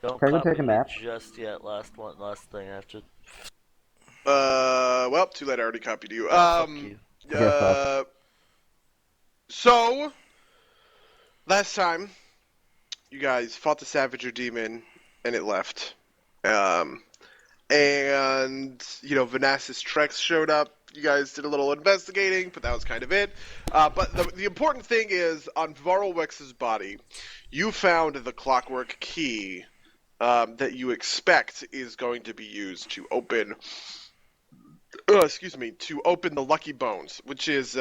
Don't Can I go take copy a me nap? just yet. Last thing I have to. Well, too late. I already copied you. Oh, fuck you. I guess so. So last time you guys fought the Savager Demon and it left. And Vanassus Trex showed up. You guys did a little investigating, but that was kind of it. But the important thing is, on Varlwex's body, you found the clockwork key that you expect is going to be used to open. To open the Lucky Bones, which is.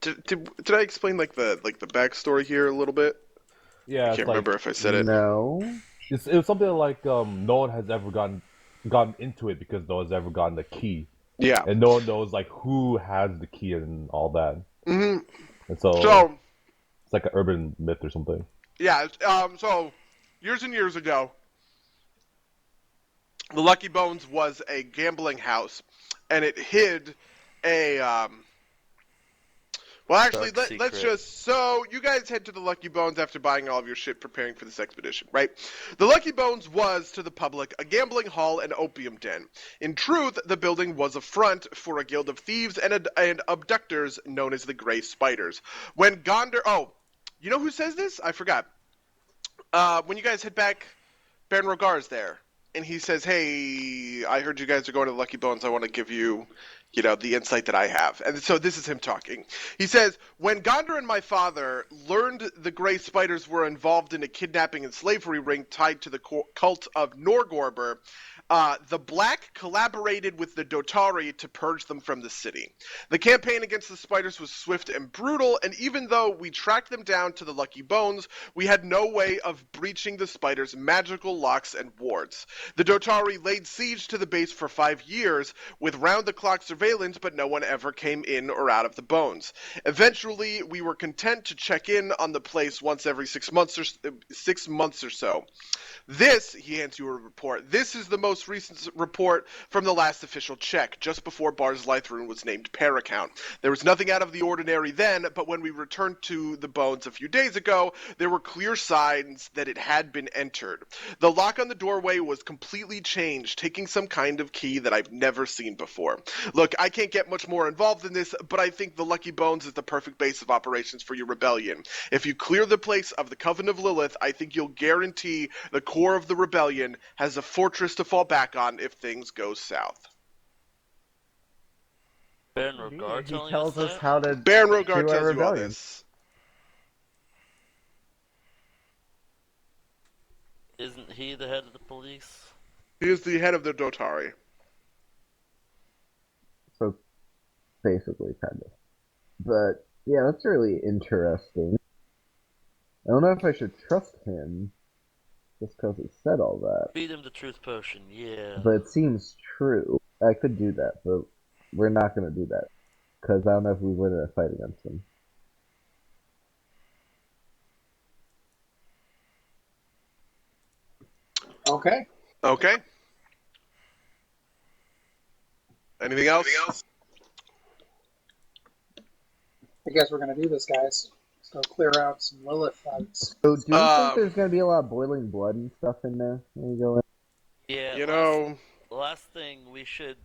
Did I explain the backstory here a little bit? I Yeah, can't it's like remember if I said it. No. it was something like no one has ever gotten into it because no one's ever gotten the key, Yeah. and no one knows like who has the key and all that. hmm And so So it's like an urban myth or something. yeah. So years and years ago, the Lucky Bones was a gambling house, and it hid a. Well, actually, Dark let's secret. just. So, you guys head to the Lucky Bones after buying all of your shit preparing for this expedition, right? The Lucky Bones was, to the public, a gambling hall and opium den. In truth, the building was a front for a guild of thieves and abductors known as the Grey Spiders. When Gondor. Oh, you know who says this? I forgot. When you guys head back, Baron Rogar's there. And he says, hey, I heard you guys are going to the Lucky Bones. I want to give you, the insight that I have. And so this is him talking. He says, when Gondor and my father learned the Grey Spiders were involved in a kidnapping and slavery ring tied to the cult of Norgorber, the Black collaborated with the Dotari to purge them from the city. The campaign against the spiders was swift and brutal, and even though we tracked them down to the Lucky Bones, we had no way of breaching the spiders' magical locks and wards. The Dotari laid siege to the base for 5 years with round-the-clock surveillance, but no one ever came in or out of the bones. Eventually, we were content to check in on the place once every 6 months or so. This, he hands you a report, this is the most recent report from the last official check, just before Bars Lythrun was named Paracount. There was nothing out of the ordinary then, but when we returned to the bones a few days ago, there were clear signs that it had been entered. The lock on the doorway was completely changed, taking some kind of key that I've never seen before. Look, I can't get much more involved in this, but I think the Lucky Bones is the perfect base of operations for your rebellion. If you clear the place of the Coven of Lilith, I think you'll guarantee the core of the rebellion has a fortress to fall back on if things go south. Baron Rogar He telling us tells us that? how to Baron Rogar do our tells you all rebellion. this. Isn't he the head of the police? He is the head of the Dotari. So basically, kind of. But yeah, that's really interesting. I don't know if I should trust him just because he said all that. Feed him the truth potion, yeah. But it seems true. I could do that, but we're not going to do that because I don't know if we win a fight against him. Okay. Okay. Anything else? I guess we're gonna do this, guys. Let's go clear out some Lilith fights. So, do you think there's going to be a lot of boiling blood and stuff in there when we go in? Yeah, last thing we should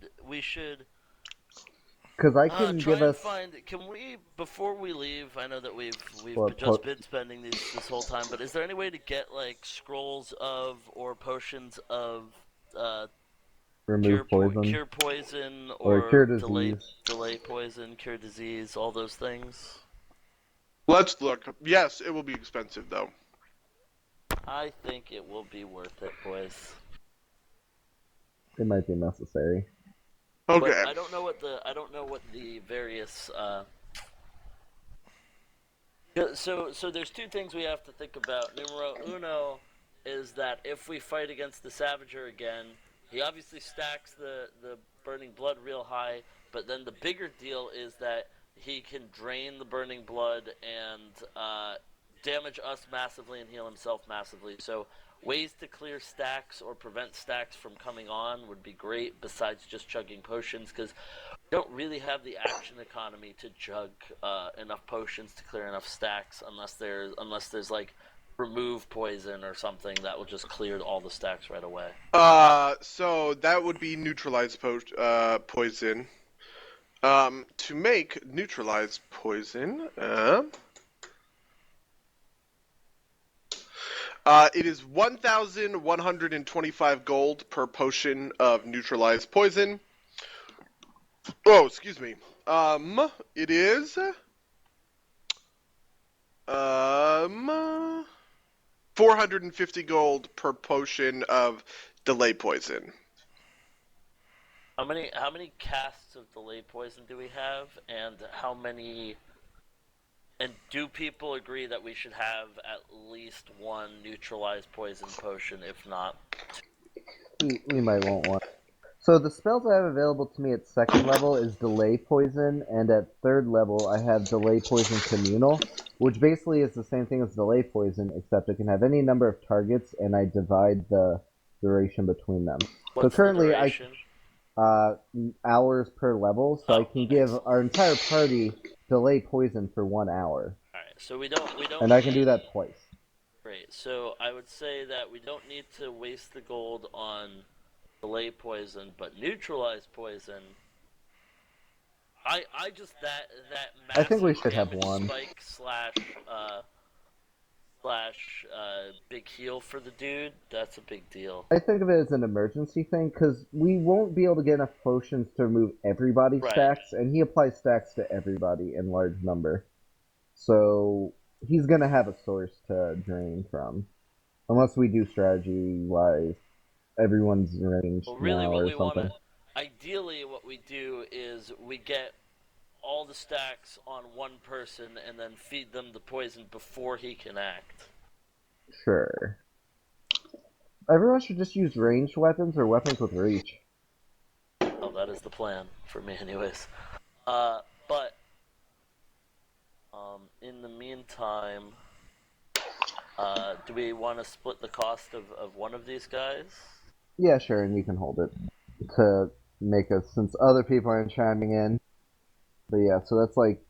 Because I can try give and us. can we, before we leave, I know that we've What, just been spending this whole time, but is there any way to get like scrolls of or potions of remove poison cure poison or cure delay disease? poison, cure disease, all those things? Let's look. Yes, it will be expensive though. I think it will be worth it, boys. It might be necessary. Okay. But I don't know what the various so there's two things we have to think about. Numero uno is that if we fight against the Savager again, he obviously stacks the burning blood real high, but then the bigger deal is that he can drain the burning blood and damage us massively and heal himself massively. So ways to clear stacks or prevent stacks from coming on would be great, besides just chugging potions, because we don't really have the action economy to chug enough potions to clear enough stacks unless there's like remove poison or something that will just clear all the stacks right away. So that would be neutralize poison. To make neutralize poison, it is 1,125 gold per potion of neutralize poison. Oh, excuse me. It is 450 gold per potion of delay poison. How many casts of delay poison do we have, and how many? And do people agree that we should have at least one neutralized poison potion, if not? We might want one. So the spells I have available to me at 2nd level is Delay Poison, and at 3rd level I have Delay Poison Communal, which basically is the same thing as Delay Poison, except it can have any number of targets, and I divide the duration between them. What's so currently the duration? Hours per level, so I can give nice. our entire party Delay Poison for 1 hour. Alright, so we don't And I can do that twice. Great. So I would say that we don't need to waste the gold on delay poison, but neutralize poison. I just that massive I think we should have damage one. spike slash big heal for the dude. That's a big deal. I think of it as an emergency thing, because we won't be able to get enough potions to remove everybody's Right. stacks, and he applies stacks to everybody in large number. So he's going to have a source to drain from. Unless we do strategy-wise, everyone's ranged Well, really, now what or we want something. to, ideally, what we do is we get all the stacks on one person and then feed them the poison before he can act. Sure. Everyone should just use ranged weapons or weapons with reach. Oh, that is the plan for me, anyways. But in the meantime, do we want to split the cost of one of these guys? Yeah, sure, and you can hold it to make us, since other people aren't chiming in. But yeah, so that's like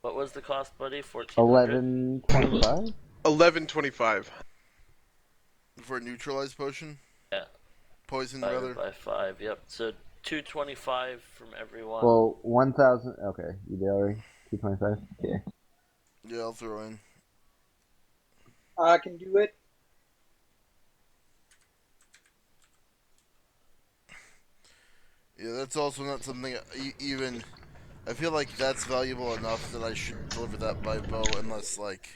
What was the cost, buddy? 1,400? 11.25? 1125. For a neutralized potion? Yeah. Poison, Divided rather? by 5, yep. So 225 from everyone. Well, 1,000. Okay, you did already? 225? Yeah. Yeah, I'll throw in. I can do it. Yeah, that's also not something even. I feel like that's valuable enough that I should deliver that by bow, unless like.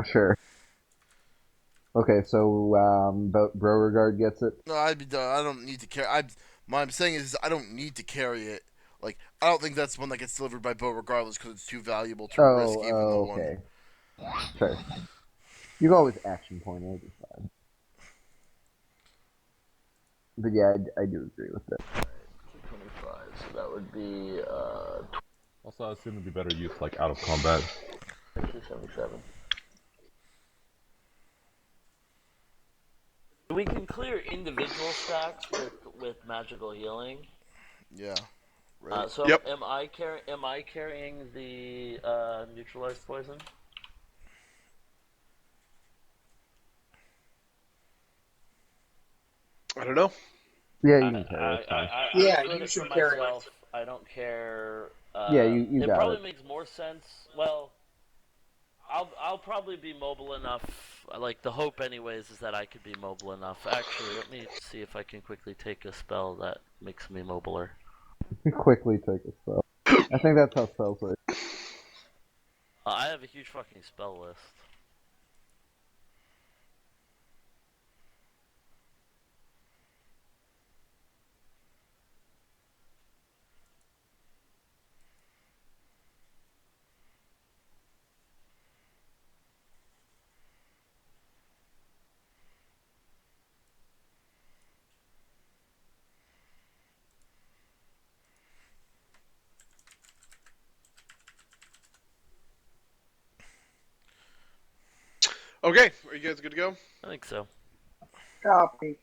Sure. Okay, so Beauregard gets it. No, I'd be done. I don't need to carry. What I'm saying is, I don't need to carry it. Like, I don't think that's one that gets delivered by bow, regardless, because it's too valuable to risk even the okay. one. Sure. You can always action point it. It's fine. But yeah, I do agree with that. 225, so that would be Also, I assume it'd be better used like out of combat. 277. We can clear individual stacks with magical healing. Yeah. Right. So Yep. am I carrying the neutralized poison? I don't know. Yeah, you can carry it. Yeah, I'm doing you it should for carry it. myself. I don't care. Yeah, you it got probably it. makes more sense. Well, I'll probably be mobile enough. Like the hope, anyways, is that I could be mobile enough. Actually, let me see if I can quickly take a spell that makes me mobiler. Quickly take a spell. I think that's how spells work. I have a huge fucking spell list. Okay, are you guys good to go? I think so. Copy.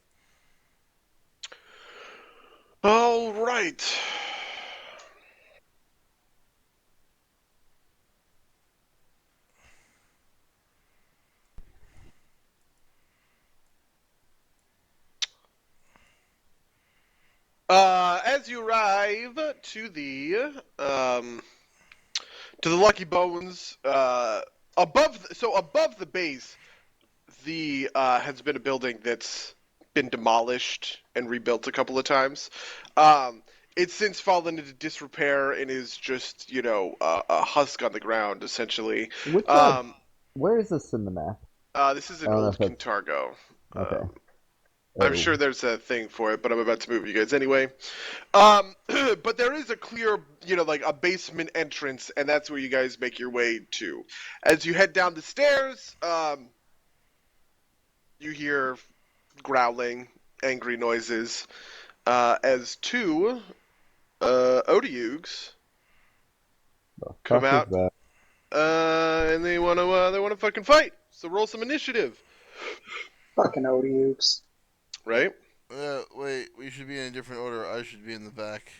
All right. as you arrive to the Lucky Bones, above the base, has been a building that's been demolished and rebuilt a couple of times. It's since fallen into disrepair and is just, a husk on the ground, essentially. Which where is this in the map? This is in I don't know Old if that's- Kintargo. Okay. I'm sure there's a thing for it, but I'm about to move you guys anyway. But there is a clear, like a basement entrance, and that's where you guys make your way to. As you head down the stairs, you hear growling, angry noises, as two Odiugs come Fuck is out, that? and they wanna fucking fight. So roll some initiative, Fucking Odiukes. right? Wait, we should be in a different order. I should be in the back.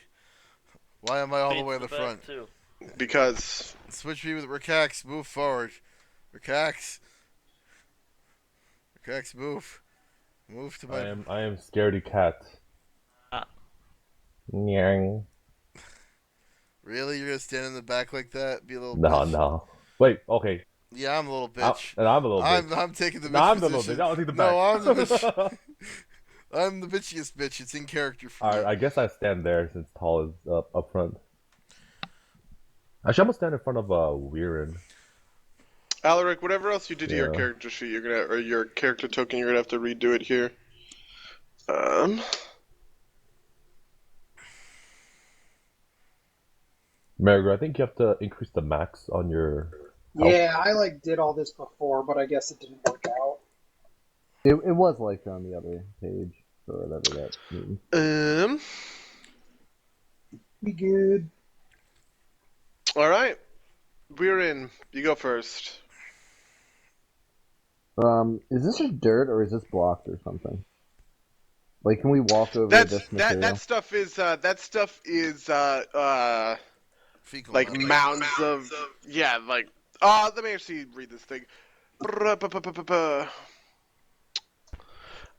Why am I all the way in the back, front? Too. Because Switch me with Rikax. Move forward. Rikax. Rikax, move. Move to my. I am scaredy cat. Nyang. Really? You're gonna stand in the back like that? Be a little No, bitch? no. Wait, okay. Yeah, I'm a little bitch. I'm a little bitch. I'm taking the bitch No, I'm the position. little bitch. I'll take the back. No, I'm the bitch. I'm the bitchiest bitch. It's in character for me. Alright, I guess I stand there since Tall is up front. Actually, I'm gonna stand in front of Weirin. Alaric, whatever else you did to your Yeah. character sheet, or your character token, you're gonna have to redo it here. Margaret, I think you have to increase the max on your health. Yeah, I did all this before, but I guess it didn't work out. It was like on the other page, or whatever that means. Be good. All right, we're in. You go first. Is this just dirt or is this blocked or something? Like, can we walk over this material? That stuff is Fecal like matter. mounds of like let me actually read this thing.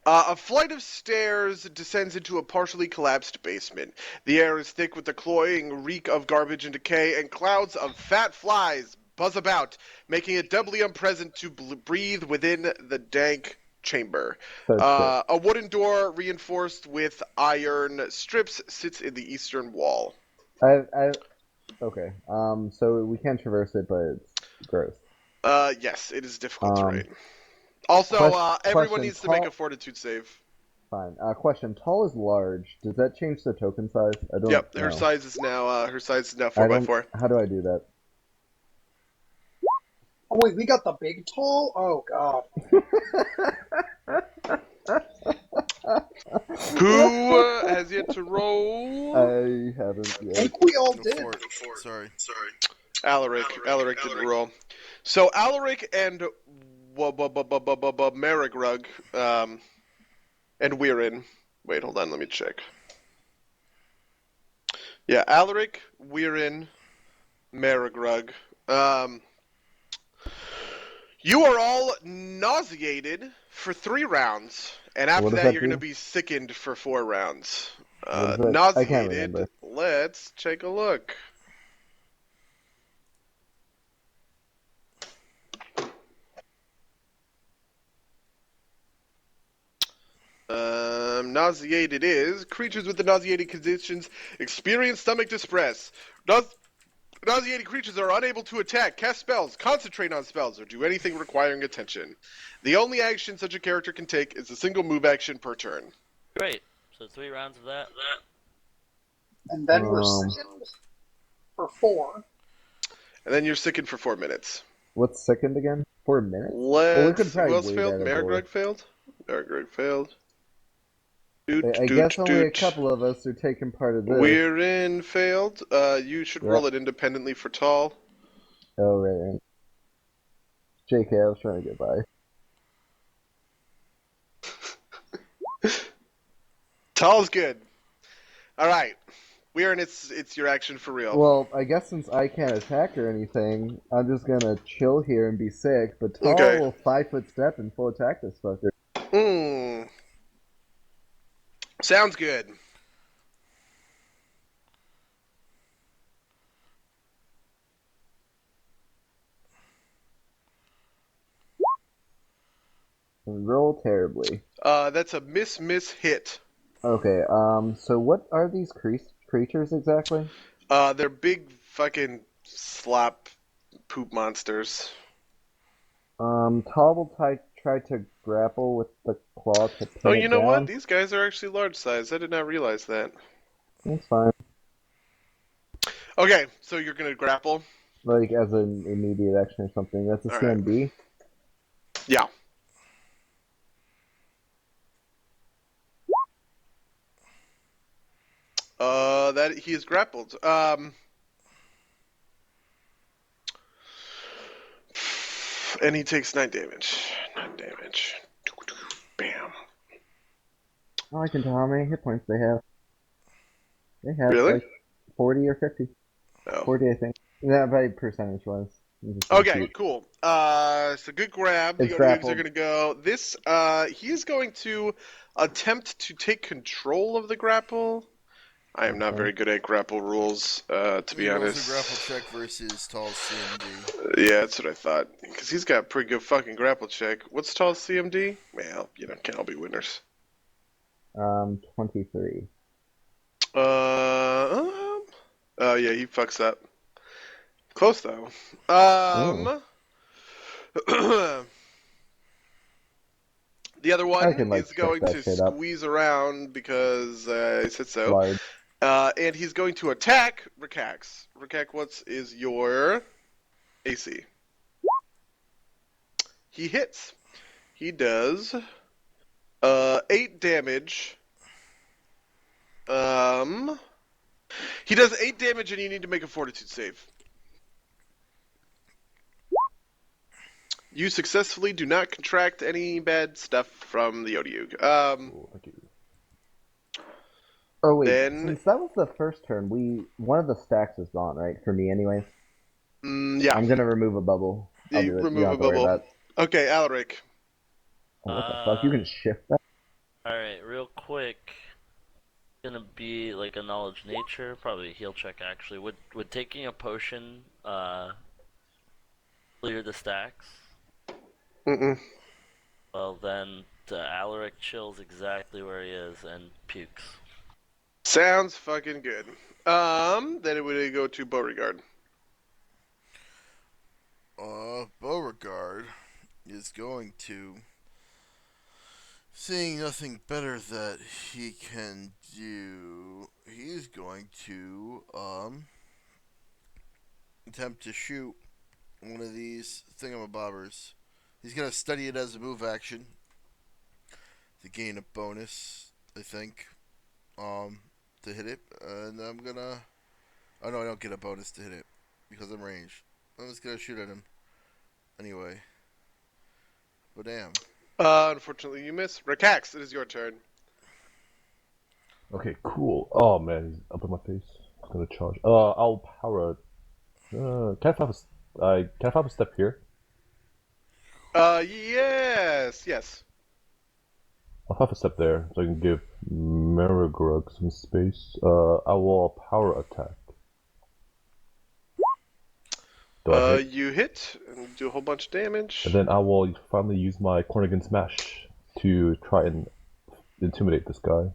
A flight of stairs descends into a partially collapsed basement. The air is thick with the cloying reek of garbage and decay, and clouds of fat flies buzz about, making it doubly unpleasant to breathe within the dank chamber. A wooden door reinforced with iron strips sits in the eastern wall. Okay. So we can traverse it, but it's gross. Yes, it is difficult terrain. Also, everyone needs to make a fortitude save. Fine. Question: Tall is large. Does that change the token size? I don't. Yep, know. her size is now 4x4. How do I do that? Oh wait, we got the big tall? Oh god. Who has yet to roll? I haven't I yet. think we all Go did. for it. Sorry. Alaric didn't roll. So Alaric and Marigrug, and Weirin. Wait, hold on, let me check. Yeah, Alaric, Weirin, Marigrug. You are all nauseated for 3 rounds, and after that you're going to be sickened for 4 rounds. Nauseated. I can't remember. Let's take a look. Nauseated is creatures with the nauseating conditions experience stomach distress. Nauseated creatures are unable to attack, cast spells, concentrate on spells, or do anything requiring attention. The only action such a character can take is a single move action per turn. Great. So 3 rounds of that. And then we're sickened for 4. And then you're sickened for 4 minutes. What's sickened again? 4 minutes? Who else wait failed? that a Marigrug failed? Marigrug failed. I guess only a couple of us are taking part of this. Weirin failed. You should roll it independently for Tall. Oh, right. JK, I was trying to get by. Tall's good. Alright. Weirin, it's your action for real. Well, I guess since I can't attack or anything, I'm just gonna chill here and be sick, but Tall will 5-foot step and full attack this fucker. Sounds good. Roll terribly. That's a miss hit. Okay, so what are these creatures exactly? They're big fucking slop poop monsters. Tall will try to grapple with the claw to pin Oh, it you know what? down. These guys are actually large size. I did not realize that. That's fine. Okay, so you're gonna grapple? Like, as an immediate action or something. That's a All right. CMB. Yeah. That he is grappled. And he takes 9 damage. 9 damage. Bam. Oh, I can tell how many hit points they have. They have, Really? like, 40 or 50. Oh. 40, I think. Yeah, by percentage-wise. Okay, cool. So good grab. The It's other guys are grappled. gonna go. This, he is going to attempt to take control of the grapple. I am not Okay. very good at grapple rules, to He be rolls honest. a grapple check versus tall CMD. Yeah, that's what I thought. Because he's got a pretty good fucking grapple check. What's tall CMD? Well, can't all be winners. 23. Oh yeah, he fucks up. Close though. The other I one can, like, is stretch going that to shit up. squeeze around because I said so. Large. And he's going to attack Rikax. Rikax, what is your AC? He hits. He does 8 damage. He does 8 damage and you need to make a fortitude save. You successfully do not contract any bad stuff from the Odiug. Cool, thank you. Oh, wait. Then- Since that was the first turn, one of the stacks is gone, right? For me, anyways. yeah. I'm gonna remove a bubble. I'll You do it. remove You don't a have to worry bubble. about it. Okay, Alaric. Oh, what the fuck? You can shift that? Alright, real quick. Gonna be like a knowledge nature, probably a heal check actually. Would taking a potion clear the stacks? Mm-mm. Well then Alaric chills exactly where he is and pukes. Sounds fucking good. Then it would go to Beauregard. Beauregard is going to, seeing nothing better that he can do, he's going to attempt to shoot one of these thingamabobbers. He's gonna study it as a move action to gain a bonus, I think, to hit it. And I'm gonna. Oh no, I don't get a bonus to hit it because I'm ranged. I'm just gonna shoot at him anyway. But damn. Unfortunately, you miss. Rikax, it is your turn. Okay, cool. Oh man, he's up in my face. He's gonna charge. I'll power. Can I have can I have a step here? Yes. I'll have a step there so I can give Marigrug some space. I will power attack. Do I hit? You hit and do a whole bunch of damage. And then I will finally use my Cornigan Smash to try and intimidate this guy.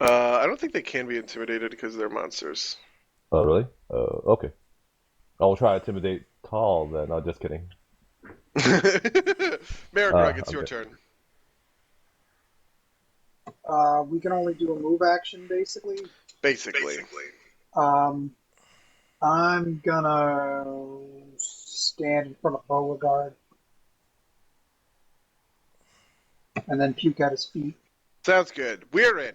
I don't think they can be intimidated because they're monsters. Oh, really? Okay. I'll try to intimidate Tall then. No, just kidding. Marigrug, it's your okay. turn. We can only do a move action, basically. Basically. I'm gonna stand in front of Beauregard and then puke at his feet. Sounds good. We're in.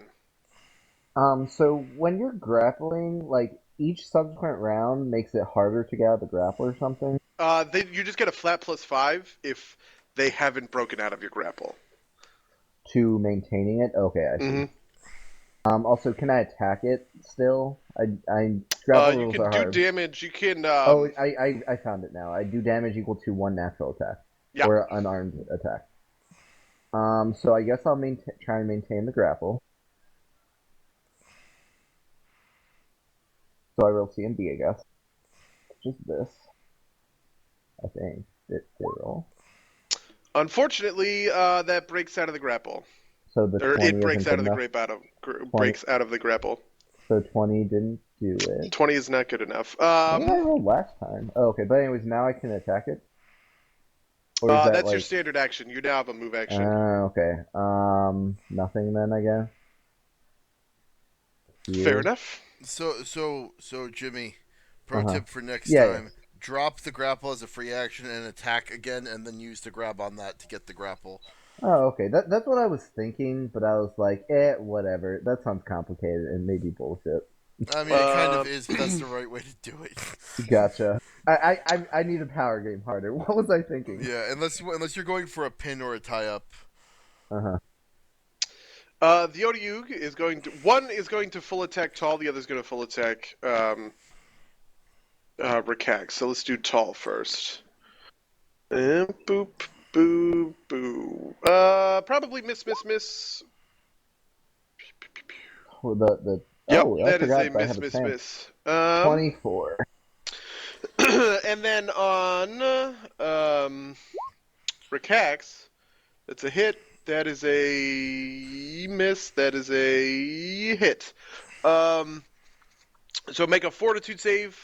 So when you're grappling, like, each subsequent round makes it harder to get out of the grapple or something? You just get a flat +5 if they haven't broken out of your grapple. To maintaining it? Okay, I see. Mm-hmm. Also, can I attack it still? I grapple You rules can are do hard. damage. You can. Oh, I found it now. I do damage equal to 1 natural attack. Yeah. Or unarmed attack. So I guess I'll try and maintain the grapple. So I roll CMD, I guess. Just this. I think. Did roll? Unfortunately, that breaks out of the grapple. So the Or 20 it breaks isn't out good of the enough. breaks out of the grapple. So 20 didn't do it. 20 is not good enough. What did I roll last time? Oh, okay. But anyways, now I can attack it. Or is that that's like? your standard action. You now have a move action. Okay. Nothing then, I guess. Fair enough. So Jimmy, pro tip for next Yeah, time: drop the grapple as a free action and attack again, and then use the grab on that to get the grapple. Oh, okay. That's what I was thinking, but I was like, whatever. That sounds complicated and maybe bullshit. I mean, it kind of is, but that's the right way to do it. Gotcha. I need a power game harder. What was I thinking? Yeah, unless you're going for a pin or a tie up. Uh-huh. The ODU is going to one is going to full attack Tall. The other is going to full attack Rakax. So let's do Tall first. Boop, boo, boo. Probably miss. Well, the Yep, oh, I that is forgot a I have a chance. miss. 24. And then on Rakax, that's a hit. That is a miss. That is a hit. So make a Fortitude save.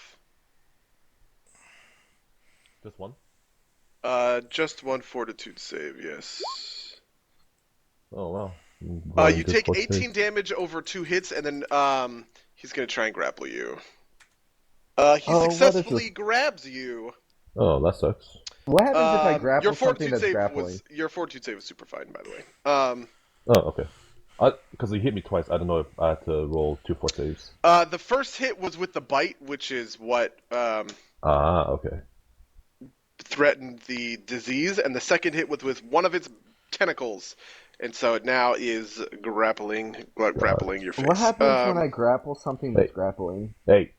Just one? Just one Fortitude save, yes. Oh, wow. You take 18 damage over 2 hits, and then he's going to try and grapple you. He successfully grabs you. Oh, that sucks. What happens if I grapple something that's grappling? Your Fortitude save was super fine, by the way. Oh, okay. Because he hit me twice, I don't know if I had to roll 2 fort saves. The first hit was with the bite, which is what okay. threatened the disease, and the second hit was with one of its tentacles, and so it now is grappling your face. What happens when I grapple something that's grappling? Hey,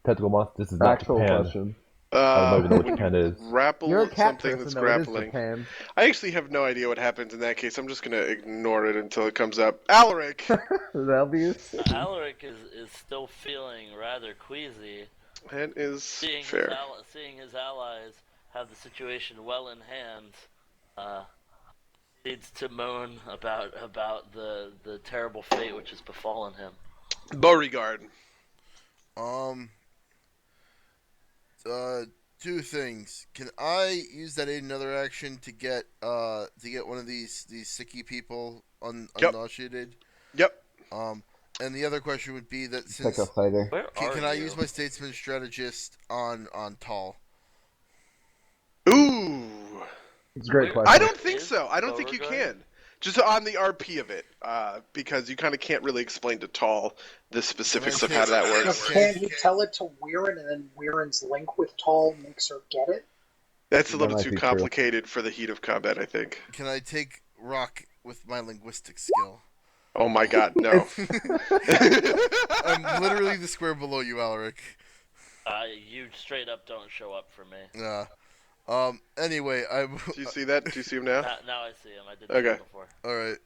tentacle moth, this is not Actual Japan. question. I don't even know what Japan is. Grapple You're a cat something person, that's though. grappling. It is Japan. I actually have no idea what happens in that case. I'm just gonna ignore it until it comes up. Alaric! That'll be Alaric is still feeling rather queasy. That is seeing fair. Seeing his allies have the situation well in hand, needs to moan about the terrible fate which has befallen him. Beauregard. Two things. Can I use that aid another action to get one of these sicky people unnauseated? Yep. And the other question would be that like a fighter. Can I use my statesman strategist on Tall? Ooh. It's a great question. I don't think so. I don't think you can. Just on the RP of it, because you kind of can't really explain to Tall the specifics of how that works. Can he tell it to Weirin, and then Weirin's link with Tall makes her get it? That's a little too complicated for the heat of combat, I think. Can I take Rock with my linguistic skill? Oh my god, no. I'm literally the square below you, Alaric. You straight up don't show up for me. Anyway, Do you see that? Do you see him now? Now I see him. I did see him before. Alright.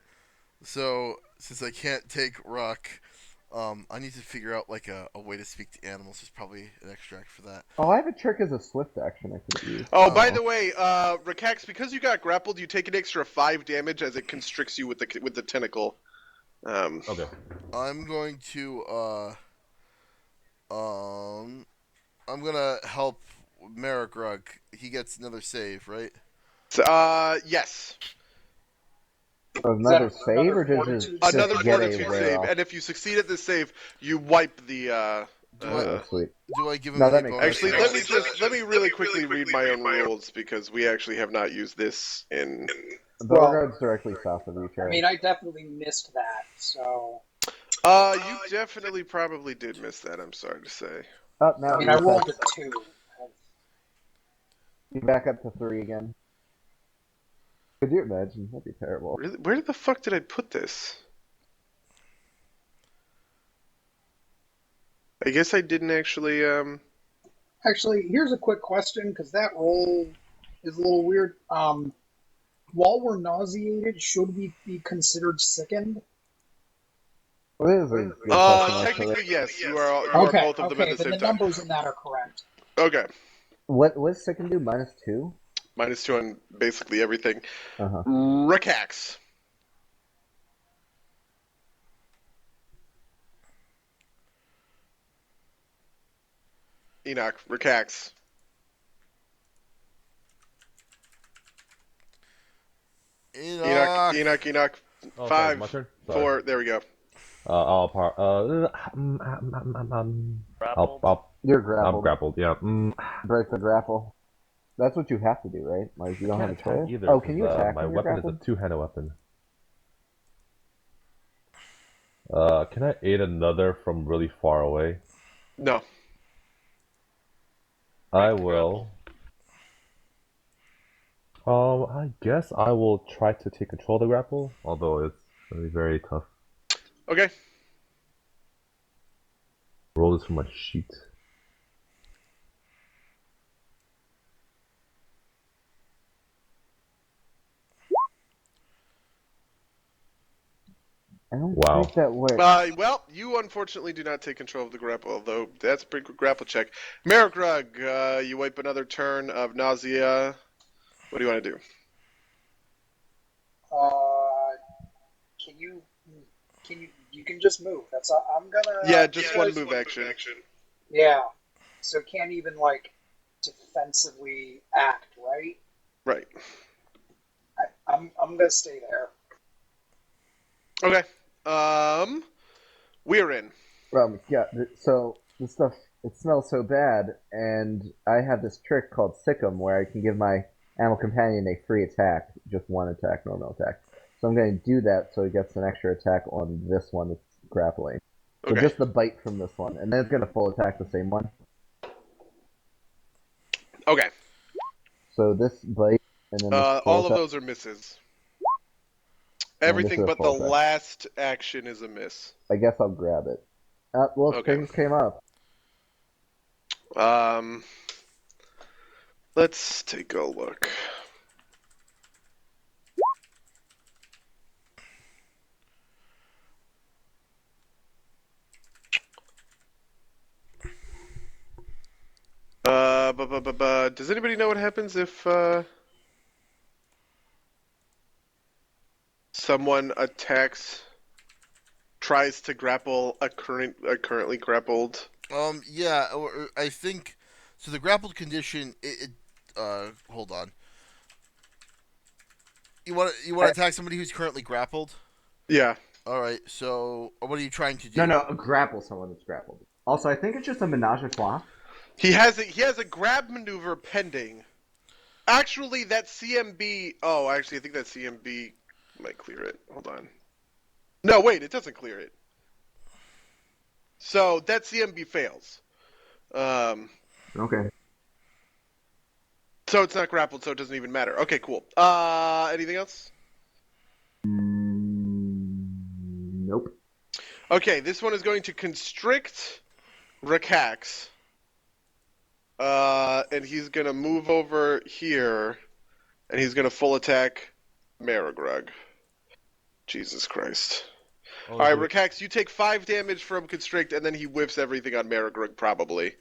So, since I can't take Rock, I need to figure out like a way to speak to animals. There's probably an extract for that. Oh, I have a trick as a swift action I could use. Oh, by the way, Rakax, because you got grappled, you take an extra 5 damage as it constricts you with the tentacle. Okay. I'm going to I'm gonna help Marigrug. He gets another save, right? Yes. Another save or just another get fortitude save? And if you succeed at this save, you wipe the. Sweet. Do I give him No, any bonus? Actually, let me really quickly read my own rules because we actually have not used this in. Beauregard's directly south of each other. I mean, I definitely missed that, so. You definitely probably did miss that. I'm sorry to say. Oh, no, I mean, I rolled a 2. You back up to 3 again. Could you imagine? That'd be terrible. Really? Where the fuck did I put this? I guess I didn't actually. Actually, here's a quick question, because that roll is a little weird. While we're nauseated, should we be considered sickened? Well, it is a good question, technically, yes. You are both of them at the same then the time. numbers in that are correct. Okay. What's sick and do? -2? -2 on basically everything. Uh-huh. Rakax. Enoch, Rakax. Enoch. Oh, sorry, my 5, turn. Sorry. 4. There we go. I'll par. Grappled. You're I'm grappled. grappled. Yeah. Break the grapple. That's what you have to do, right? Like you I don't have can't a attack choice. either. Oh, can you 'Cause, attack my when you're weapon is a grappled? two-handed weapon. Can I aid another from really far away? No. I the grapple. will. I guess I will try to take control of the grapple, although it's gonna be very tough. Okay. Roll this from my sheet. I don't Wow. think that works. Well, you unfortunately do not take control of the grapple, although that's a pretty good grapple check. Marigrug, you wipe another turn of nausea. What do you want to do? Can you? You can just move. That's I'm gonna. Yeah, just one move action. Yeah. So can't even like defensively act, right? Right. I'm gonna stay there. Okay. We're in. Yeah. So this stuff it smells so bad, and I have this trick called Sick'em where I can give my animal companion a free attack, just one attack, normal attack. So I'm going to do that so it gets an extra attack on this one that's grappling. So Okay. just the bite from this one, and then it's going to full attack the same one. Okay. So this bite, and then this full All of attack. those are misses. And this Everything is a but the full attack. last action is a miss. I guess I'll grab it. Well, Okay. things came up. Let's take a look. Does anybody know what happens if someone tries to grapple a currently grappled? Yeah, I think so. The grappled condition. Hold on. You want to attack somebody who's currently grappled? Yeah. All right. So, what are you trying to do? No, grapple someone that's grappled. Also, I think it's just a menage a trois. He has a grab maneuver pending. Actually, that CMB. Oh, actually, I think that CMB might clear it. Hold on. No, wait, it doesn't clear it. So that CMB fails. Okay. So it's not grappled, so it doesn't even matter. Okay, cool. Anything else? Nope. Okay, this one is going to constrict Rakax. And he's gonna move over here, and he's gonna full attack Marigrug. Jesus Christ. Oh, Alright, Rakax, you take 5 damage from constrict, and then he whiffs everything on Marigrug, probably.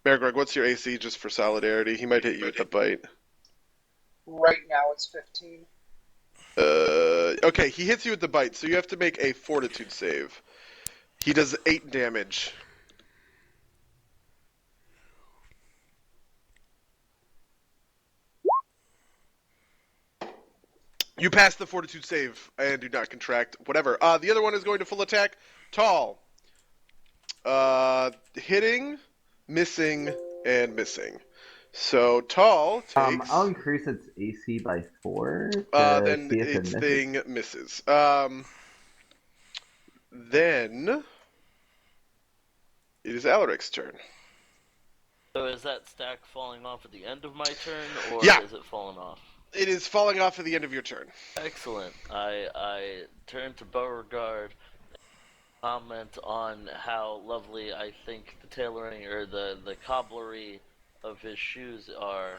Marigrug, what's your AC, just for solidarity? He might hit you with the bite. Right now it's 15. Okay, he hits you with the bite, so you have to make a fortitude save. He does 8 damage. You pass the fortitude save and do not contract. Whatever. The other one is going to full attack. Tall. Hitting, missing, and missing. So Tall takes. I'll increase its AC by 4 Then see if it its misses. thing misses. Then it is Alaric's turn. So is that stack falling off at the end of my turn, or Yeah. is it falling off? It is falling off at the end of your turn. Excellent. I turn to Beauregard, comment on how lovely I think the tailoring or the cobblery of his shoes are.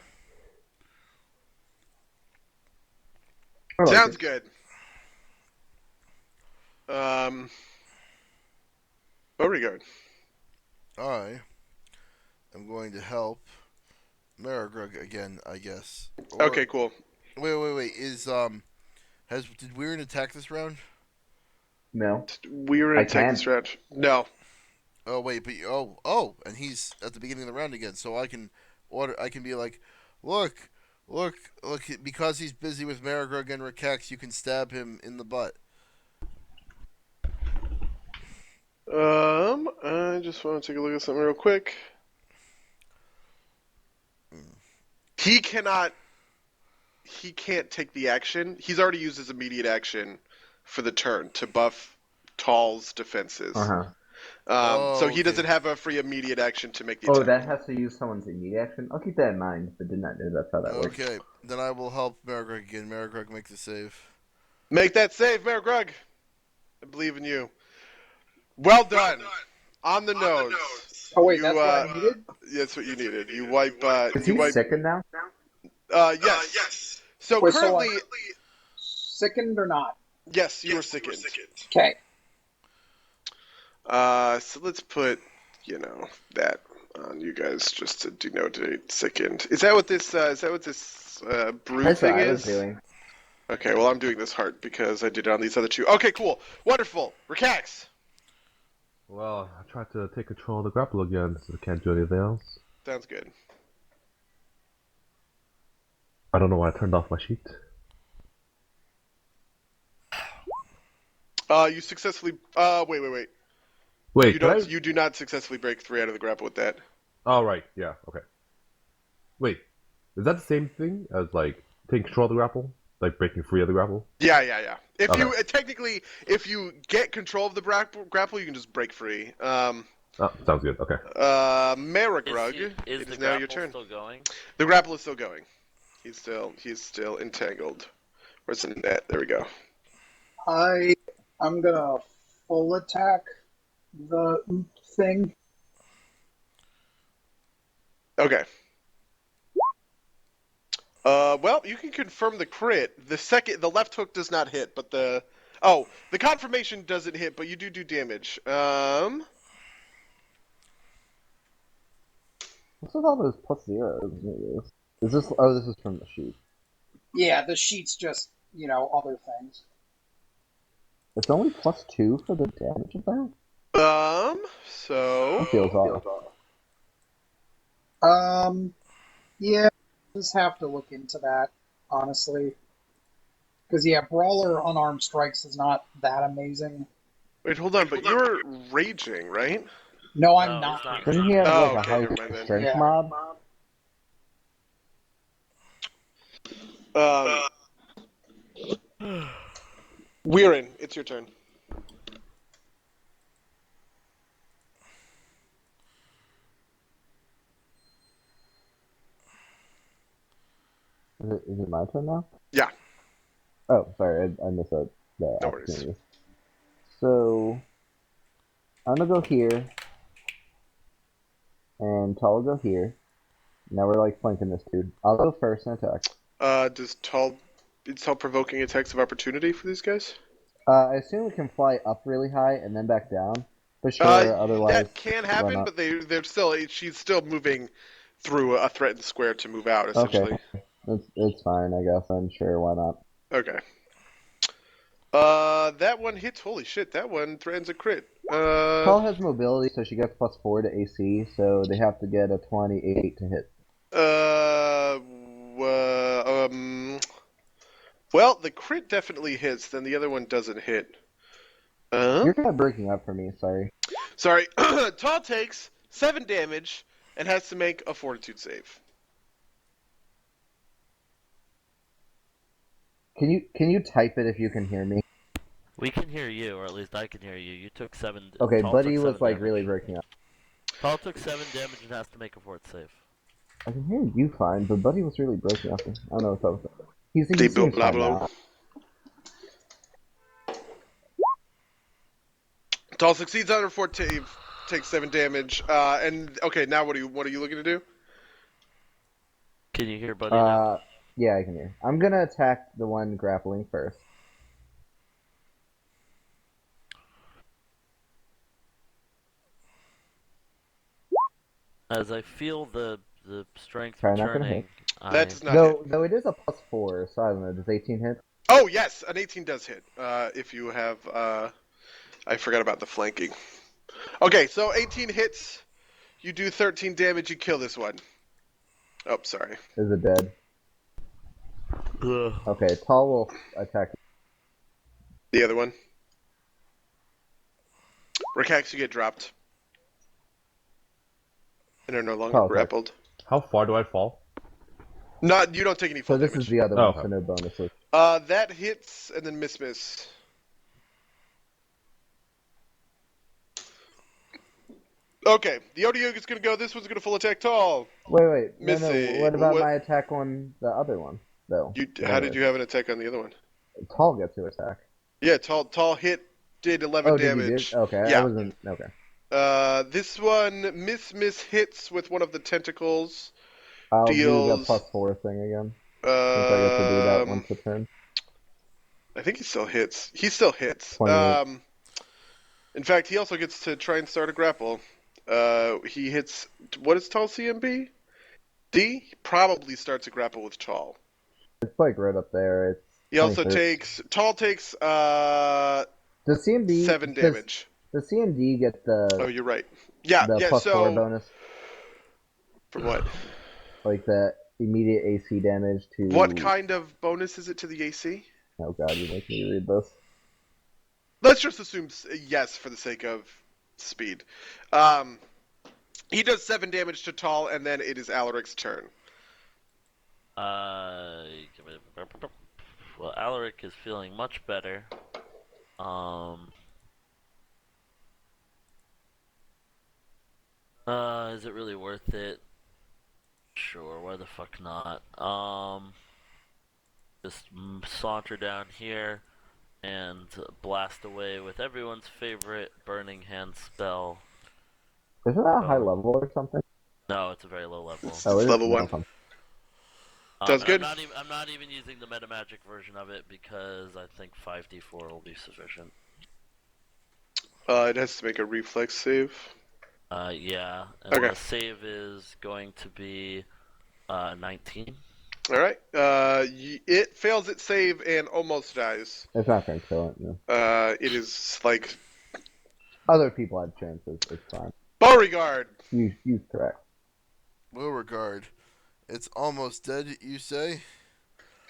Sounds good. Beauregard. I am going to help Maragrug again, I guess. Okay, cool. Wait. Did Weirin attack this round? No, We're I gonna take this can. round. No. Oh wait, but and he's at the beginning of the round again, so I can order. I can be like, look, look, look, because he's busy with Maragrug and Rikex, you can stab him in the butt. I just want to take a look at something real quick. He cannot. He can't take the action. He's already used his immediate action for the turn to buff Tall's defenses. So he Okay. doesn't have a free immediate action to make the Oh, attack. that has to use someone's immediate action? I'll keep that in mind, but did not know that's how that works. Okay, then I will help Maragrug again. Maragrug, make the save. Make that save, Maragrug. I believe in you. Well done. On the nose. Oh wait, You, that's what I needed. That's what you needed. You wipe. Is he sickened now? Yes. So Wait, so currently, sickened or not? yes, you are sickened. Okay. So let's put, that on you guys just to denote sickened. Is that what this? Brew That's what thing I was is? doing. Okay, well I'm doing this heart because I did it on these other two. Okay, cool, wonderful. Rikax. Well, I tried to take control of the grapple again, so I can't do anything else. Sounds good. I don't know why I turned off my sheet. You successfully. Wait. Wait, You do not successfully break 3 out of the grapple with that. Oh, right, yeah, okay. Wait, is that the same thing as, like, taking control of the grapple? Like, breaking free of the grapple? Yeah. If Okay. you technically, if you get control of the grapple, you can just break free. Oh, sounds good, okay. Maragrug, Is it the is now your grapple turn. still going? The grapple is still going. He's still entangled. Where's the net? There we go. I'm gonna full attack the thing. Okay. Well, you can confirm the crit. The left hook does not hit, but the confirmation doesn't hit, but you do damage. What's with all those plus zeros? Is this? Oh, this is from the sheet. Yeah, the sheet's just other things. It's only +2 for the damage of that. So That feels off. Yeah, just have to look into that honestly, because Brawler unarmed strikes is not that amazing. wait, hold on, but you're raging, right? No, I'm No, not. he's not. Didn't he have like a okay, high never mind then. strength Yeah. mob? Weirin, it's your turn. Is it my turn now? Yeah. Oh, sorry, I missed the No worries. opportunity. So I'm gonna go here, and Tall will go here. Now we're like flanking this dude. I'll go first and attack. Is Tall provoking attacks of opportunity for these guys? I assume we can fly up really high and then back down. But sure, otherwise that can happen, but she's still moving through a threatened square to move out, essentially. Okay, it's fine. I guess I'm sure. Why not? Okay. That one hits. Holy shit! That one threatens a crit. Tall has mobility, so she gets +4 to AC. So they have to get a 28 to hit. Well, the crit definitely hits. Then the other one doesn't hit. You're kind of breaking up for me. Sorry. Sorry. Tall takes 7 damage and has to make a Fortitude save. Can you type it if you can hear me? We can hear you, or at least I can hear you. You took 7. Okay, Tall Buddy took was 7 like damage. really breaking up. Tall took 7 damage and has to make a fort save. I can hear you fine, but Buddy was really breaking up. I don't know what's up with that. He They built seems fine now. Tall succeeds on her fortitude, takes 7 damage. And okay, now what are you looking to do? Can you hear Buddy now? Yeah, I can hear. I'm gonna attack the one grappling first. As I feel the the strength Probably not gonna returning. That does not hit. Though it is a +4, so I don't know. Does 18 hit? Oh yes, an 18 does hit. If you have, I forgot about the flanking. Okay, so 18 hits. You do 13 damage. You kill this one. Oh, sorry. Is it dead? Ugh. Okay, Tall will attack. The other one. Rakax, you get dropped. And are no longer Oh, okay. grappled. How far do I fall? Not, you don't take any So full this damage. is the other Oh, one, okay. so no bonuses. That hits and then miss. Okay, the Odioga's gonna go. This one's gonna full attack Tall. Wait. No. Missing. What about What? my attack on the other one, though? How did you have an attack on the other one? Tall gets to attack. Yeah, Tall hit, did 11 Oh, did you damage. do? Okay, Yeah. I wasn't. Okay. This one miss hits with one of the tentacles. I'll do the Deals. +4 thing again. Since I get to do that once a turn. I think he still hits. He still hits. 28. In fact, he also gets to try and start a grapple. He hits. What is Tall CMB? D? He probably starts a grapple with Tall. It's like right up there. It's. He also 23. takes. Tall takes Does CMD 7 damage. Does CMD get the? Oh, you're right. Yeah, the yeah. +4 So bonus, from what? like the immediate AC damage to. What kind of bonus is it to the AC? Oh god, you make me read this. Let's just assume yes for the sake of speed. He does 7 damage to Tall, and then it is Alaric's turn. Well, Alaric is feeling much better. Is it really worth it? Sure, why the fuck not? Just saunter down here and blast away with everyone's favorite Burning Hand spell. Isn't that a high level or something? No, it's a very low level. It's Oh, it is level 1. okay. Sounds good. I'm not even using the meta magic version of it because I think 5d4 will be sufficient. It has to make a reflex save. Yeah. And Okay. the save is going to be 19. All right. It fails its save and almost dies. It's not gonna kill it. No. It is like Other people have chances. It's fine. Beauregard. You correct. Beauregard. It's almost dead, you say?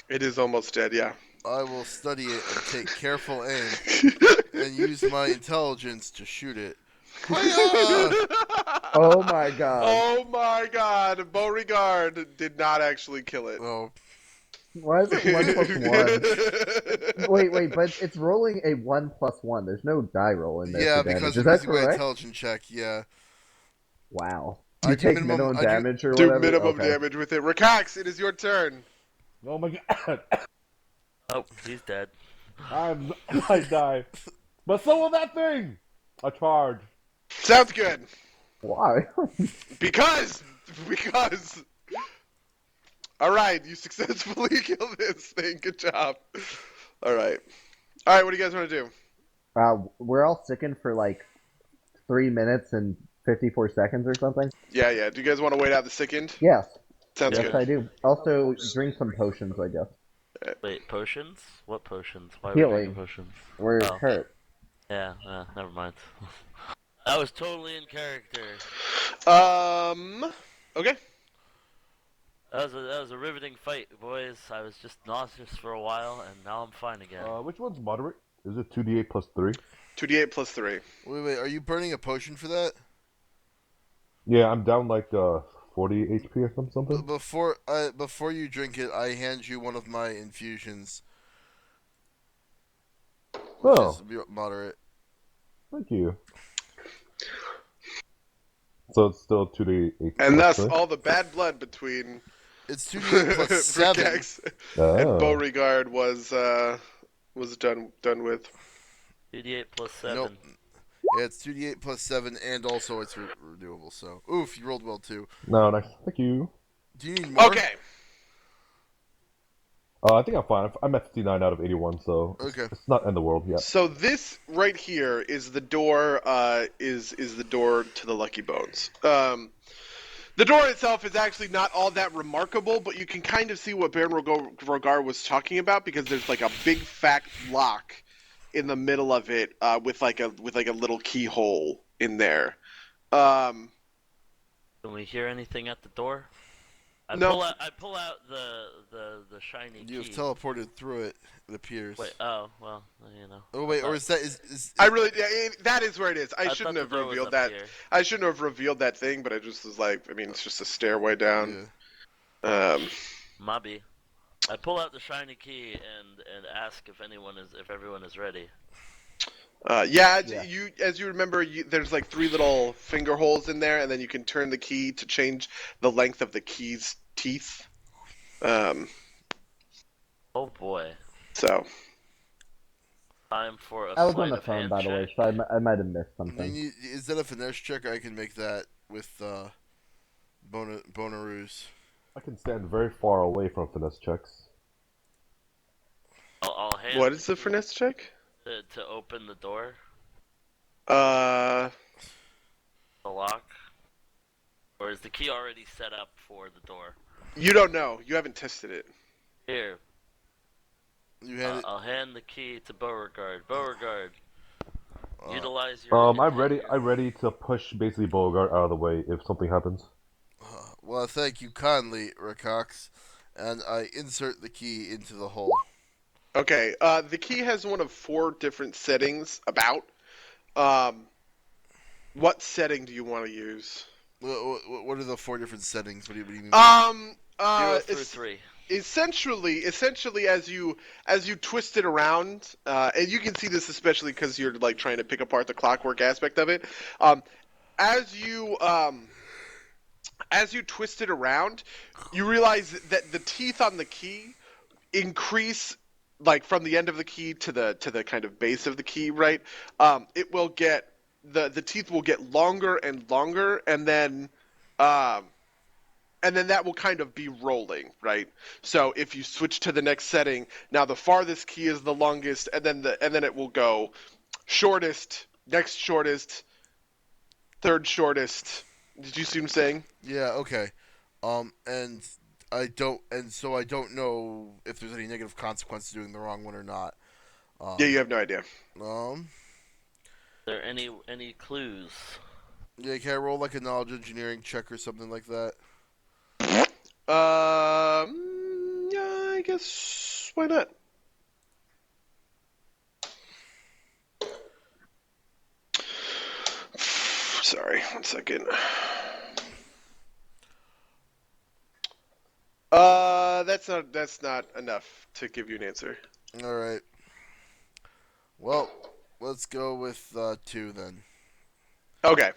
It is almost dead. Yeah. I will study it and take careful aim and use my intelligence to shoot it. Oh my god. Oh my god. Beauregard did not actually kill it. Oh, Why is it 1+1? Wait, but it's rolling a 1+1. There's no die roll in there. yeah, for damage. because Is I'm that using my correct? intelligence check, yeah. Wow. I You do take minimum- minimum I do- damage or Do whatever? minimum Okay. damage with it. Rakax, it is your turn. Oh my god. Oh, he's dead. I die. But so will that thing! A charge. Sounds good. Why? Because. All right, you successfully killed this thing. Good job. All right. What do you guys want to do? We're all sickened for like 3 minutes and 54 seconds or something? Yeah. Do you guys want to wait out the second? Yes. Sounds Yes, good. I do. Also, drink some potions, I guess. Wait, potions? What potions? Why are Healing. we drinking potions? We're Oh. hurt. Yeah, never mind. That was totally in character. Okay. That was a riveting fight, boys. I was just nauseous for a while, and now I'm fine again. Which one's moderate? Is it 2d8 plus 3? 2d8 plus 3. Wait, are you burning a potion for that? Yeah, I'm down like 40 HP or something. Before you drink it, I hand you one of my infusions. Which Oh, is moderate. thank you. So it's still 2d8 And plus thus, 3? all the bad blood between It's 2d8 plus 7. Rakax Oh. and Beauregard was done with. 2d8 plus 7. Nope. Yeah, it's 2d8 plus 7, and also it's renewable, so... Oof, you rolled well, too. No, nice. Thank you. Do you need more? Okay. I think I'm fine. I'm at 59 out of 81, so Okay. it's not end the world yet. So this right here is the door. Is the door to the Lucky Bones. The door itself is actually not all that remarkable, but you can kind of see what Baron Rogar was talking about because there's like a big fat lock in the middle of it with like a little keyhole in there. Can we hear anything at the door? No. I pull out the shiny key. You've teleported through it. It appears. Wait. Oh well. You know. Oh wait, or is that is I really that is where it is. I thought shouldn't the have door was revealed up that. here. I shouldn't have revealed that thing, but I just was like, I mean, it's just a stairway down. Yeah. Mobby. I pull out the shiny key and ask if everyone is ready. Yeah. You as you remember, there's like 3 little finger holes in there, and then you can turn the key to change the length of the key's teeth. Oh boy. So Time for a I was sleight on the of phone, hand by the way, check. so I might have missed I something. mean, is that a finesse check? I can make that with Bonaroos. I can stand very far away from finesse checks. I'll hand what the is the key finesse check? to open the door, Uh, the lock, or is the key already set up for the door? you don't know. You haven't tested it. Here, You had it. I'll hand the key to Beauregard. Beauregard, utilize your. I'm intake- ready. I'm ready to push basically Beauregard out of the way if something happens. Well, thank you kindly, Rakox. And I insert the key into the hole. Okay. The key has one of 4 different settings about. What setting do you want to use? What are the 4 different settings? What do you mean? 0 through 3. Essentially, as you twist it around, and you can see this especially because you're like trying to pick apart the clockwork aspect of it. As you twist it around, you realize that the teeth on the key increase, like from the end of the key to the kind of base of the key, right? It will get the teeth will get longer and longer, and then that will kind of be rolling, right? So if you switch to the next setting, now the farthest key is the longest, and then it will go shortest, next shortest, third shortest. Did you see what I'm saying? Yeah. Okay. And I don't know if there's any negative consequence to doing the wrong one or not. Yeah, you have no idea. Are there any clues? Yeah, can I roll like a knowledge engineering check or something like that? Yeah, I guess why not? Sorry, 1 second. That's not enough to give you an answer. All right. Well, let's go with 2 then. Okay.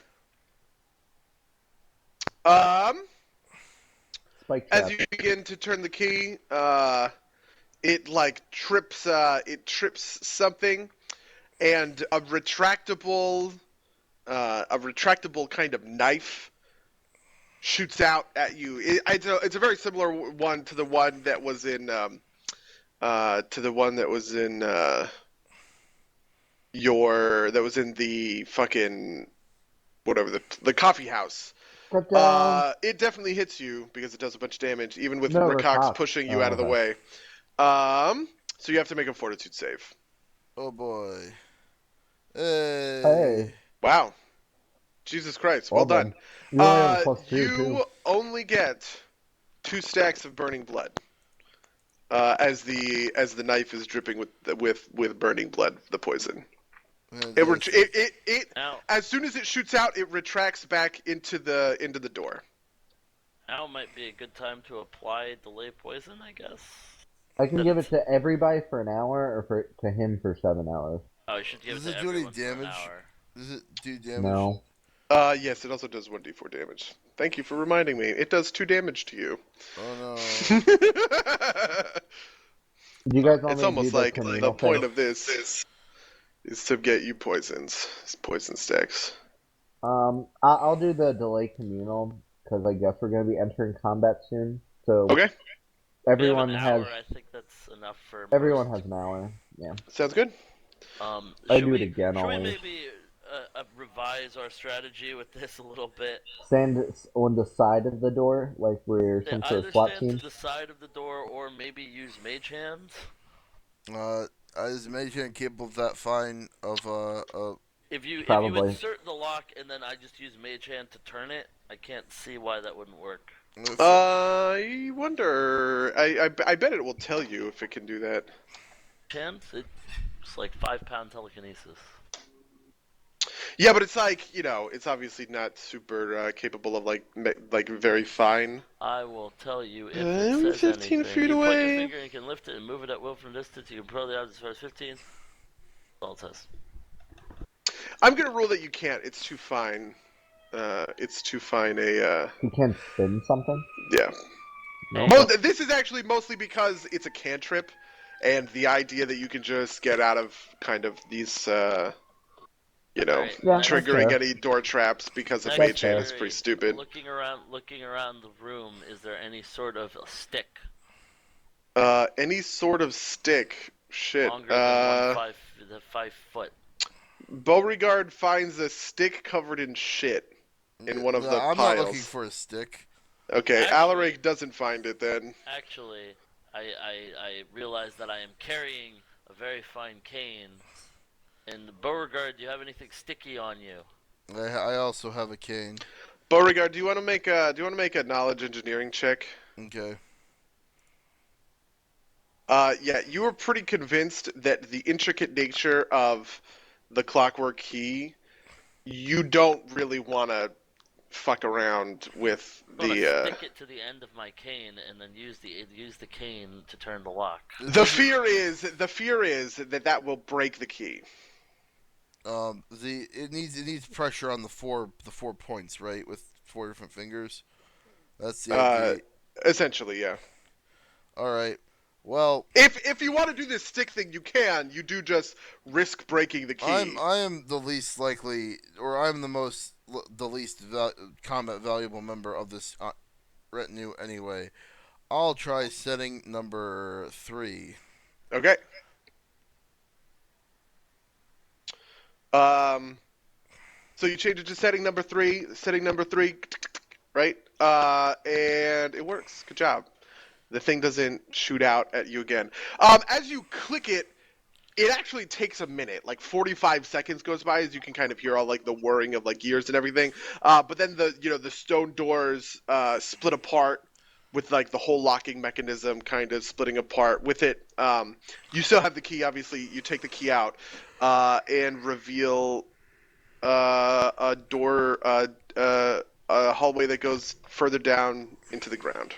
Spike As trap. you begin to turn the key, it like trips something, and a retractable kind of knife shoots out at you. It's a very similar one to the one that was in the fucking whatever the coffee house. Step down. It definitely hits you because it does a bunch of damage, even with No, Rakox Rakox. pushing you Oh, out of the okay. way. So you have to make a fortitude save. Oh boy. Hey. Hey. Wow. Jesus Christ. Well done. You only have a +2 You too. only get 2 stacks of burning blood. As the knife is dripping with burning blood, the poison. It Now, as soon as it shoots out, it retracts back into the door. now might be a good time to apply delay poison, I guess. I can give it to everybody for an hour, or to him for 7 hours. Oh, you should give Does it to it do any everyone for an damage? hour. Does it do damage? No. Yes, it also does 1d4 damage. Thank you for reminding me. It does 2 damage to you. Oh no. Do you guys want It's me to almost do the like the communal point thing? of this is to get you poisons, poison stacks. I'll do the delay communal because I guess we're gonna be entering combat soon. So Okay, everyone We have has an hour, I think that's enough for everyone most. has an hour. Yeah. sounds good. I Should do it we, again should we always. maybe revive revise our strategy with this a little bit. Stand on the side of the door, like we're some sort Either of SWAT stand team. to the side of the door or maybe use mage hands. Is Mage Hand capable of that fine of If you Probably. insert the lock and then I just use mage hand to turn it, I can't see why that wouldn't work. I wonder. I bet it will tell you if it can do that. Hands? It's like 5-pound telekinesis. Yeah, but it's like, it's obviously not super capable of like very fine. I will tell you if I'm it says 15 anything. feet You point your away. finger and you can lift it and move it at will from distance. You can probably out as far as 15. That's all it says. I'm gonna rule that you can't. It's too fine. It's too fine a. He can't spin something. Yeah. No. This is actually mostly because it's a cantrip, and the idea that you can just get out of kind of these, Alright, Yeah, triggering fair. any door traps because of next mage hand fair. is pretty stupid. Looking around the room, is there any sort of a stick Any sort of stick. Shit. longer than 5 foot? Beauregard finds a stick covered in shit in one of the I'm piles. not looking for a stick. Okay, Actually- Alaric doesn't find it then. Actually, I realize that I am carrying a very fine cane. And Beauregard, do you have anything sticky on you? I also have a cane. Beauregard, do you want to make a knowledge engineering check? Okay. Yeah, you were pretty convinced that the intricate nature of the clockwork key, you don't really want to fuck around with I'm gonna the. stick it to the end of my cane and then use the cane to turn the lock. The fear is that will break the key. It needs pressure on the four points, right? With 4 different fingers. That's the idea. Essentially, yeah. All right. Well, if you want to do this stick thing, you can. You do just risk breaking the key. I am the least likely, or I'm the least combat valuable member of this retinue anyway. I'll try setting number 3. Okay. So you change it to setting number 3. Setting number 3, right? And it works. Good job. The thing doesn't shoot out at you again. As you click it, it actually takes a minute. Like 45 seconds goes by as you can kind of hear all like the whirring of like gears and everything. But then the stone doors split apart with like the whole locking mechanism kind of splitting apart. With it, you still have the key. Obviously, you take the key out and reveal a door, a hallway that goes further down into the ground.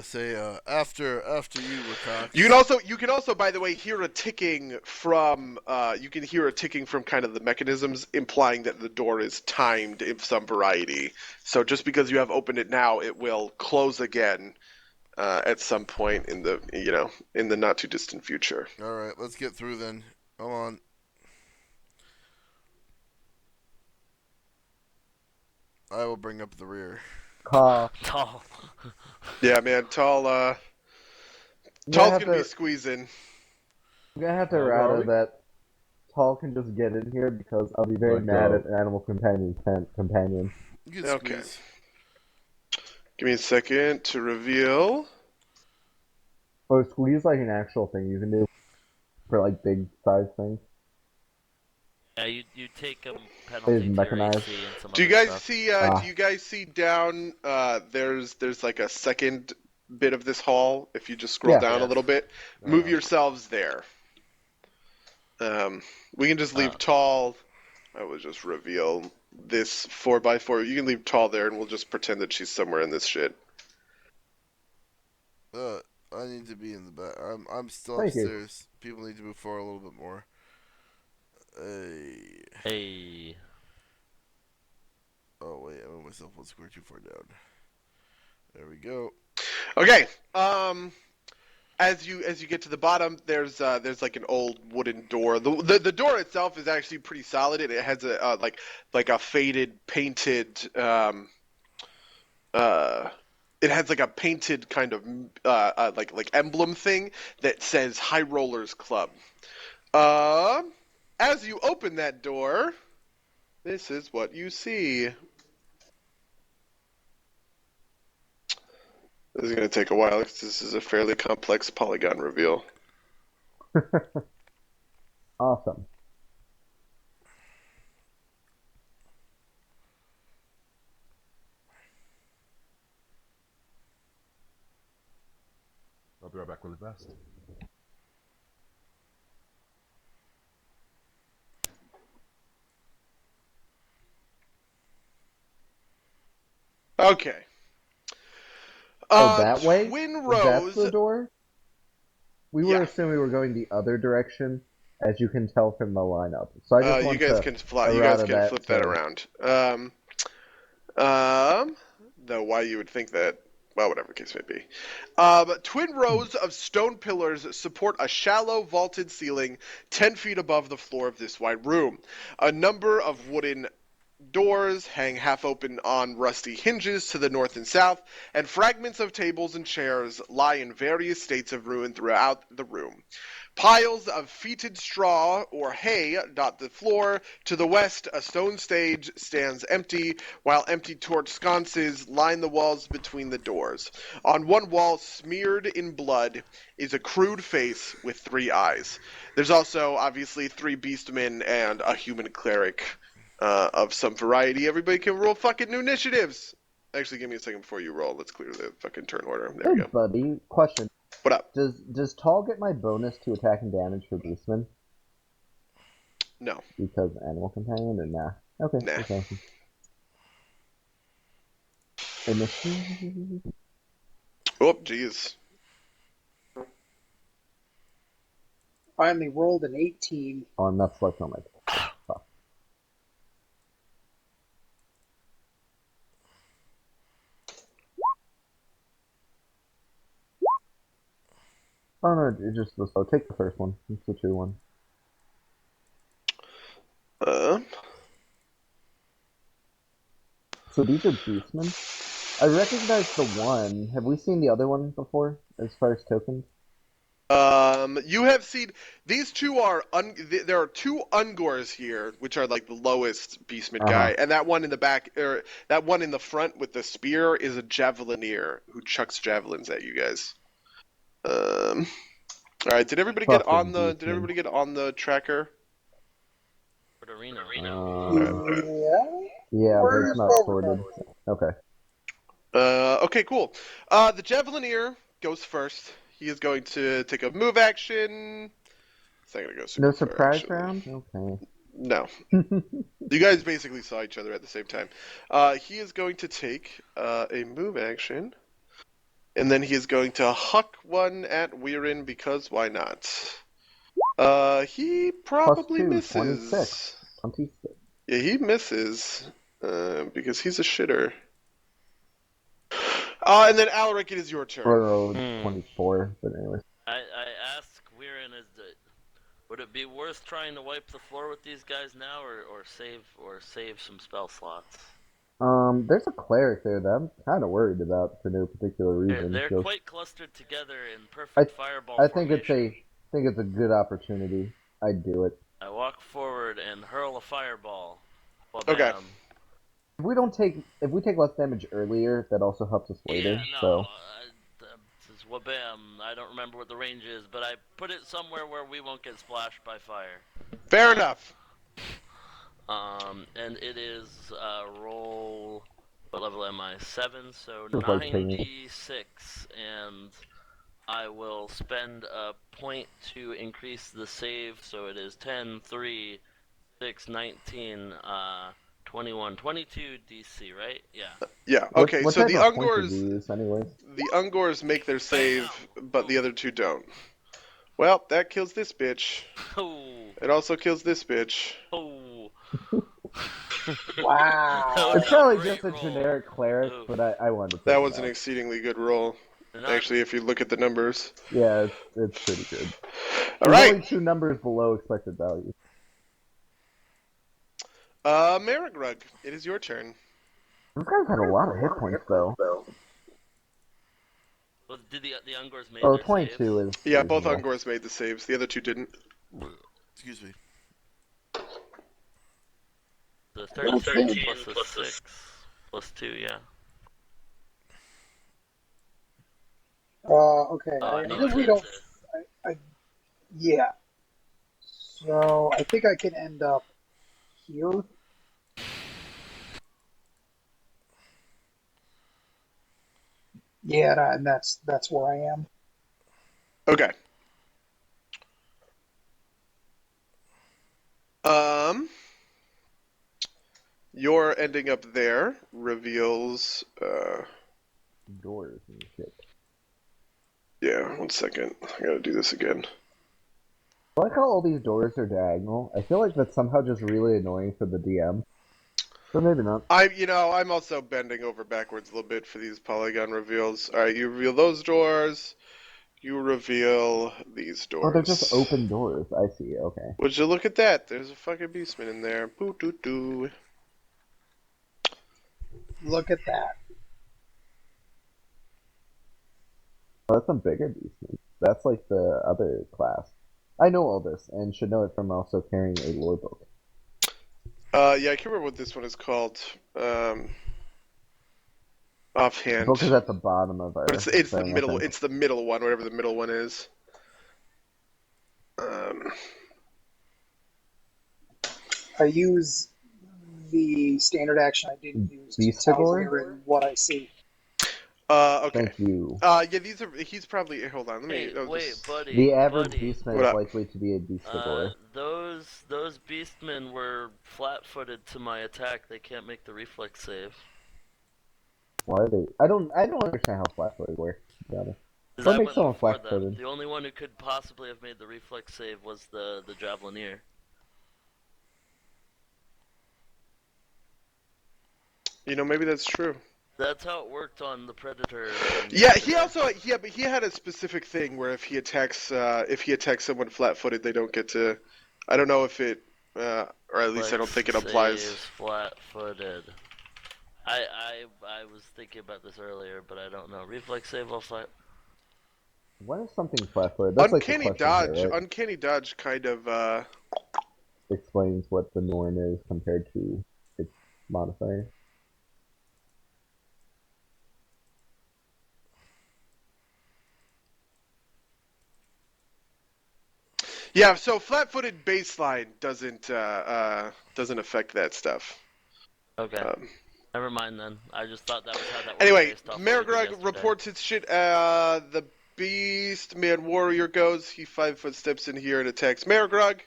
Say after you, Ricox. You can also, by the way, hear a ticking from kind of the mechanisms, implying that the door is timed of some variety. So just because you have opened it now, it will close again at some point in the not too distant future. All right, let's get through then. Come on. I will bring up the rear. Tall. Yeah, man, Tall's gonna be squeezing. I'm gonna have to rather that Tall can just get in here because I'll be very mad at Animal Companion's companion. You can Okay. squeeze. Give me a second to reveal. Oh, squeeze like an actual thing you can do for like big size things. Yeah, you take a penalty to your mechanized. AC and some Do you other guys stuff. see? Do you guys see down? There's like a second bit of this hall. If you just scroll down a little bit, move yourselves there. We can just leave Tall. I will just reveal this 4x4. You can leave Tall there, and we'll just pretend that she's somewhere in this shit. I need to be in the back. I'm still Thank you. upstairs. People need to move forward a little bit more. Hey. Oh wait, I moved myself 1 square too far down. There we go. Okay. As you get to the bottom, there's like an old wooden door. The door itself is actually pretty solid, and it has a like a faded painted it has like a painted kind of like emblem thing that says High Rollers Club. As you open that door, This is what you see. This is going to take a while because this is a fairly complex polygon reveal. Awesome. I'll be right back really fast. Okay. Oh, that way? Twin That's rows. the door? We were assuming we were going the other direction, as you can tell from the lineup. So I just You want guys to can fly. You guys errata can flip that to- around. Though why you would think that? Well, whatever the case may be. Twin rows of stone pillars support a shallow vaulted ceiling 10 feet above the floor of this wide room. A number of wooden doors hang half open on rusty hinges to the north and south, and fragments of tables and chairs lie in various states of ruin throughout the room. Piles of fetid straw or hay dot the floor. To the west, a stone stage stands empty, while empty torch sconces line the walls between the doors. On one wall, smeared in blood, is a crude face with 3 eyes. There's also, obviously, 3 beastmen and a human cleric of some variety. Everybody can roll fucking new initiatives! Actually, give me a second before you roll. Let's clear the fucking turn order. There we Hey, go. buddy. Question. What up? Does Tall get my bonus to attack and damage for Beastman? No. Because Animal Companion or nah? Okay. Nah. Okay. Initiative. Oh, jeez. Finally rolled an 18. Oh, I'm not selecting on my. Fuck. Oh no, it just was. Oh, take the first one. It's the true one. So these are Beastmen. I recognize the one. Have we seen the other one before, as far as tokens? You have seen these two are there are 2 Ungors here, which are like the lowest Beastman guy, and that one in the back, or that one in the front with the spear, is a Javelineer who chucks javelins at you guys. All right, did everybody get on the? Did everybody get on the tracker? Arena. Yeah, but it's not sorted. Okay. Okay, cool. The Javelineer goes first. He is going to take a move action. It's not gonna go super No far, surprise actually. round? Okay. No. You guys basically saw each other at the same time. He is going to take a move action, and then he is going to huck one at Weirin because why not? He probably +2, misses. 26. Yeah, he misses because he's a shitter. And then Alaric, it is your turn. Or 24, but anyways. I ask Weirin, would it be worth trying to wipe the floor with these guys now, or save some spell slots? There's a cleric there that I'm kind of worried about for no particular reason. They're so quite clustered together in perfect fireball formation. I think it's a good opportunity. I'd do it. I walk forward and hurl a fireball. Okay. If we take less damage earlier, that also helps us later. Yeah, no. So It's wabam. I don't remember what the range is, but I put it somewhere where we won't get splashed by fire. Fair enough. And it is roll. What level am I? 7, so Feels like 96, and I will spend a point to increase the save, so it is 10, 3, 6, 19, 21, 22 DC, right? Yeah. Yeah. Okay. What so type the of point Ungors, did you use, anyways? the Ungors make their save, but the other 2 don't. Well, that kills this bitch. Oh. It also kills this bitch. Oh. Wow. It's probably just a generic cleric, but I wanted to. That was an exceedingly good roll. Actually, if you look at the numbers. Yeah, it's pretty good. All There's right. only 2 numbers below expected value. Marigrug, it is your turn. Those guys had a lot of hit points, though. Well, did the Ungors make Oh, their 22 saves? is. Yeah, both reasonable. Ungors made the saves. The other 2 didn't. Excuse me. The So That's 13 plus a 6 plus 2, yeah. Okay. Oh, I no, usually it is. don't. Yeah. So I think I can end up here. Yeah, and that's where I am. Okay. Your ending up there reveals. Doors and shit. Yeah, 1 second. I gotta do this again. I like how all these doors are diagonal. I feel like that's somehow just really annoying for the DM. But maybe not. I'm also bending over backwards a little bit for these polygon reveals. All right, you reveal those doors. You reveal these doors. Oh, they're just open doors. I see. Okay. Would you look at that? There's a fucking beastman in there. Boo doo doo. Look at that. Oh, that's a bigger beastman. That's like the other class. I know all this and should know it from also carrying a lore book. Yeah, I can't remember what this one is called. Offhand. The book is at the bottom of our. But it's the thing, I middle. think. It's the middle one, whatever the middle one is. I use the standard action I didn't use to tell Beastador? Liren what I see. Okay. Thank you. Yeah, these are. He's probably. Hold on. Let me. Hey, wait, buddy. The average buddy. beastman What is up? likely to be a beastador. Those beastmen were flat-footed to my attack. They can't make the reflex save. Why are they? I don't understand how flat-footed work. Got it. Because What I makes went someone before them. flat-footed? The only one who could possibly have made the reflex save was the Javelineer. Maybe that's true. That's how it worked on the Predator. Yeah, but he had a specific thing where if he attacks someone flat-footed, they don't get to. I don't know if it, or at least I don't think it applies. Flat-footed. I was thinking about this earlier, but I don't know. Reflex save while flat. When is something flat-footed? That's Uncanny like the question dodge. here, right? Uncanny dodge kind of. Explains what the norm is compared to its modifier. Yeah, so flat-footed baseline doesn't affect that stuff. Okay. Never mind then. I just thought that was how that worked. Anyway, based off what we did Marigrug yesterday. reports his shit. The Beast Man Warrior goes. He 5 foot steps in here and attacks Marigrug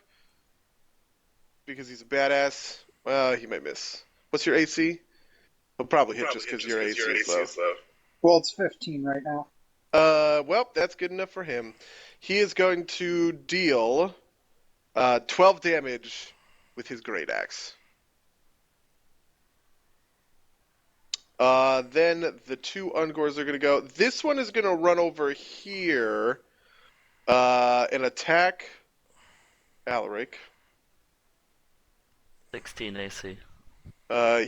because he's a badass. Well, he might miss. What's your AC? He'll probably hit just because your AC is low. Well, it's 15 right now. Well, that's good enough for him. He is going to deal 12 damage with his great axe. Then the 2 Ungors are going to go. This one is going to run over here and attack Alaric. 16 AC.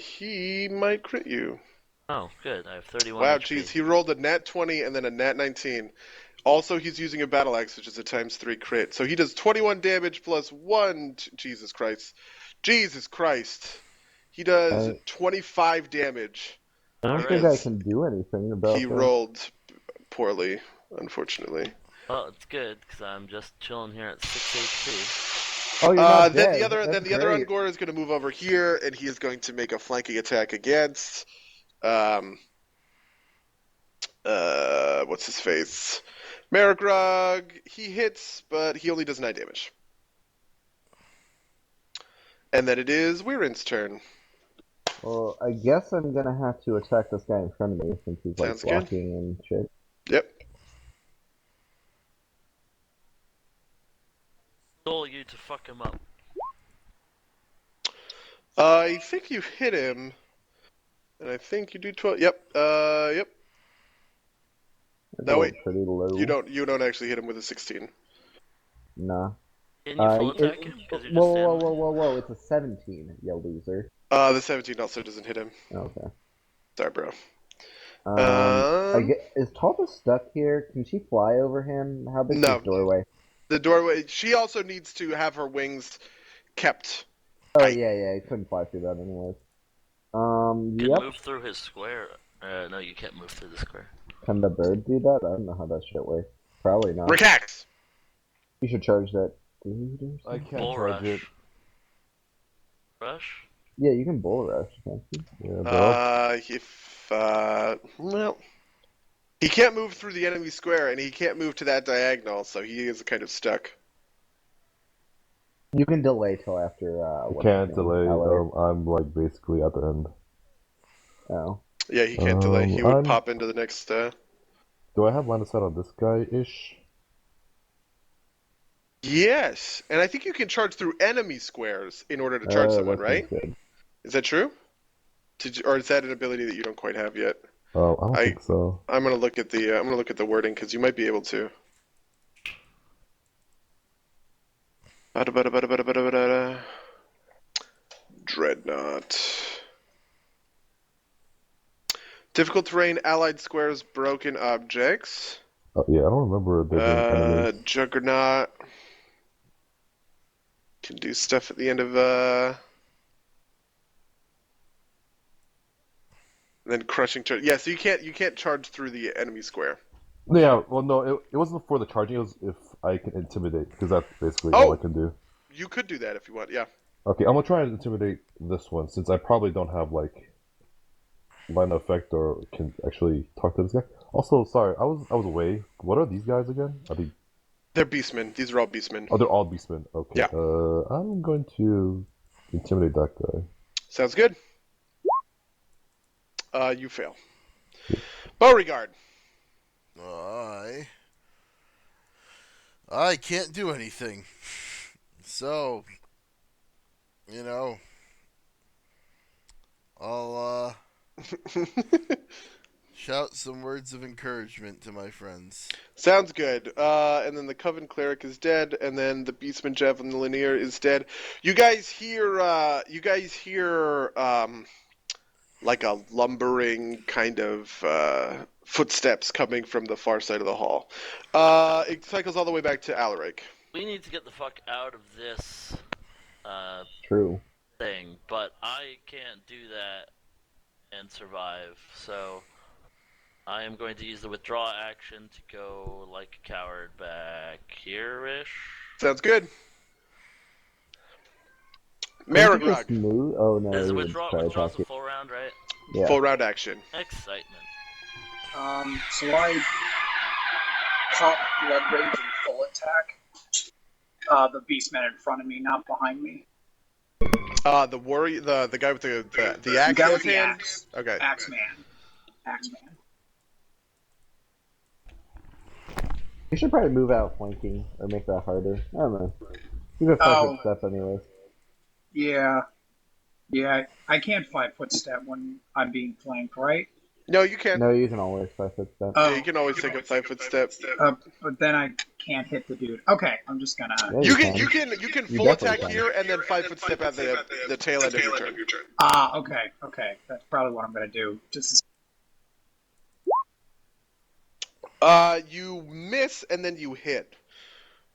He might crit you. Oh, good. I have 31 Wow, HP. jeez. He rolled a nat 20 and then a nat 19. Also, he's using a battle axe, which is a ×3 crit. So he does 21 damage plus 1. Jesus Christ. Jesus Christ. He does 25 damage. I don't think I can do anything about He that. rolled poorly, unfortunately. Well, it's good because I'm just chilling here at 6 HP. Oh, you're not then dead. the other That's the other great. Ungor is going to move over here, and he is going to make a flanking attack against what's his face? Marigrug. He hits, but he only does 9 damage. And then it is Weirin's turn. Well, I guess I'm gonna have to attack this guy in front of me since he's like Sounds good. blocking and shit. Yep. Stole you to fuck him up. I think you hit him, and I think you do 12. Yep. Yep. No, wait. Pretty low. You don't actually hit him with a 16. Nah. Can you full attack him? Because you're just standing there. Whoa! It's a 17, you loser. The 17 also doesn't hit him. Okay. Sorry, bro. Is Talpa stuck here? Can she fly over him? How big is the doorway? The doorway. She also needs to have her wings kept Oh height. yeah, he couldn't fly through that anyways. You can Yep. move through his square. No, you can't move through the square. Can the bird do that? I don't know how that shit works. Probably not. Rickax! You should charge that dude or I something. can't Bull charge it. Rush? Yeah, you can bull rush, can't you? Yeah, bro. Well, he can't move through the enemy square, and he can't move to that diagonal, so he is kind of stuck. You can delay till after. I What's can't his name? delay. LA. I'm like basically at the end. Oh. Yeah, he can't delay. He would I'm. pop into the next. Do I have line of sight on this guy ish? Yes, and I think you can charge through enemy squares in order to charge someone, That right? seems good. Is that true? Or is that an ability that you don't quite have yet? Oh, I don't think so. I'm gonna look at the wording because you might be able to. Bada. Dreadnought. Difficult terrain, allied squares, broken objects. Oh, yeah, I don't remember there being enemies. Juggernaut. Can do stuff at the end of and then crushing charge. Yeah, so you can't charge through the enemy square. Yeah, well, no, it wasn't for the charging. It was if I can intimidate, because that's basically Oh! all I can do. You could do that if you want, yeah. Okay, I'm gonna try and intimidate this one, since I probably don't have, like, line of effect or can actually talk to this guy. Also, sorry, I was away. What are these guys again? They're beastmen. These are all beastmen. Oh, they're all beastmen. Okay. Yeah. I'm going to intimidate that guy. Sounds good. You fail. Beauregard. I can't do anything. So, I'll shout some words of encouragement to my friends. Sounds good. And then the Coven Cleric is dead, and then the Beastman Javelin Linear is dead. You guys hear like a lumbering kind of footsteps coming from the far side of the hall. It cycles all the way back to Alaric. We need to get the fuck out of this True. thing, but I can't do that and survive, so I am going to use the withdraw action to go like a coward back here-ish. Sounds good. Couldn't you just Maragog. move? Oh no. Is he withdraw's would a try to attack full round, right? you. Yeah. Full round action. Excitement. So I pop Blood Rage and full attack. The Beastman in front of me, not behind me. The guy with the axe. The guy in with his the hand? axe. Okay. Axeman. You should probably move out flanking or make that harder. I don't know. You have 5 foot step anyways. Yeah. I can't 5-foot step when I'm being flanked, right? No, you can. No, you can always 5 foot step. Yeah, you can always take a 5-foot step. But then I can't hit the dude. Okay, I'm just gonna. Yeah, You can You full definitely attack can. here and then 5-foot step at the tail end of your turn. Okay. That's probably what I'm gonna do. Just. You miss and then you hit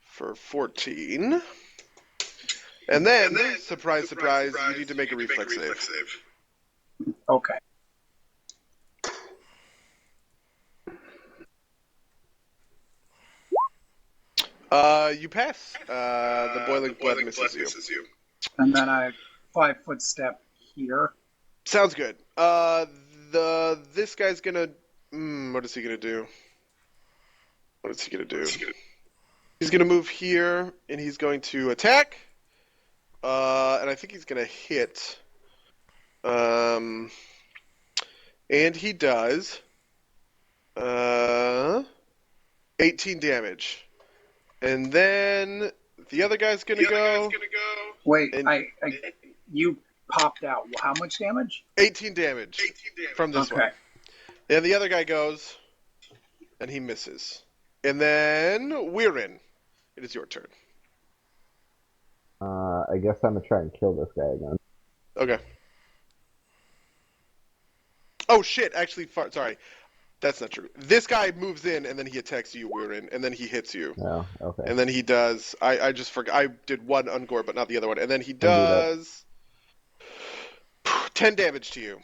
for 14. And then, surprise, you need to make a reflex save. Okay. You pass. The boiling blood misses you. And then I 5-foot step here. Sounds good. This guy's gonna. What is he gonna do? He's gonna move here, and he's going to attack. And I think he's gonna hit. And he does. 18 damage. And then the other guy's gonna go. Wait, and- you popped out. How much damage? 18 damage from this one. And the other guy goes, and he misses. And then Weirin, it is your turn. I guess I'm gonna try and kill this guy again. Okay. Oh shit! Actually, sorry, that's not true. This guy moves in, and then he attacks you, Weirin, and then he hits you. Oh, okay. And then he does. I just forgot. I did one ungore, but not the other one. And then he does 10 damage to you.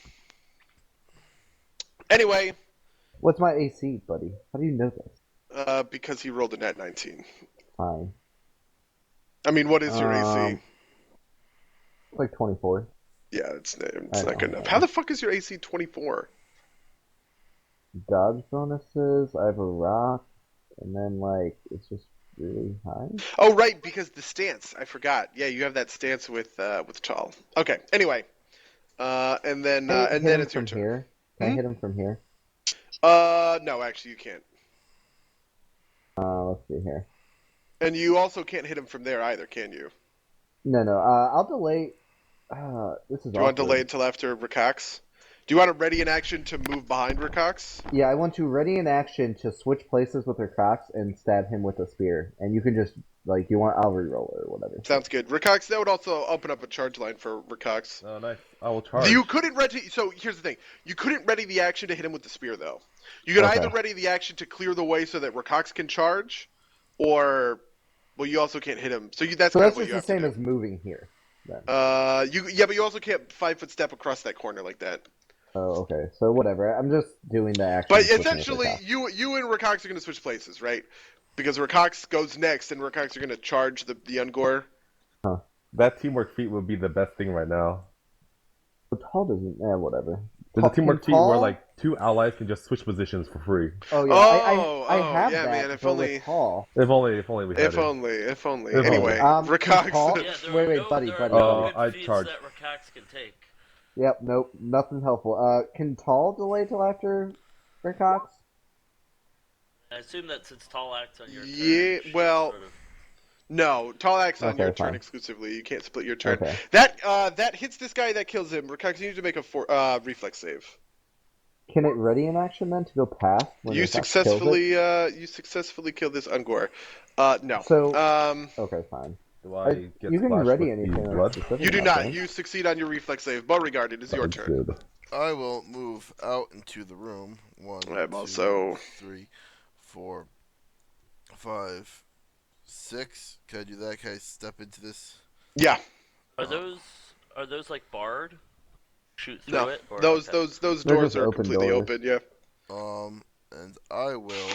Anyway, What's my AC, buddy? How do you know this? because he rolled a net 19. Fine. I mean, what is your AC? It's like 24. Yeah, it's I not know, good enough. I How know. the fuck is your AC 24? Dodge bonuses. I have a rock, and then like it's just really high. Oh, right, because the stance. I forgot. Yeah, you have that stance with Tall. Okay. Anyway, and then Can I hit him it's your from turn. here? Can I hit him from here? No, actually, you can't. Let's see here. And you also can't hit him from there either, can you? No. I'll delay. This is Do you want to awkward. delay until after Rakax? Do you want to ready in action to move behind Rakax? Yeah, I want to ready in action to switch places with Cox and stab him with a spear. And you can just like you want. I'll reroll it or whatever. Sounds good. Rakax, that would also open up a charge line for Rakax. Oh, nice. I will charge. You couldn't ready. So here's the thing: you couldn't ready the action to hit him with the spear, though. You could Okay. either ready the action to clear the way so that Rakax can charge, or well, you also can't hit him. So that's So kind that's of what just you the have same to as moving here. Then. do. But you also can't 5-foot step across that corner like that. Oh, okay. So whatever. I'm just doing the action. But switching with essentially, Cox. you and Rakax are going to switch places, right? Because Rakax goes next, and Rakax are going to charge the Ungor. That teamwork feat would be the best thing right now. But Tall doesn't. Whatever. There's a teamwork feat where Tall- like 2 allies can just switch positions for free. Oh yeah. I have yeah, that. man, if but only- with Tall. If only we had If it. only. If Anyway, only. Rakax. Tall- Yeah, there Wait, are no, buddy, there buddy, are no buddy. good I'd feats charge. that Rakax can take. Yep. Nope. Nothing helpful. Can Tall delay till after Cox? I assume that since Tall acts on your turn. Yeah, she well- sort of- No, tall axe on Okay, your turn fine. exclusively. You can't split your turn. Okay. That hits this guy. That kills him. Rakax, you need to make a reflex save. Can it ready in action then to go past? When You Cox kills it? successfully killed this Ungor. No. So- Okay, fine. Do I get You can splashed ready with the anything. blood? specific, You do I not. think. You succeed on your reflex save. Beauregard, it is your That's turn. good. I will move out into the room. 1, I'm 2, also- 3, 4, 5, 6. Can I do that? Can I step into this? Yeah. Are those like barred? Shoot through No. it? Or, Those okay. doors just are open completely doors. open. Yeah. And I will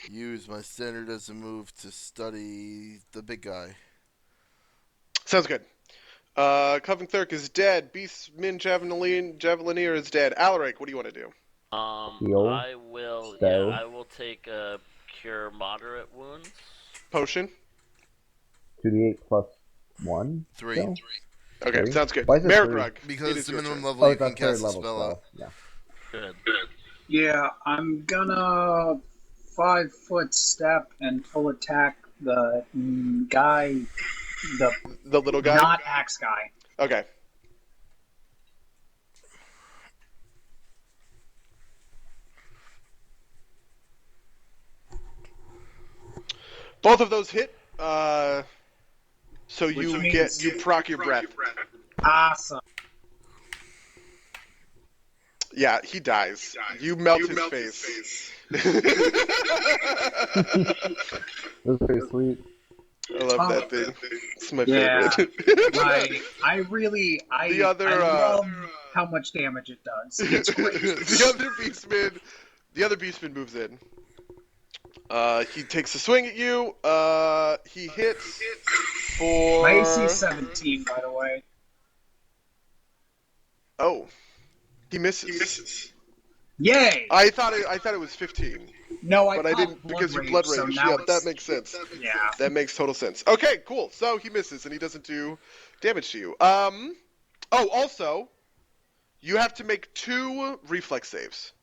use my standard as a move to study the big guy. Sounds good. Coven Clerk is dead. Beastman Javelinier is dead. Alaric, what do you want to do? Heal? I will. Spell? Yeah, I will take a cure moderate wounds. Potion. 2d8 plus 1? 3. still? Okay, Three? sounds good. Why is it Marigrug, Because it it's is the your minimum turn. level Oh, you it's a can third cast a level spell spell. at. Yeah. Good. Yeah, I'm gonna 5-foot step and full attack the guy, the The little guy? not axe guy. Okay. Both of those hit. So you means- proc your breath. Awesome. Yeah, he dies. You melt his face. That's pretty sweet. I love that thing. It's my Yeah. favorite. I The other, I love how much damage it does. It's great. the other beastman moves in. He takes a swing at you. He hits for. My AC 17, by the way. Oh, he misses. Yay! I thought it was 15, No, I but I popped didn't because you rage, blood so rage. now Yeah, it's- that makes sense. Yeah. That makes total sense. Okay, cool. So he misses and he doesn't do damage to you. Oh, also, you have to make 2 reflex saves.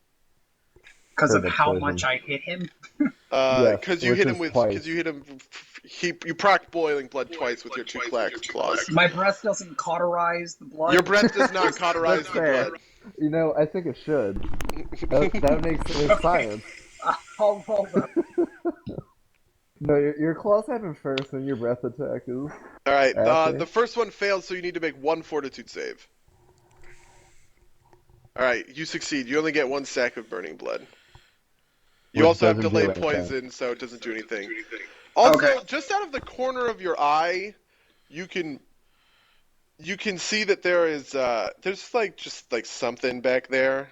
Because For of the how poison. much I hit him. Yes, Because you which hit is him with twice. because you hit him. You proc boiling blood twice with your 2 claws. My breath doesn't cauterize the blood. Your breath does not cauterize That's the fair. blood. You know, I think it should. That makes it science. I'll roll them. No, your claws happen first, and your breath attack is. All right. Okay. The first one fails, so you need to make 1 fortitude save. All right, you succeed. You only get 1 sack of burning blood. You Which also have doesn't do delayed anything. poison, so it doesn't do anything. Also, Okay. just out of the corner of your eye, you can you can see that there's just like something back there,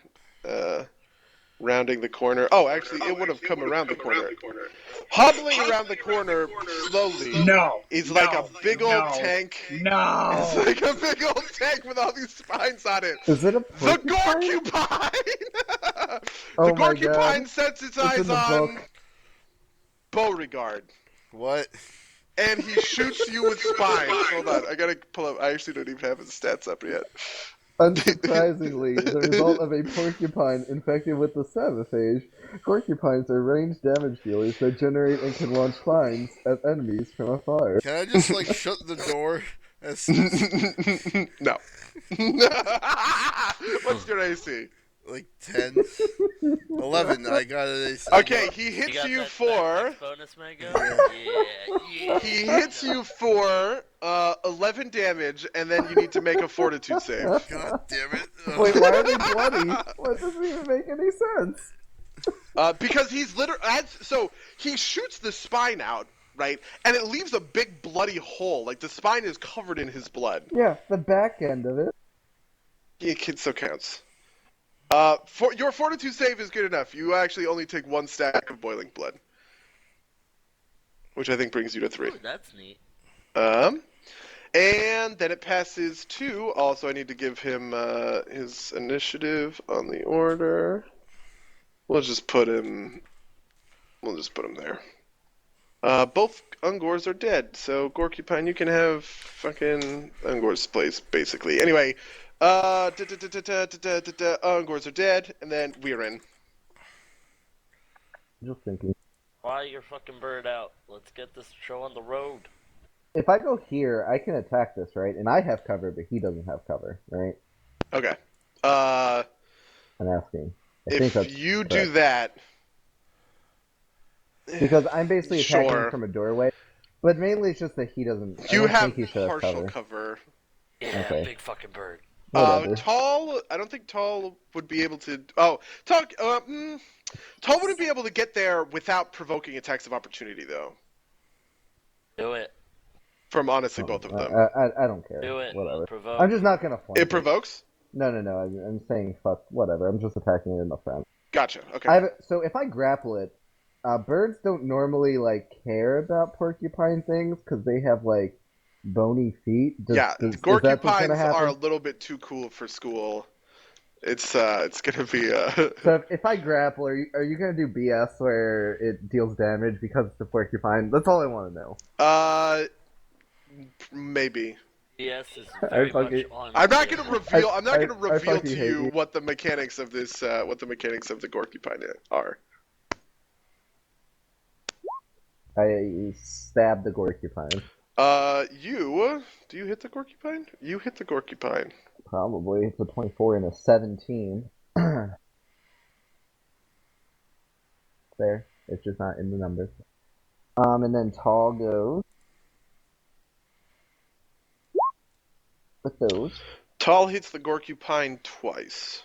rounding the corner. Oh, actually, it would have come around the corner. Hobbling around the corner slowly No. is like a big old No. tank. No. It's like a big old tank with all these spines on it. Is it a The porcupine? Gorcupine! Oh The my Gorcupine God. sets its It's in eyes the on book. Beauregard. What? And he shoots you with spines. Hold on, I gotta pull up. I actually don't even have his stats up yet. Unsurprisingly, the result of a porcupine infected with the Savaphage, porcupines are ranged damage dealers that generate and can launch spines at enemies from afar. Can I just like shut the door? No. What's your AC? Like 10? 11. I got it. Okay, he You hits got you that for. next bonus, Mango? Yeah. He hits you for 11 damage, and then you need to make a Fortitude save. God damn it. Wait, why are they bloody? What doesn't even make any sense? Because he's literally. So he shoots the spine out, right? And it leaves a big bloody hole. Like the spine is covered in his blood. Yeah, the back end of it. It still counts. For your Fortitude save is good enough. You actually only take 1 stack of boiling blood, which I think brings you to 3. Ooh, that's neat. And then it passes to. Also, I need to give him his initiative on the order. We'll just put him there. Both Ungors are dead, so Gorcupine, you can have fucking Ungor's place, basically. Anyway, Ungors are dead, and then we're in. Just thinking. Fly your fucking bird out. Let's get this show on the road. If I go here, I can attack this, right? And I have cover, but he doesn't have cover, right? Okay. I'm asking. I think If that's you correct. do that, Because I'm basically attacking Sure. from a doorway. But mainly it's just that he doesn't. I you don't have think he should have partial cover. cover. Yeah, Okay. big fucking bird. Whatever. Tall. I don't think Tall would be able to. Oh, Tall. Tall wouldn't be able to get there without provoking attacks of opportunity, though. Do it. From honestly both of them. I don't care. Do it. Whatever. Provoke. I'm just not gonna flank It provokes. No. I'm saying fuck. Whatever. I'm just attacking it in the front. Gotcha. Okay. So if I grapple it, birds don't normally like care about porcupine things because they have like bony feet. Is that what's gonna Gorcupines happen? are a little bit too cool for school. It's gonna be So if I grapple, are you gonna do BS where it deals damage because it's a porcupine? That's all I want to know. Maybe. Yes is very much fucking- on. I'm not the gonna table. reveal. I'm not gonna I reveal fucking to hate you you. what the mechanics of this, what the mechanics of the Gorcupine are. I stab the porcupine. Do you hit the Gorcupine? You hit the Gorcupine. Probably it's a 24 and a 17. There, it's just not in the numbers. And then Tall goes with those. Tall hits the Gorcupine twice.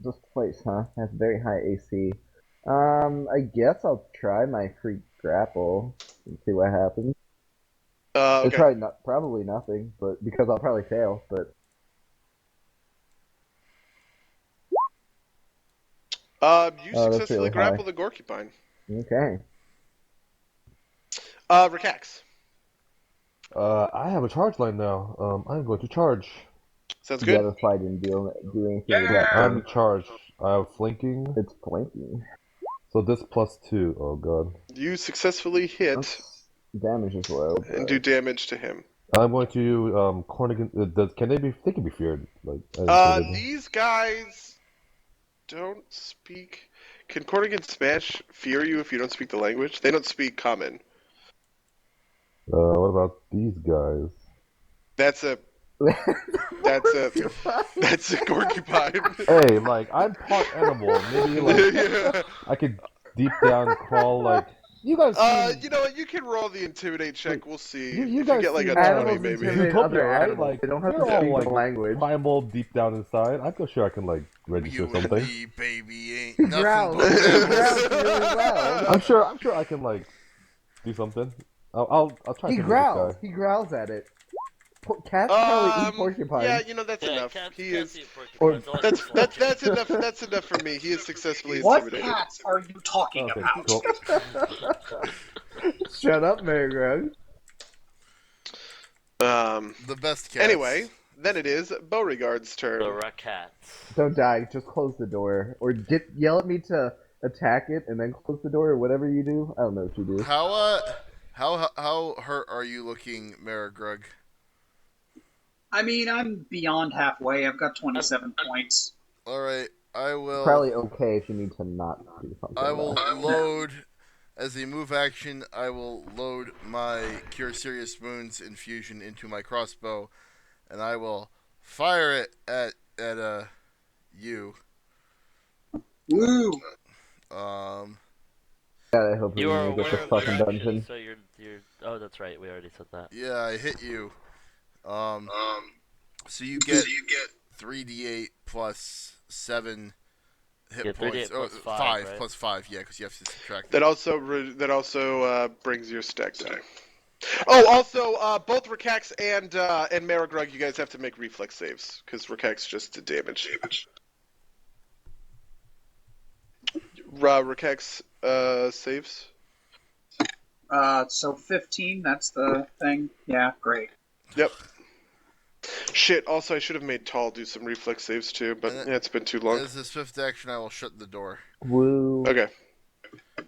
Just twice, huh? That's very high AC. I guess I'll try my free grapple and see what happens. It's Okay. probably nothing, but because I'll probably fail. But You that's successfully really grapple high. the Gorcupine. okay, Rekax. I have a charge line now. I'm going to charge. Sounds yeah, good. that's why I didn't do anything with that. I'm charged. I have flanking. It's flanking. So this +2. Oh god. You successfully hit That's, damage is low. and do damage to him. I'm going to Cornigan. Can they be? They can be feared. Like I didn't say These guys don't speak. Can Cornigan Smash fear you if you don't speak the language? They don't speak common. what about these guys? That's a that's a Gorcupine. Hey, like I'm part animal. Maybe like Yeah. I could deep down crawl. Like you guys. You know what? You can roll the intimidate check. We'll see. You If guys you get like a seem, 20, Animals maybe. intimidate Utopia, other right? animals. Like They don't have to they're all, speak like, the language. primal deep down inside. I feel sure I can like register You and something. me, baby, ain't Growl. nothing but Growl devils. really well. I'm sure I can like do something. I'll try He to hit this growls. guy. He growls at it. Cats probably eat porcupines. Yeah, that's Yeah, enough. cats, He cats is. eat Or porcupines. They'll let That's you that's fly. that's enough. That's enough for me. He is successfully What intimidated. cats are you talking Okay, about? cool. shut up, Marigrug. The best cats. Anyway, then it is Beauregard's turn. The cats. Don't die. Just close the door, or yell at me to attack it, and then close the door, or whatever you do. I don't know what you do. How hurt are you looking, Marigrug? I mean, I'm beyond halfway. I've got 27 points. All right, I will. Probably okay if you need to not do something. I will though. load as a move action. I will load my Cure Serious Wounds infusion into my crossbow, and I will fire it at you. Woo! God, I hope You we are make it aware this of the fucking action, dungeon. so you're. Oh, that's right. We already said that. Yeah, I hit you. So you get 3d8 plus 7 hit Yeah, 3d8 points. plus 5, 5 right? plus 5. Yeah, because you have to subtract. That also brings your stack down. Oh, also, both Rekax and Marigrug, you guys have to make reflex saves because Rekax just did damage. Rekax saves. So 15, that's the thing. Yeah, great. Yep. Shit, also I should have made Tall do some reflex saves too, but yeah, it's been too long. As a swift action, I will shut the door. Woo. Okay. To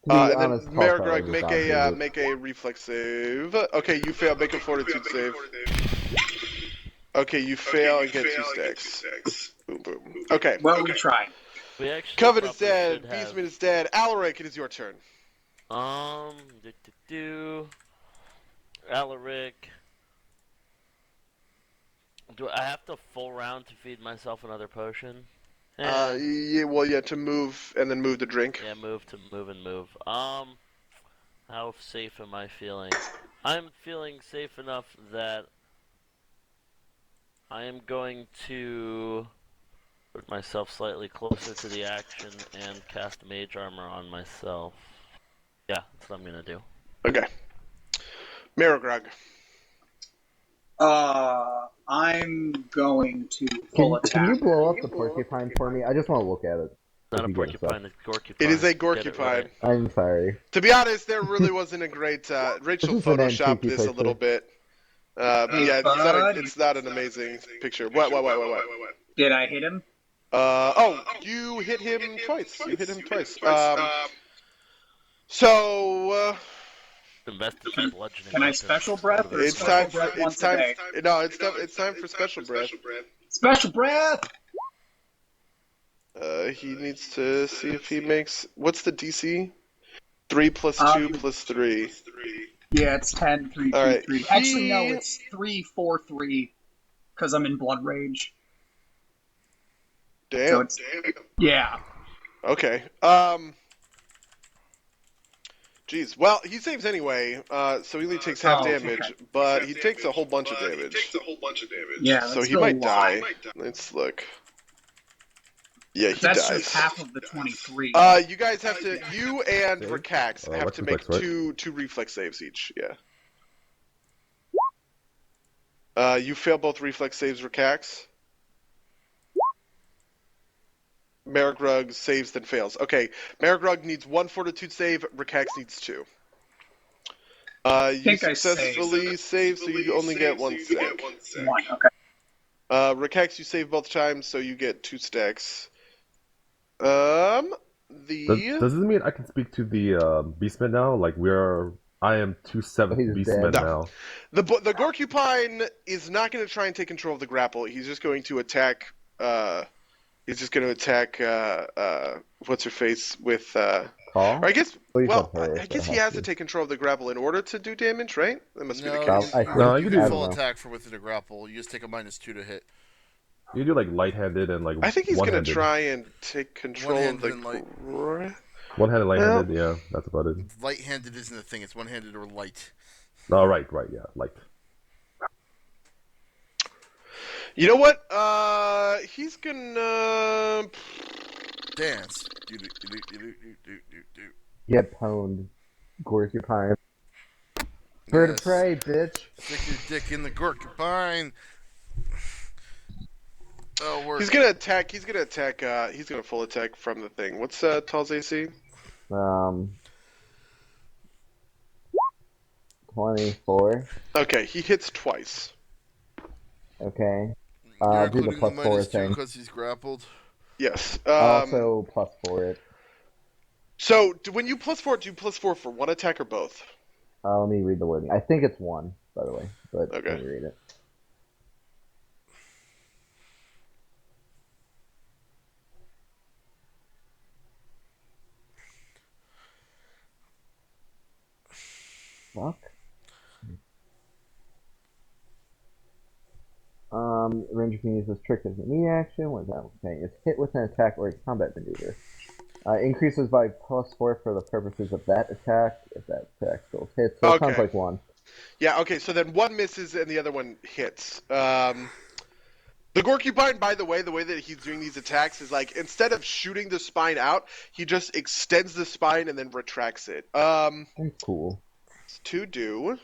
be And honest, then Paul Marigrug, probably just dodges it. make a reflex save. Okay, you fail. Make a fortitude save. Okay, you fail and get 2 stacks. Boom, boom. Okay. Well, we tried. We actually Coven is probably dead. should have- Beastman is dead. Alaric, it is your turn. Alaric. Do I have to full round to feed myself another potion? Yeah, to move and then move to drink. Yeah, move to move and move. How safe am I feeling? I'm feeling safe enough that I am going to put myself slightly closer to the action and cast Mage Armor on myself. Yeah, that's what I'm gonna do. Okay. Marigrug. I'm going to full attack. Can you blow up the porcupine for me? I just want to look at it. Not a If you get a sec. porcupine, it's gorcupine. It is a Get it gorcupine. right. I'm sorry. To be honest, there really wasn't a great. Rachel This is an photoshopped antique this a picture. little bit. Hey, Yeah, bud. it's not an amazing picture. What? Did I hit him? You hit him twice. You hit him twice. So. Investigate bludgeoning. Can I weapons. special breath? Or It's special time. breath once It's time. a day? No, it's time for special breath. Special breath! He needs to see if he makes. What's the DC? 3 plus 2 plus 3. Yeah, it's 10, 3, 3, All right, 3. Actually, no, it's 3, 4, 3. Because I'm in Blood Rage. Damn. So it's, yeah. Okay. Jeez. Well, he saves anyway, so he only takes half damage, okay. but he takes a whole bunch of damage. Yeah, So that's he still might a lot. die. Let's look. Yeah, he That's dies. just half of the 23. You guys have to. You and Save? Rekax have to make reflex, right? two reflex saves each. Yeah. You fail both reflex saves, Rekax. Marigrug saves then fails. Okay, Marigrug needs 1 fortitude save. Rekax needs 2. You think I successfully save, so you only get 1 stack. 1, okay. Rekax, you save both times, so you get 2 stacks. Does this mean I can speak to the Beastman now? Like I am 2/7 He's Beastman dead. now. The Gorkupine is not going to try and take control of the grapple. He's just going to attack. What's her face with. Call? Or I guess. Well, you Well, said her, I guess so he it has to take control of the grapple in order to do damage, right? That must be the No, case. I No, you you can do do full know. attack for within a grapple. You just take a -2 to hit. You do like light-handed and like I think he's going to one-handed. try and take control of One-handed the. and light. One-handed, light-handed. Yeah, that's about it. Light-handed isn't a thing. It's one-handed or light. Oh, right, yeah, light. You know what? He's gonna. Dance. Get pwned. Porcupine. Bird of Yes. prey, bitch. Stick your dick in the porcupine. Oh, work. He's gonna attack. He's gonna full attack from the thing. What's Tall's AC? 24. Okay, he hits twice. Okay. You're I'll do the including the plus 4 -2 thing. because he's grappled. Yes. Also plus 4 it. So when you +4, do you +4 for one attack or both? Let me read the wording. I think it's 1, by the way, but Okay. let me read it. Fuck. Ranger can use this trick as a melee action when it's hit with an attack or a combat maneuver. Increases by +4 for the purposes of that attack, if that attack still hits. So it sounds Okay. like 1. Yeah, okay, so then one misses and the other one hits. The Gorkupine, by the way that he's doing these attacks is like, instead of shooting the spine out, he just extends the spine and then retracts it. That's cool. To do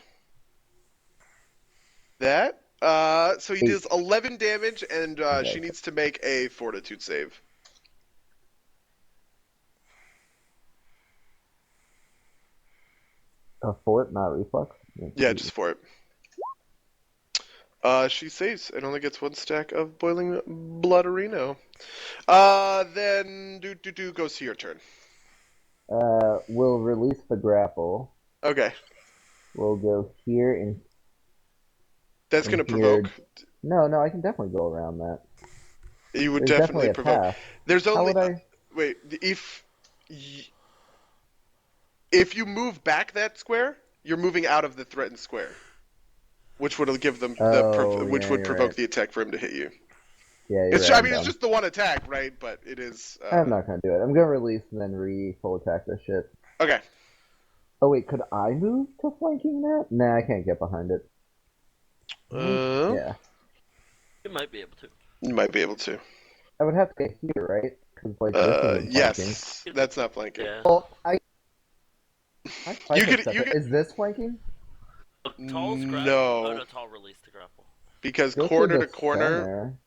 that, so he 8. does 11 damage, and Okay. she needs to make a fortitude save. A fort, not reflex? Yeah, just for it. She saves and only gets 1 stack of boiling blood-areno. Then do goes to your turn. We'll release the grapple. Okay, We'll go here and that's and gonna here. provoke. No, I can definitely go around that. You would There's definitely a provoke. path. There's How only would I? wait if you move back that square, you're moving out of the threatened square, which would give them which Yeah, would you're provoke right. the attack for him to hit you. Yeah, you're It's right. I mean it's just the one attack, right? But it is. I'm not gonna do it. I'm gonna release and then full attack this shit. Okay. Oh wait, could I move to flanking that? Nah, I can't get behind it. Yeah, You might be able to. You might be able to. I would have to get here, right? Because like this isn't flanking. Yes, that's not flanking. Yeah. Well, I You could could- step you it. could- Is this flanking? Tall's grapple. No. Oh no, Tall released the grapple. Because Go corner through to the corner, center.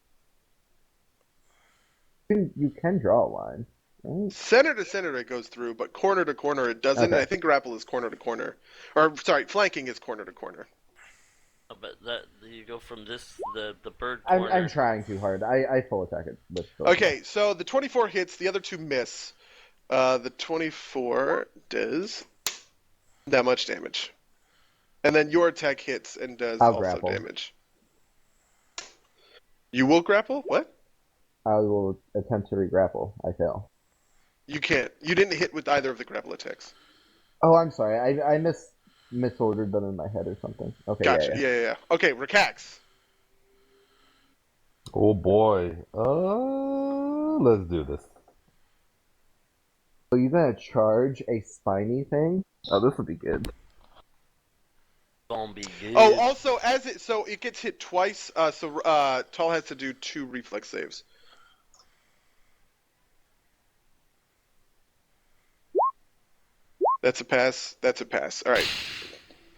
You can draw a line. Right? center to center it goes through, but corner to corner it doesn't. Okay. And I think grapple is corner to corner, or sorry, flanking is corner to corner. Oh, but that you go from the bird I'm corner. trying too hard. I full attack it with. Okay, so the 24 hits, the other 2 miss. The 24 does that much damage, and then your attack hits and does I'll also grapple. damage. You will grapple? What? I will attempt to re-grapple. I fail. You can't. You didn't hit with either of the grapple attacks. Oh, I'm sorry. I misordered them in my head or something. Okay, Gotcha. yeah. Yeah. Okay, Rakax. Oh boy. Let's do this. So you're gonna charge a spiny thing? Oh, this would be good. Gonna be good. Oh, also it gets hit twice. Tall has to do 2 reflex saves. That's a pass. That's a pass. All right.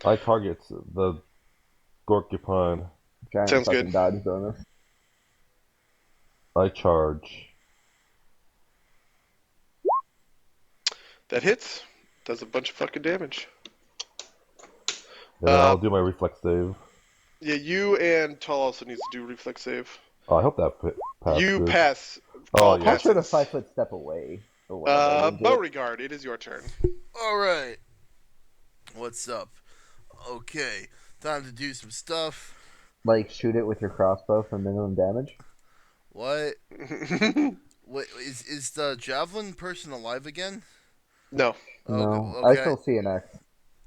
I target the Gorkupine. Giant Sounds fucking good. dodge bonus. I charge. That hits. Does a bunch of fucking damage. And then I'll do my reflex save. Yeah, you and Tall also needs to do reflex save. Oh, I hope that passes. You pass. Oh, Tall yeah. How should a passes. 5-foot step away? Or whatever. Would you- Beauregard, it is your turn. All right. What's up? Okay, time to do some stuff. Like shoot it with your crossbow for minimum damage? What? Wait, is the javelin person alive again? No. No, Okay. I still see an X.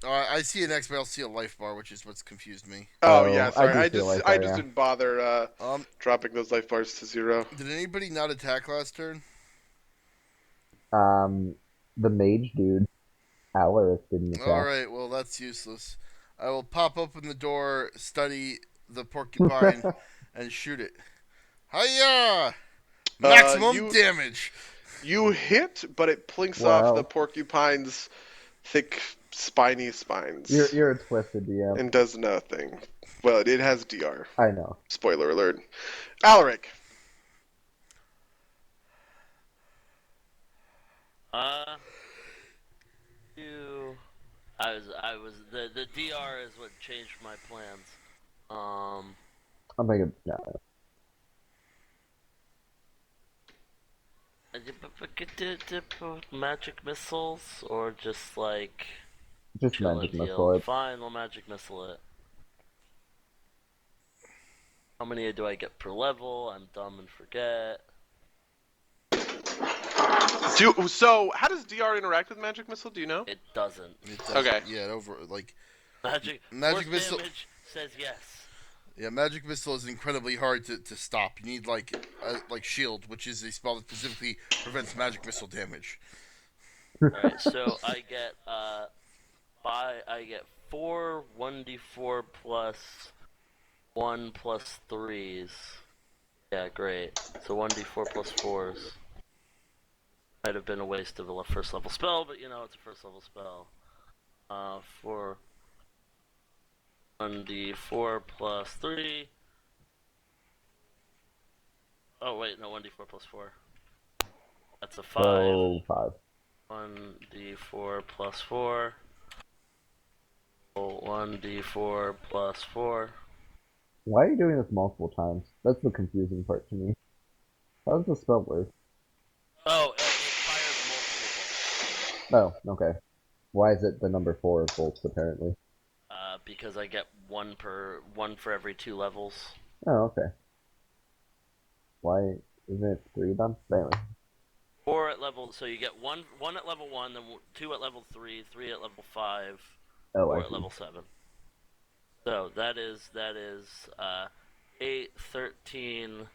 I see an X, but I don't see a life bar, which is what's confused me. Oh, Oh, yeah, I sorry. do I feel just like I that, just yeah. didn't bother Dropping those life bars to 0. Did anybody not attack last turn? The mage dude, Alaric didn't attack. Alright, well, that's useless. I will pop open the door, study the porcupine, and shoot it. Hiya! Maximum damage! You hit, but it plinks Wow. off the porcupine's thick spiny spines. You're a twisted DM. And does nothing. Well, it has DR. I know. Spoiler alert. Alaric. I was the DR is what changed my plans. I'm thinking, no. Magic missiles or just like Just chill magic and heal? missile it. Fine, we'll magic missile it. How many do I get per level? I'm dumb and forget. So, how does DR interact with magic missile? Do you know? It doesn't. It does, Okay. Yeah, over like Magic Magic force missile. damage says yes. Yeah, magic missile is incredibly hard to stop. You need like shield, which is a spell that specifically prevents magic missile damage. Alright, so I get I get 4 1d4 plus 1 plus 3s. Yeah, great. So 1d4 plus 4s. Might have been a waste of a first level spell, but you know, it's a first level spell. 4 1d4 plus 3. Oh wait, no, 1d4 plus 4. That's a 5. So 5. 1d4 plus 4. 1d4 plus 4. Why are you doing this multiple times? That's the confusing part to me. How does the spell work? Oh, it fires multiple bolts. Oh, okay. Why is it the number 4 bolts, apparently? Because I get one for every 2 levels. Oh, okay. Why isn't it 3 then? Anyway. 4 at level, so you get one at level 1, then 2 at level 3, 3 at level 5, Oh, 4 I at see. level 7. So that is 8, 13,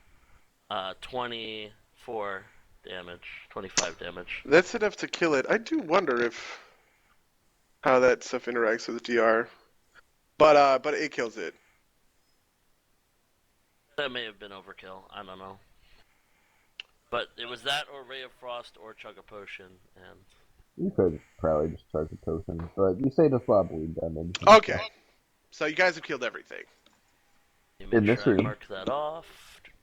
24 damage, 25 damage. That's enough to kill it. I do wonder if how that stuff interacts with DR. But it kills it. That may have been overkill. I don't know. But it was that or Ray of Frost or Chug a Potion, and You could probably just charge a potion, but you say does not bleed damage. Okay. So you guys have killed everything. you In make this sure I room. mark that off.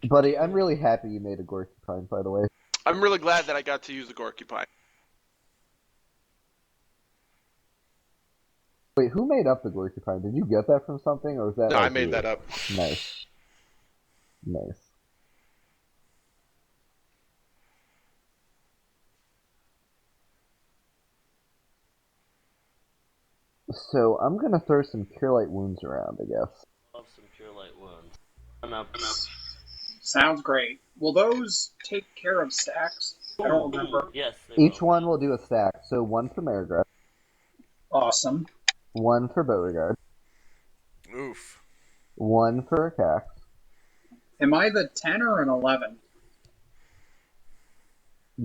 Buddy, I'm really happy you made a Gorky, by the way. I'm really glad that I got to use the Gorky. Wait, who made up the Gorky? Did you get that from something, or was that No, like I made you? that up. Nice. Nice. So, I'm gonna throw some Cure Light Wounds around, I guess. Love some Cure Light Wounds. Enough. Sounds great. Will those take care of stacks? I don't remember. Yes, they Each will. one will do a stack, so 1 for Marigrad, Awesome. 1 for Beauregard, Oof. 1 for Cax. Am I the 10 or an 11?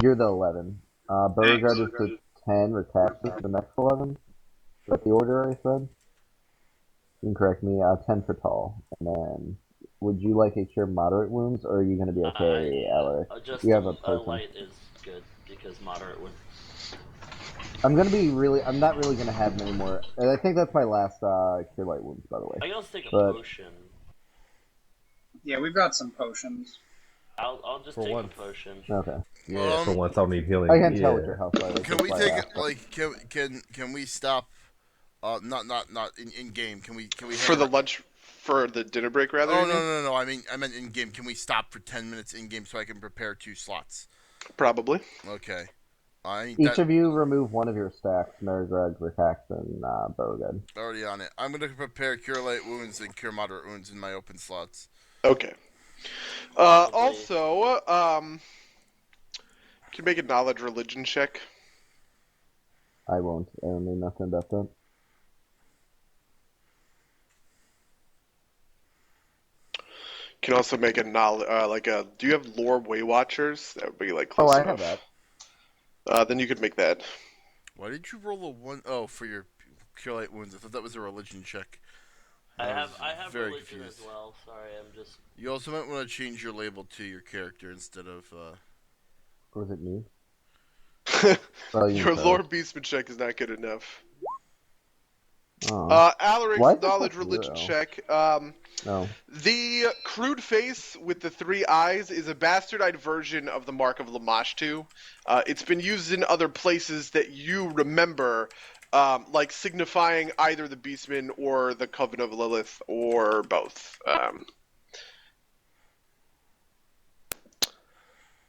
You're the 11. Beauregard is the 10, or Cax is the next 11. Is that the order I said? You can correct me. 10 for Tall. And then, would you like a Cure Moderate Wounds, or are you going to be okay, Alaric? Just You have a a potion. light is good, because moderate would... I'm not really gonna have many more. And I think that's my last Cure Light Wounds, by the way. I can also take a But- potion. Yeah, we've got some potions. I'll just For take once. a potion. Okay. Yeah, for once I'll need healing. I can tell Yeah. with your health, by the way. Can that's we why I take asked. it like can we stop? Not in game. Can we For the lunch, for the dinner break, rather? Oh you mean? no! I meant in game. Can we stop for 10 minutes in game so I can prepare 2 slots? Probably. Okay. Each of you remove one of your stacks, Marigrad, Cax, and Beauregard. Already on it. I'm gonna prepare Cure Light Wounds and Cure Moderate Wounds in my open slots. Okay. Also, can you make a knowledge religion check? I won't. I don't know nothing about that. You can also make a knowledge, do you have lore Way Watchers? That would be like Oh, close I enough. have that. Then you could make that. Why did you roll a 1? Oh, for your Cure Light Wounds. I thought that was a religion check. I I have was very religion confused. as well. Sorry, I'm just... You also might want to change your label to your character instead of. Or was it me? Your you lore beastman check is not good enough. Oh. Why Alaric's is it knowledge plus religion 0? check. No. The crude face with the 3 eyes is a bastardized version of the Mark of Lamashtu. It's been used in other places that you remember, like signifying either the Beastman or the Coven of Lilith, or both.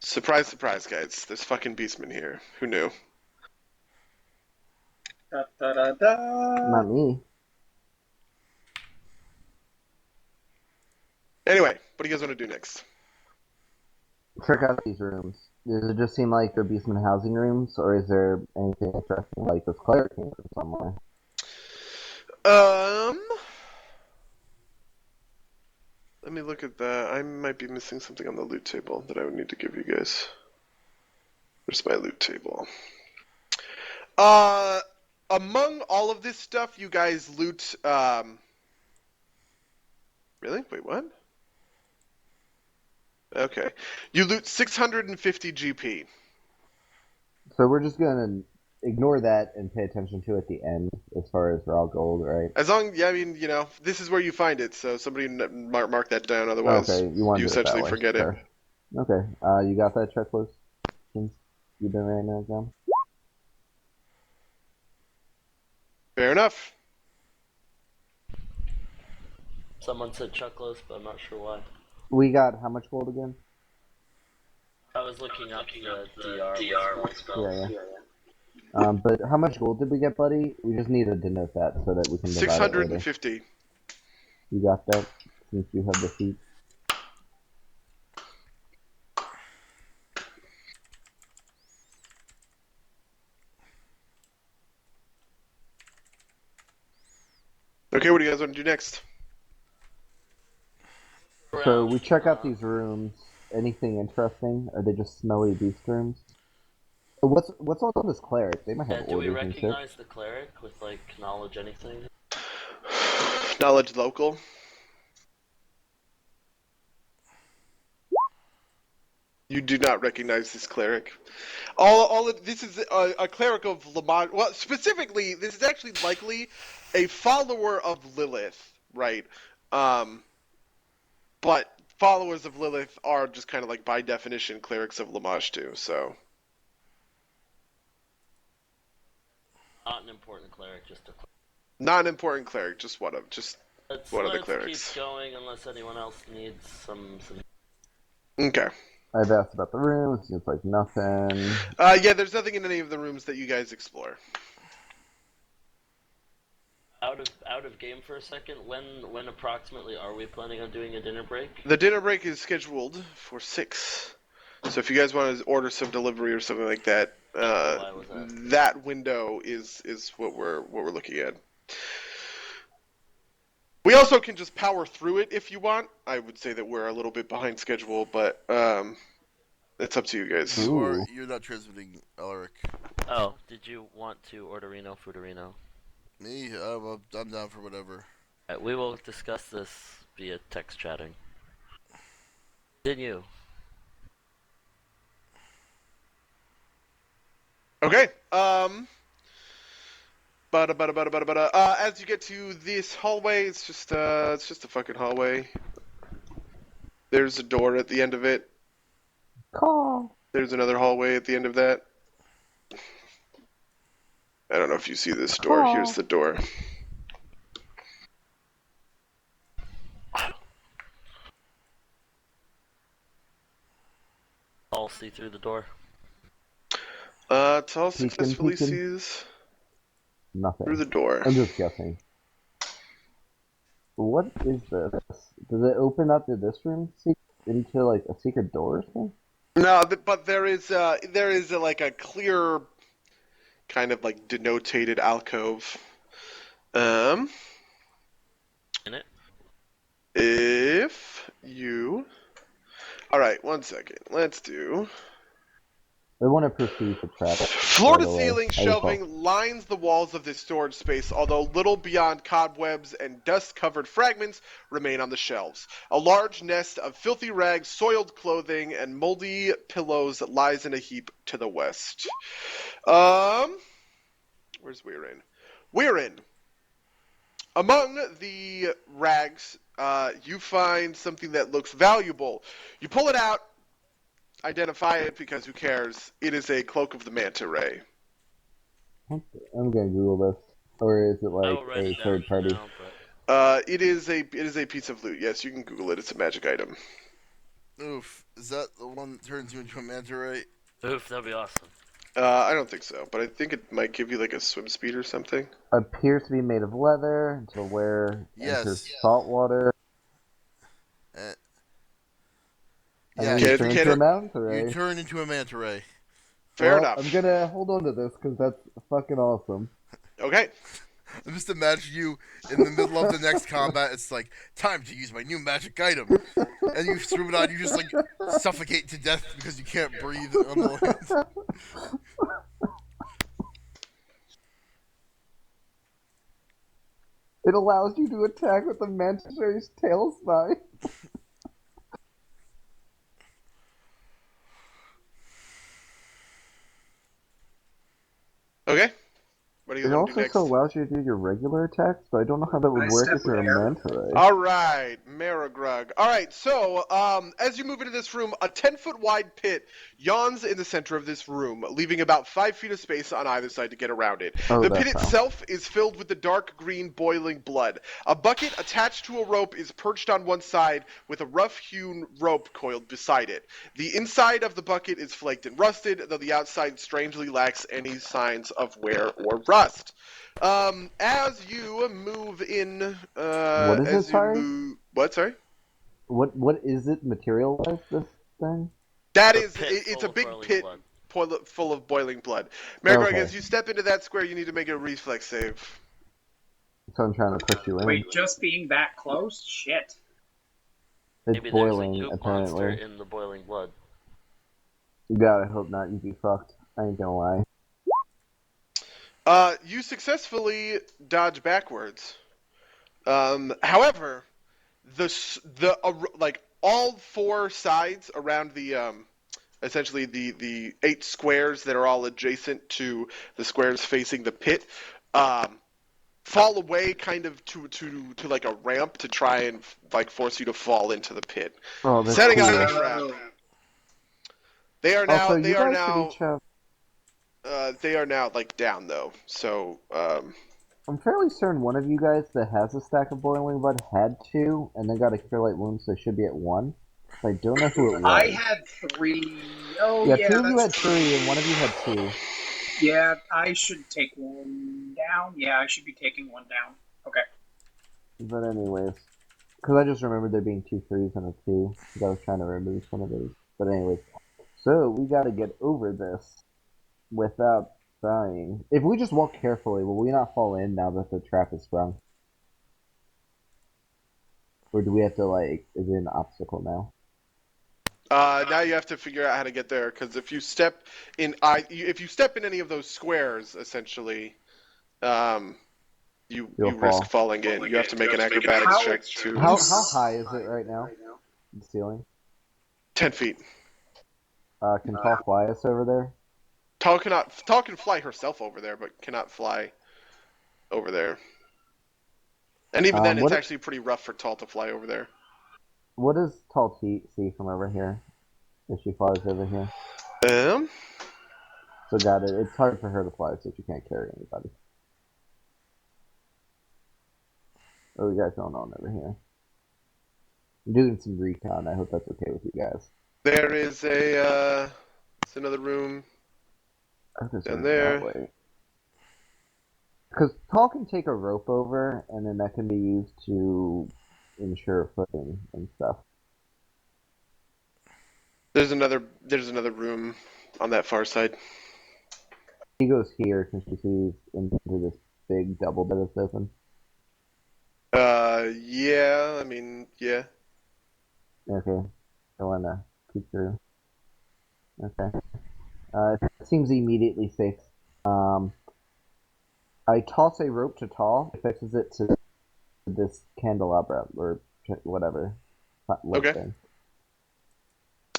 Surprise, surprise, guys. There's fucking Beastman here. Who knew? Da, da, da, da. Not me. Anyway, what do you guys want to do next? Check out these rooms. Does it just seem like they're Beastman housing rooms, or is there anything interesting like this cleric came from somewhere? Let me look at that. I might be missing something on the loot table that I would need to give you guys. Where's my loot table? Among all of this stuff, you guys loot, Really? Wait, what? Okay. You loot 650 GP. So we're just gonna ignore that and pay attention to it at the end as far as raw gold, right? As long, yeah, I mean, this is where you find it, so somebody mark that down, otherwise Okay, you want to you do it that essentially way. forget Sure. it. Okay, you got that checklist since you've been writing that down? Fair enough. Someone said checklist, but I'm not sure why. We got how much gold again? I was looking up the DR with spells. Yeah. But how much gold did we get, buddy? We just need to denote that so that we can divide it later. 650. You got that? Since you have the feet. Okay, what do you guys want to do next? So we check out these rooms. Anything interesting? Are they just smelly beast rooms? What's on this cleric? They might have do we orders and shit. recognize the cleric with like knowledge anything? Knowledge local. You do not recognize this cleric. This is a cleric of Lamont. Well, specifically, this is actually likely a follower of Lilith, right? But followers of Lilith are just kind of like by definition clerics of Lamashtu. So Not an important cleric, just a cleric. not an important cleric, just one of Let's the clerics. keep going unless anyone else needs some. Okay. I've asked about the rooms. Seems like nothing. Yeah, there's nothing in any of the rooms that you guys explore. Out of game for a second. When approximately are we planning on doing a dinner break? The dinner break is scheduled for 6. So if you guys want to order some delivery or something like that, Why was that? that window is what we're looking at. We also can just power through it if you want. I would say that we're a little bit behind schedule, but it's up to you guys. Ooh. You're not transmitting, Alaric. Oh, did you want to orderino, fooderino? Me? I'm down for whatever. Right, we will discuss this via text chatting. Continue. Okay. As you get to this hallway, it's just a fucking hallway. There's a door at the end of it. Call. There's another hallway at the end of that. I don't know if you see this door. Call. Here's the door. All see through the door. Tall Peeking, successfully peeking. sees Nothing. through the door. I'm just guessing. What is this? Does it open up to this room into like a secret door or something? No, but there is like a clear, kind of like denotated alcove. In it. If you. All right, 1 second. Let's do. I want to proceed to trap it. Floor to By the way, ceiling I shelving lines the walls of this storage space, although little beyond cobwebs and dust-covered fragments remain on the shelves. A large nest of filthy rags, soiled clothing, and moldy pillows lies in a heap to the west. Where's Weirin? Weirin, Among the rags, you find something that looks valuable. You pull it out, identify it because who cares? It is a cloak of the manta ray. I'm gonna Google this. Or is it I like will write a it down third party? now, but It is a piece of loot. Yes, you can Google it. It's a magic item. Oof. Is that the one that turns you into a manta ray? oof, that'd be awesome. I don't think so, but I think it might give you like a swim speed or something. Appears to be made of leather. To wear enters Yes. salt water. Uh, And yeah, then you you, Can turn you, can into a tur- it? manta you ray. turn into a manta ray. Fair Well, I'm enough. gonna hold on to this because that's fucking awesome. Okay. I'm just imagine you in the middle of the next combat. It's like time to use my new magic item, and you threw it on. You just like suffocate to death because you can't breathe on the land. It allows you to attack with the manta ray's tail spine. Okay. What are you It going to do also next? still allows you to do your regular attacks, but I don't know how that would I work step if you're a there. manta ray. All right, Maragrug. All right, so as you move into this room, a 10-foot wide pit yawns in the center of this room, leaving about 5 feet of space on either side to get around it. Oh, The pit that's how. itself is filled with the dark green boiling blood. A bucket attached to a rope is perched on one side with a rough-hewn rope coiled beside it. The inside of the bucket is flaked and rusted, though the outside strangely lacks any signs of wear or rust. As you move in, What is it, sorry? what? Sorry. What is it material-wise, this thing? That A is, pit it's full a of big boiling pit blood. full of boiling blood. Maragrug, Okay. as you step into that square, you need to make a reflex save. So I'm trying to push you in. Wait, just being that close? Shit. It's Maybe there's a boiling, goop monster apparently. in the boiling blood. God, I hope not. You'd be fucked. I ain't gonna lie. You successfully dodge backwards. However, like all 4 sides around the essentially the 8 squares that are all adjacent to the squares facing the pit fall away kind of to like a ramp to try and like force you to fall into the pit, Oh, that's setting cool. out a trap. They are now Also, you guys should each have... they are now like down though. So I'm fairly certain one of you guys that has a stack of boiling blood had 2, and then got a cure light wound, so it should be at 1. I don't know who it was. I had 3. Oh, Yeah, yeah, 2 of you had that's 3, and one of you had 2. Yeah, I should take one down. Yeah, I should be taking one down. Okay. But anyways, because I just remembered there being 2 3s and a 2, because I was trying to remove some of those. But anyways, so we gotta get over this without dying. If we just walk carefully, will we not fall in now that the trap is sprung? Or do we have to, like, is it an obstacle now? now you have to figure out how to get there because if you step in any of those squares, essentially, you You'll risk fall. falling in. You have to make an acrobatics check to How high is it right now? The ceiling? 10 feet. Can Tall fly us over there? Tall can fly herself over there, but cannot fly over there. And even then, it's actually pretty rough for Tall to fly over there. What does Tall see from over here? If she flies over here? So got it. It's hard for her to fly, so she can't carry anybody. What we got going on over here? I'm doing some recon. I hope that's okay with you guys. There is it's another room down there. Because Tall can take a rope over, and then that can be used to ensure footing and stuff. There's another room on that far side. He goes here since she sees into this big double bed that's open. Yeah, I mean, yeah. Okay. I wanna peek through. Okay. It seems immediately safe. I toss a rope to Tall. It fixes it to this candelabra or whatever. Okay. Thing.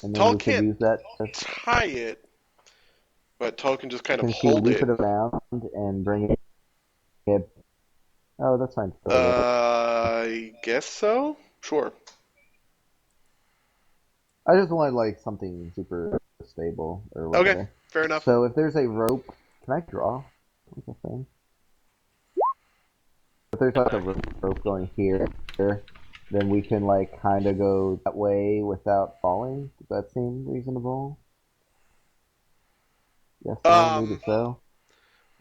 And then Tall we could use can't that. tie it, but Tall can just kind of Can she hold loop it. it around and bring it Oh, that's fine. I guess so. Sure. I just wanted like something super stable or Okay, whatever. fair enough. So if there's a rope, can I draw? What's the thing? If there's like a rope going here, then we can like kind of go that way without falling. Does that seem reasonable? Yes, no, maybe so.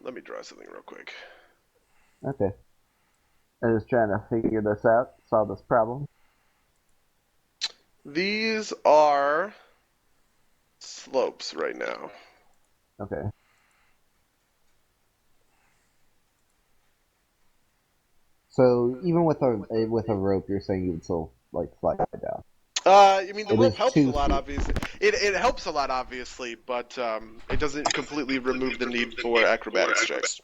Let me draw something real quick. Okay. I'm just trying to figure this out, solve this problem. These are slopes right now. Okay. So even with a rope, you're saying you would still like slide it down. I mean, the It rope is helps a 2 lot, feet. obviously. It helps a lot, obviously, but it doesn't completely remove the need for acrobatics checks.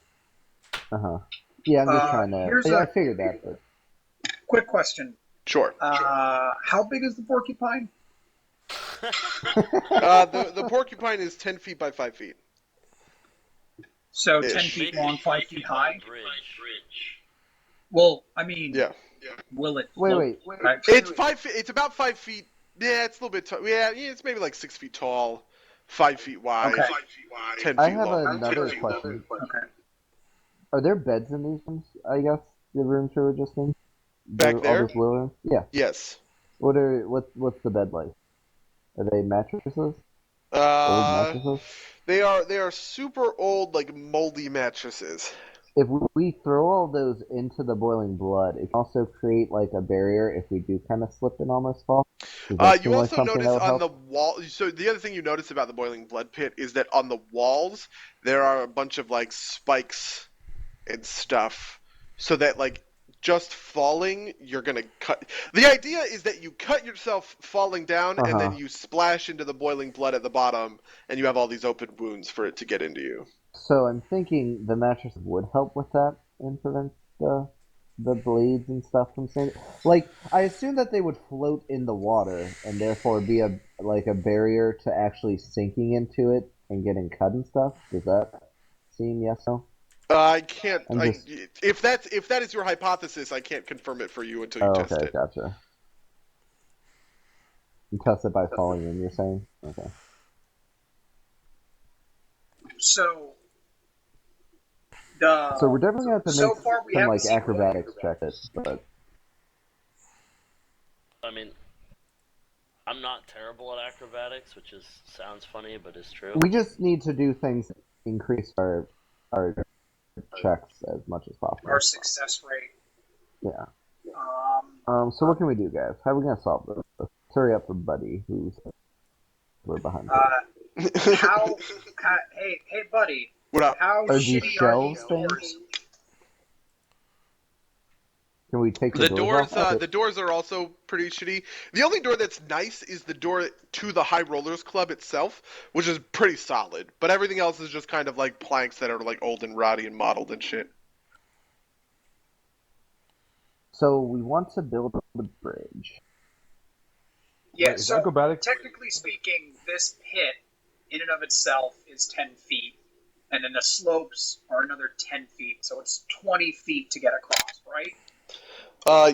Yeah, I'm just trying to. Here's Yeah, I a figured that, but quick question. Sure. How big is the porcupine? The porcupine is 10 feet by 5 feet. So Ish. 10 feet Maybe long, 5 feet high. Bridge. Well, I mean, Yeah. will it Wait. float? It's 5 feet. It's about 5 feet. Yeah, it's a little bit tall. Yeah, it's maybe like 6 feet tall, 5 feet wide, Okay. 10 I feet have long. another question. Okay. Are there beds in these rooms? I guess the rooms you were just in. Back All there? those little rooms. Yeah. Yes. What's the bed like? Are they mattresses? Old Uh, mattresses? they are super old, like moldy mattresses. If we throw all those into the boiling blood, it can also create like a barrier if we do kind of slip and almost fall. Does that You seem like also something that notice would on the help? wall. So the other thing you notice about the boiling blood pit is that on the walls there are a bunch of like spikes and stuff, so that like just falling, you're gonna cut. The idea is that you cut yourself falling down, and then Uh-huh. you splash into the boiling blood at the bottom, and you have all these open wounds for it to get into you. So I'm thinking the mattress would help with that and prevent the blades and stuff from sinking. Like I assume that they would float in the water and therefore be a like a barrier to actually sinking into it and getting cut and stuff. Does that seem yes no? I can't. I'm just If that is your hypothesis, I can't confirm it for you until you test okay, it. gotcha. You test it by falling in, you're saying? Okay. So So we're definitely gonna have to so make far we some haven't like seen acrobatics check it, but I mean, I'm not terrible at acrobatics, which sounds funny, but is true. we just need to do things that increase our checks as much as possible. our success rate. Yeah. Um, So what can we do, guys? How are we gonna solve this? Let's hurry up for Buddy, who's we're behind. how? Hey, buddy. What up? How Are these shitty are shelves these things? doors? Can we take The doors doors, off? the doors are also pretty shitty. The only door that's nice is the door to the High Rollers Club itself, which is pretty solid. But everything else is just kind of like planks that are like old and rotty and mottled and shit. So we want to build the bridge. Yeah. Wait, is So acrobatics? technically speaking, this pit, in and of itself, is 10 feet, and then the slopes are another 10 feet. So it's 20 feet to get across, right?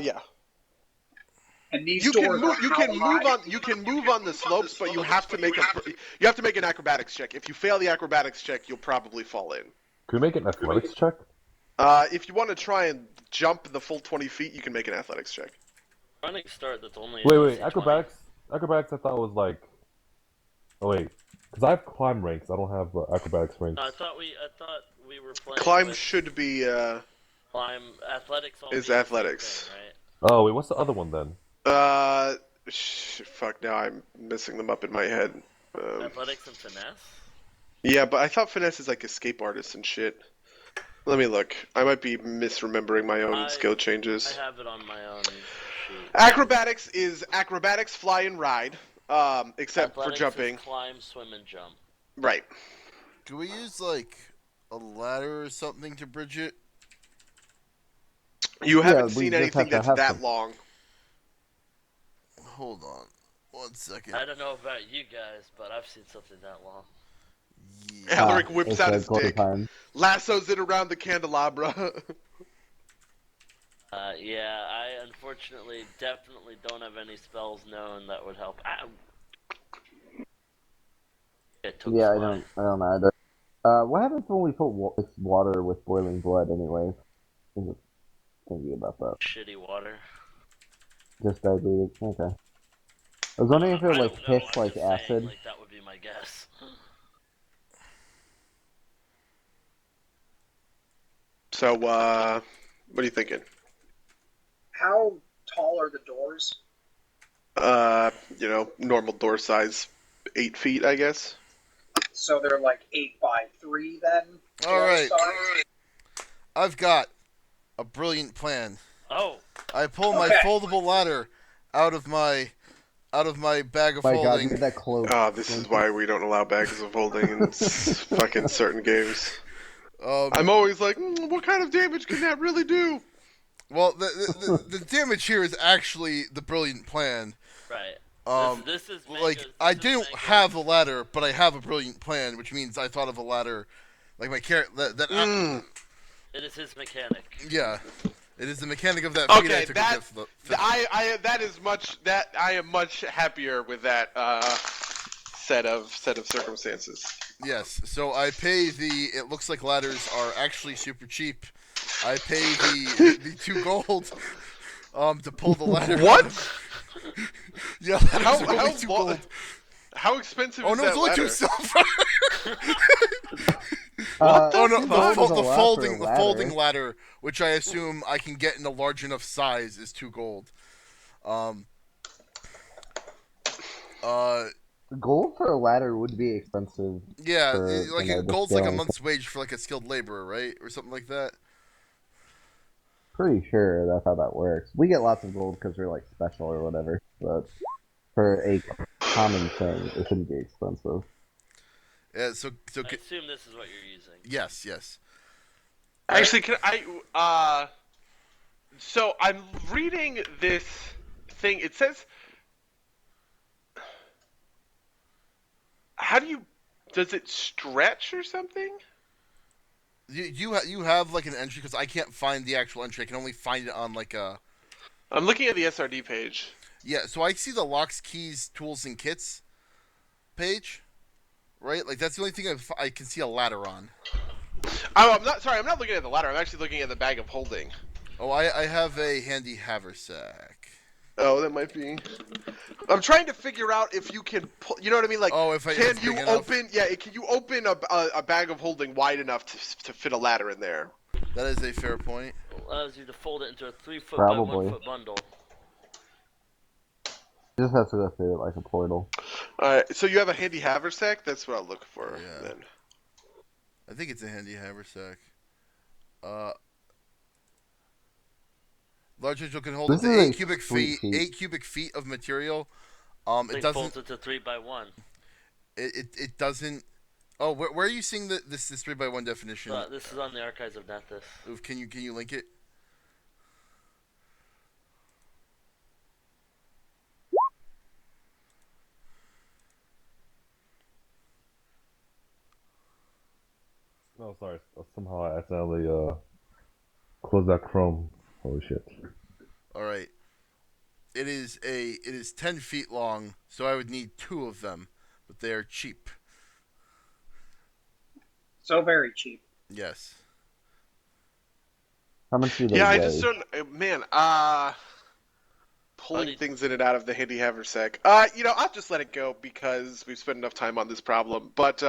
Yeah. And these You doors can move. are You how can move high? on. You can move on the slopes, but you have to make an acrobatics check. If you fail the acrobatics check, you'll probably fall in. Can we make an athletics check? If you want to try and jump the full 20 feet, you can make an athletics check. Running start that's only Wait, DC acrobatics. Acrobatics, I thought was like. Oh wait, because I have climb ranks. I don't have acrobatics ranks. 20. No, I thought we were playing. Climb with should be climb athletics. All is means the same athletics. thing, right? Oh wait, what's the other one then? Fuck. Now I'm messing them up in my head. Athletics and finesse. Yeah, but I thought finesse is like escape artist and shit. Let me look. I might be misremembering my own skill changes. I have it on my own sheet. Acrobatics is acrobatics, fly and ride, except Athletics for jumping. is climb, swim, and jump. Right. Can we use like a ladder or something to bridge it? You haven't we seen just anything have to that's have that some. long. Hold on, 1 second. I don't know about you guys, but I've seen something that long. Yeah. Alaric whips It's out a his gold dick, time. lassos it around the candelabra. Yeah, I unfortunately definitely don't have any spells known that would help. It took Yeah, fly. I don't either. What happens when we put water with boiling blood, anyways? I'm just thinking about that. Shitty water. Just diluted. Okay. I was wondering if it would I like don't know. hiss I'm like just saying, acid. like that would be my guess. So, what are you thinking? How tall are the doors? Normal door size, 8 feet, I guess. So they're like 8 by 3 then. All Door right, size. I've got a brilliant plan. Oh, I pull my Okay. foldable ladder out of my bag of My God, you holding. had that close. This is why we don't allow bags of holding in fucking certain games. I'm always like, what kind of damage can that really do? Well, the damage here is actually the brilliant plan. right. This is Like Mango's, I this is didn't Mango's. have a ladder, but I have a brilliant plan, which means I thought of a ladder. Like my character, It is his mechanic. yeah, it is the mechanic of that feat I Okay, took that a gift. that is much that I am much happier with that set of circumstances. Yes, so I pay the. It looks like ladders are actually super cheap. I pay the 2 gold to pull the ladder. What? Yeah, ladders are only 2 gold. How expensive Oh is no, that it's only ladder? 2 silver. What the Oh no, fuck? the folding ladder. ladder, which I assume I can get in a large enough size, is 2 gold. Uh, Gold for a ladder would be expensive. yeah, For, like the gold's like a scaling. month's wage for like a skilled laborer, right, or something like that. Pretty sure that's how that works. We get lots of gold because we're like special or whatever, but for a common thing, it shouldn't be expensive. Yeah, so I assume this is what you're using. yes. Actually, can I? So I'm reading this thing. It says, how do you? Does it stretch or something? You have like an entry because I can't find the actual entry. I can only find it on like a. I'm looking at the SRD page. Yeah, so I see the locks, keys, tools, and kits page, right? Like that's the only thing I can see a ladder on. Oh, I'm not sorry. I'm not looking at the ladder. I'm actually looking at the bag of holding. Oh, I have a handy haversack. Oh, that might be. I'm trying to figure out if you can pull. You know what I mean? Like, if can it's you big enough? open? Yeah, can you open a bag of holding wide enough to fit a ladder in there? That is a fair point. Allows you to fold it into a 3-foot Probably. by 1-foot bundle. It just has to go through it like a portal. All right. So you have a handy haversack. That's what I'll look for. Yeah. Then. I think it's a handy haversack. Large angel can hold This up to is a 8 cubic sweet feet. feat. 8 cubic feet of material. It It doesn't. folds it to 3x1. It doesn't. Oh, where are you seeing this 3x1 definition? This is on the Archives of Nethys. Oof, can you link it? No, sorry. Somehow I accidentally closed that Chrome. Holy shit. All right. It is 10 feet long, so I would need 2 of them, but they are cheap. So very cheap. Yes. How much do they Yeah, weigh? I just don't. Man, pulling things in and out of the handy haversack. I'll just let it go because we've spent enough time on this problem. But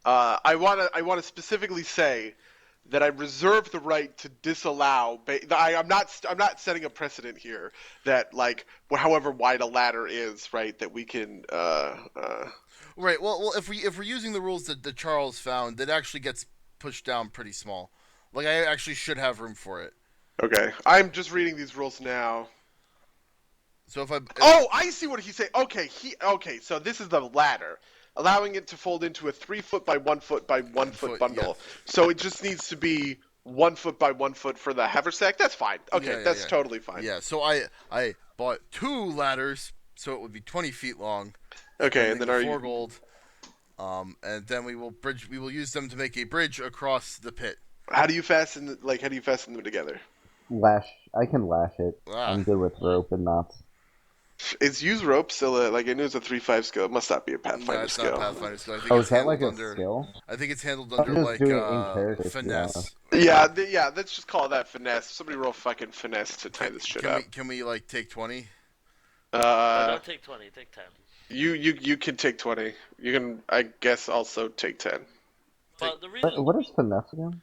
I wanna specifically say that I reserve the right to disallow. I'm not setting a precedent here that like however wide a ladder is, right? That we can. Right. Well, if we're using the rules that Charles found, that actually gets pushed down pretty small. Like I actually should have room for it. Okay, I'm just reading these rules now. So if Oh, I see what he's saying. Okay, so this is the ladder, allowing it to fold into a 3-foot by 1-foot by 1-foot bundle. yes. So it just needs to be 1-foot by 1-foot for the haversack. That's fine. Okay, that's totally fine. Yeah. So I bought 2 ladders, so it would be 20 feet long. Okay, and then are 4 you? gold. And then we will use them to make a bridge across the pit. How do you fasten them together? lash. I can lash it. Ah. I'm good with rope and knots. Is use rope still a, like I knew it was a 3/5 skill. It must not be a No, Pathfinder it's not a skill. Pathfinder skill. I think Oh, it's is that like handled a under. skill? I think it's handled I'm under just like doing it in character, to be finesse. Yeah, yeah. Let's just call that finesse. Somebody roll fucking finesse to tie this shit Can up. we like take 20? Don't take 20. Take 10. You can take 20. You can, I guess, also take 10. Well, the reason What is finesse again?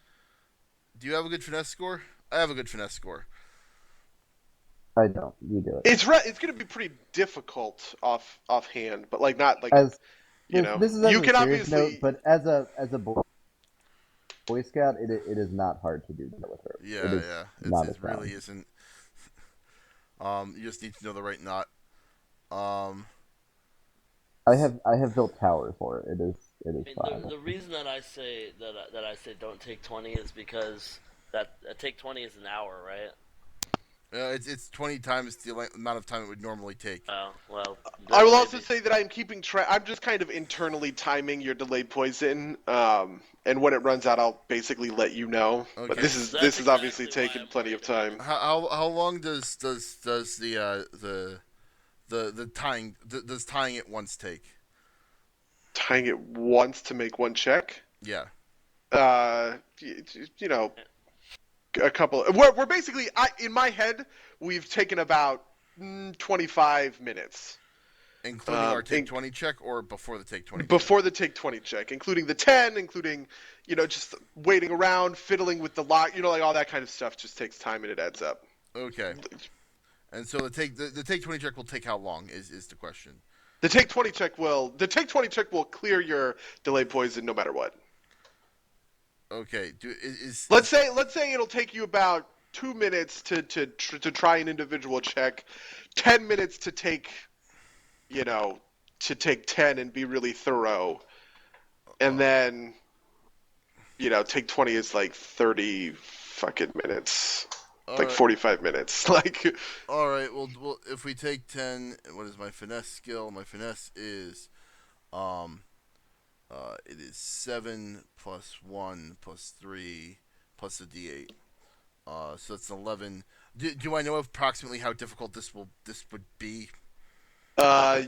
Do you have a good finesse score? I have a good finesse score. I don't. You do it. It's gonna be pretty difficult offhand, but like not like As you this, know. this is You as a can serious obviously. note, but as a Boy Scout, it is not hard to do that with rope. Yeah, it is yeah. not It as really bad. isn't. You just need to know the right knot. I have built towers for it. It is I mean, fine. the reason that I say that I say don't take 20 is because that take 20 is an hour, right? It's 20 times the amount of time it would normally take. Oh well. I will then also maybe- say that I'm keeping track. I'm just kind of internally timing your delayed poison. And when it runs out, I'll basically let you know. Okay. But this is That's obviously exactly why taking I'm plenty of worried time. How long does the tying does tying it once take? Tying it once to make one check. Yeah. You know, a couple. We're basically, in my head, we've taken about 25 minutes. Including our take 20 check or before the take 20 before the take 20 check, including the 10, including, just waiting around, fiddling with the lock, like all that kind of stuff just takes time and it adds up. check? Okay. And so the take 20 check will take how long is the question. The take 20 check will clear your delay poison no matter what. Okay. Let's say it'll take you about 2 minutes to try an individual check, 10 minutes to take, to take 10 and be really thorough. And then, take 20 is like 30 fucking minutes. Like 45 minutes. Like, all right. Well, if we take 10, what is my finesse skill? My finesse is, it is 7 plus 1 plus 3 plus a D8. So it's 11. Do I know approximately how difficult this would be? not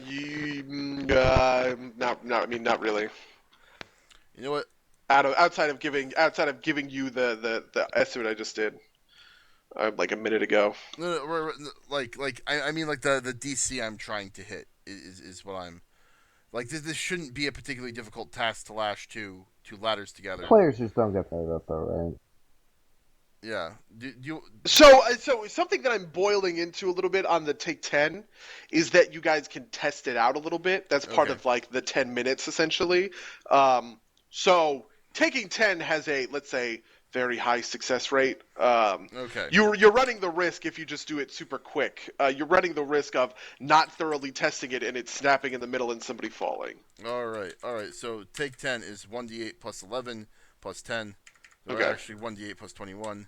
really. You know what? Outside of giving you the estimate I just did, like a minute ago. No, I mean like the DC I'm trying to hit is what I'm like. This shouldn't be a particularly difficult task to lash two ladders together. Players just don't get that up, though, right? Yeah. So something that I'm boiling into a little bit on the take 10 is that you guys can test it out a little bit. That's part of like the 10 minutes essentially. So taking 10 has a, let's say, very high success rate. Okay. You're running the risk if you just do it super quick. You're running the risk of not thoroughly testing it and it snapping in the middle and somebody falling. All right. So take 10 is 1d8 plus 11 plus 10. Or Okay. actually 1d8 plus 21.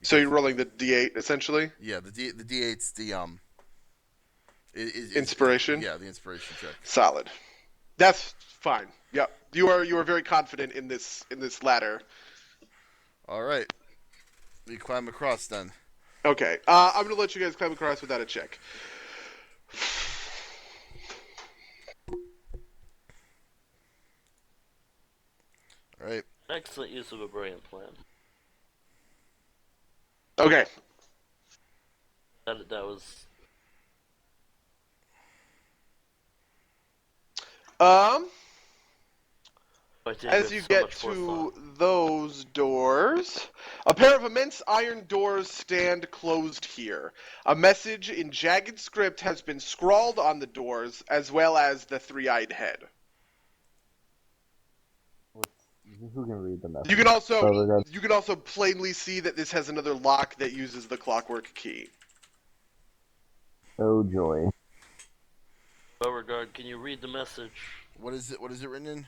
So you're rolling the d8 essentially. Yeah, the d8's the Inspiration. Yeah, the inspiration check. Solid. That's fine. Yep. You are very confident in this ladder. All right. We climb across then. Okay. I'm gonna let you guys climb across without a check. All right. Excellent use of a brilliant plan. Okay. That was. As you get to those doors, a pair of immense iron doors stand closed here. A message in jagged script has been scrawled on the doors, as well as the three-eyed head. Who can read the message? You can also plainly see that this has another lock that uses the clockwork key. Oh joy. Beauregard, can you read the message? What is it written in?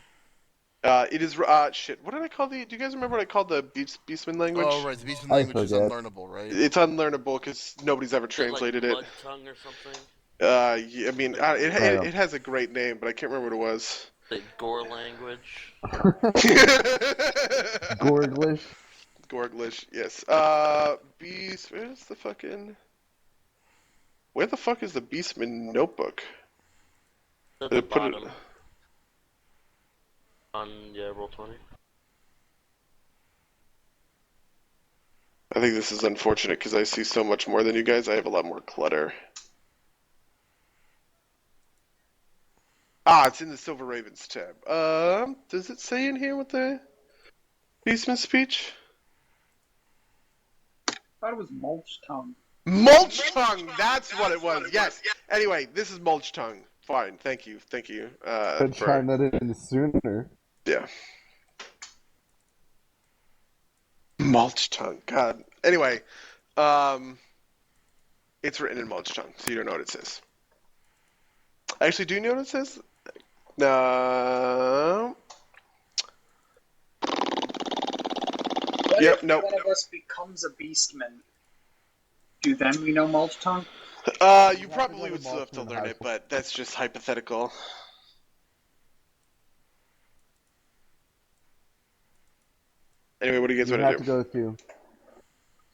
It is shit. What did I call the? Do you guys remember what I called the Beastman language? Oh right, the Beastman language is unlearnable, right? It's unlearnable because nobody's ever translated like Blood tongue or something? Yeah, I mean, it has a great name, but I can't remember what it was. The gore language. Gorglish. Gorglish, yes. Beast, where's the fucking... Where the fuck is the Beastman notebook? At Did the it put it... bottom. On, yeah, roll 20. I think this is unfortunate because I see so much more than you guys. I have a lot more clutter. Ah, it's in the Silver Ravens tab. Does it say in here what the Beastman speech? I thought it was Mulch Tongue. Mulch Tongue! That's what it was, yes! Anyway, this is Mulch Tongue. Fine, thank you. Could chime that in sooner. Yeah. Mulch Tongue, God. Anyway, it's written in Mulch Tongue, so you don't know what it says. Actually, do you know what it says? No. What Yep, if nope. one of us becomes a Beastman? Do then we know Mulch Tongue? You probably would still have to learn it, but that's just hypothetical. Anyway, what do you guys You want have to to go to.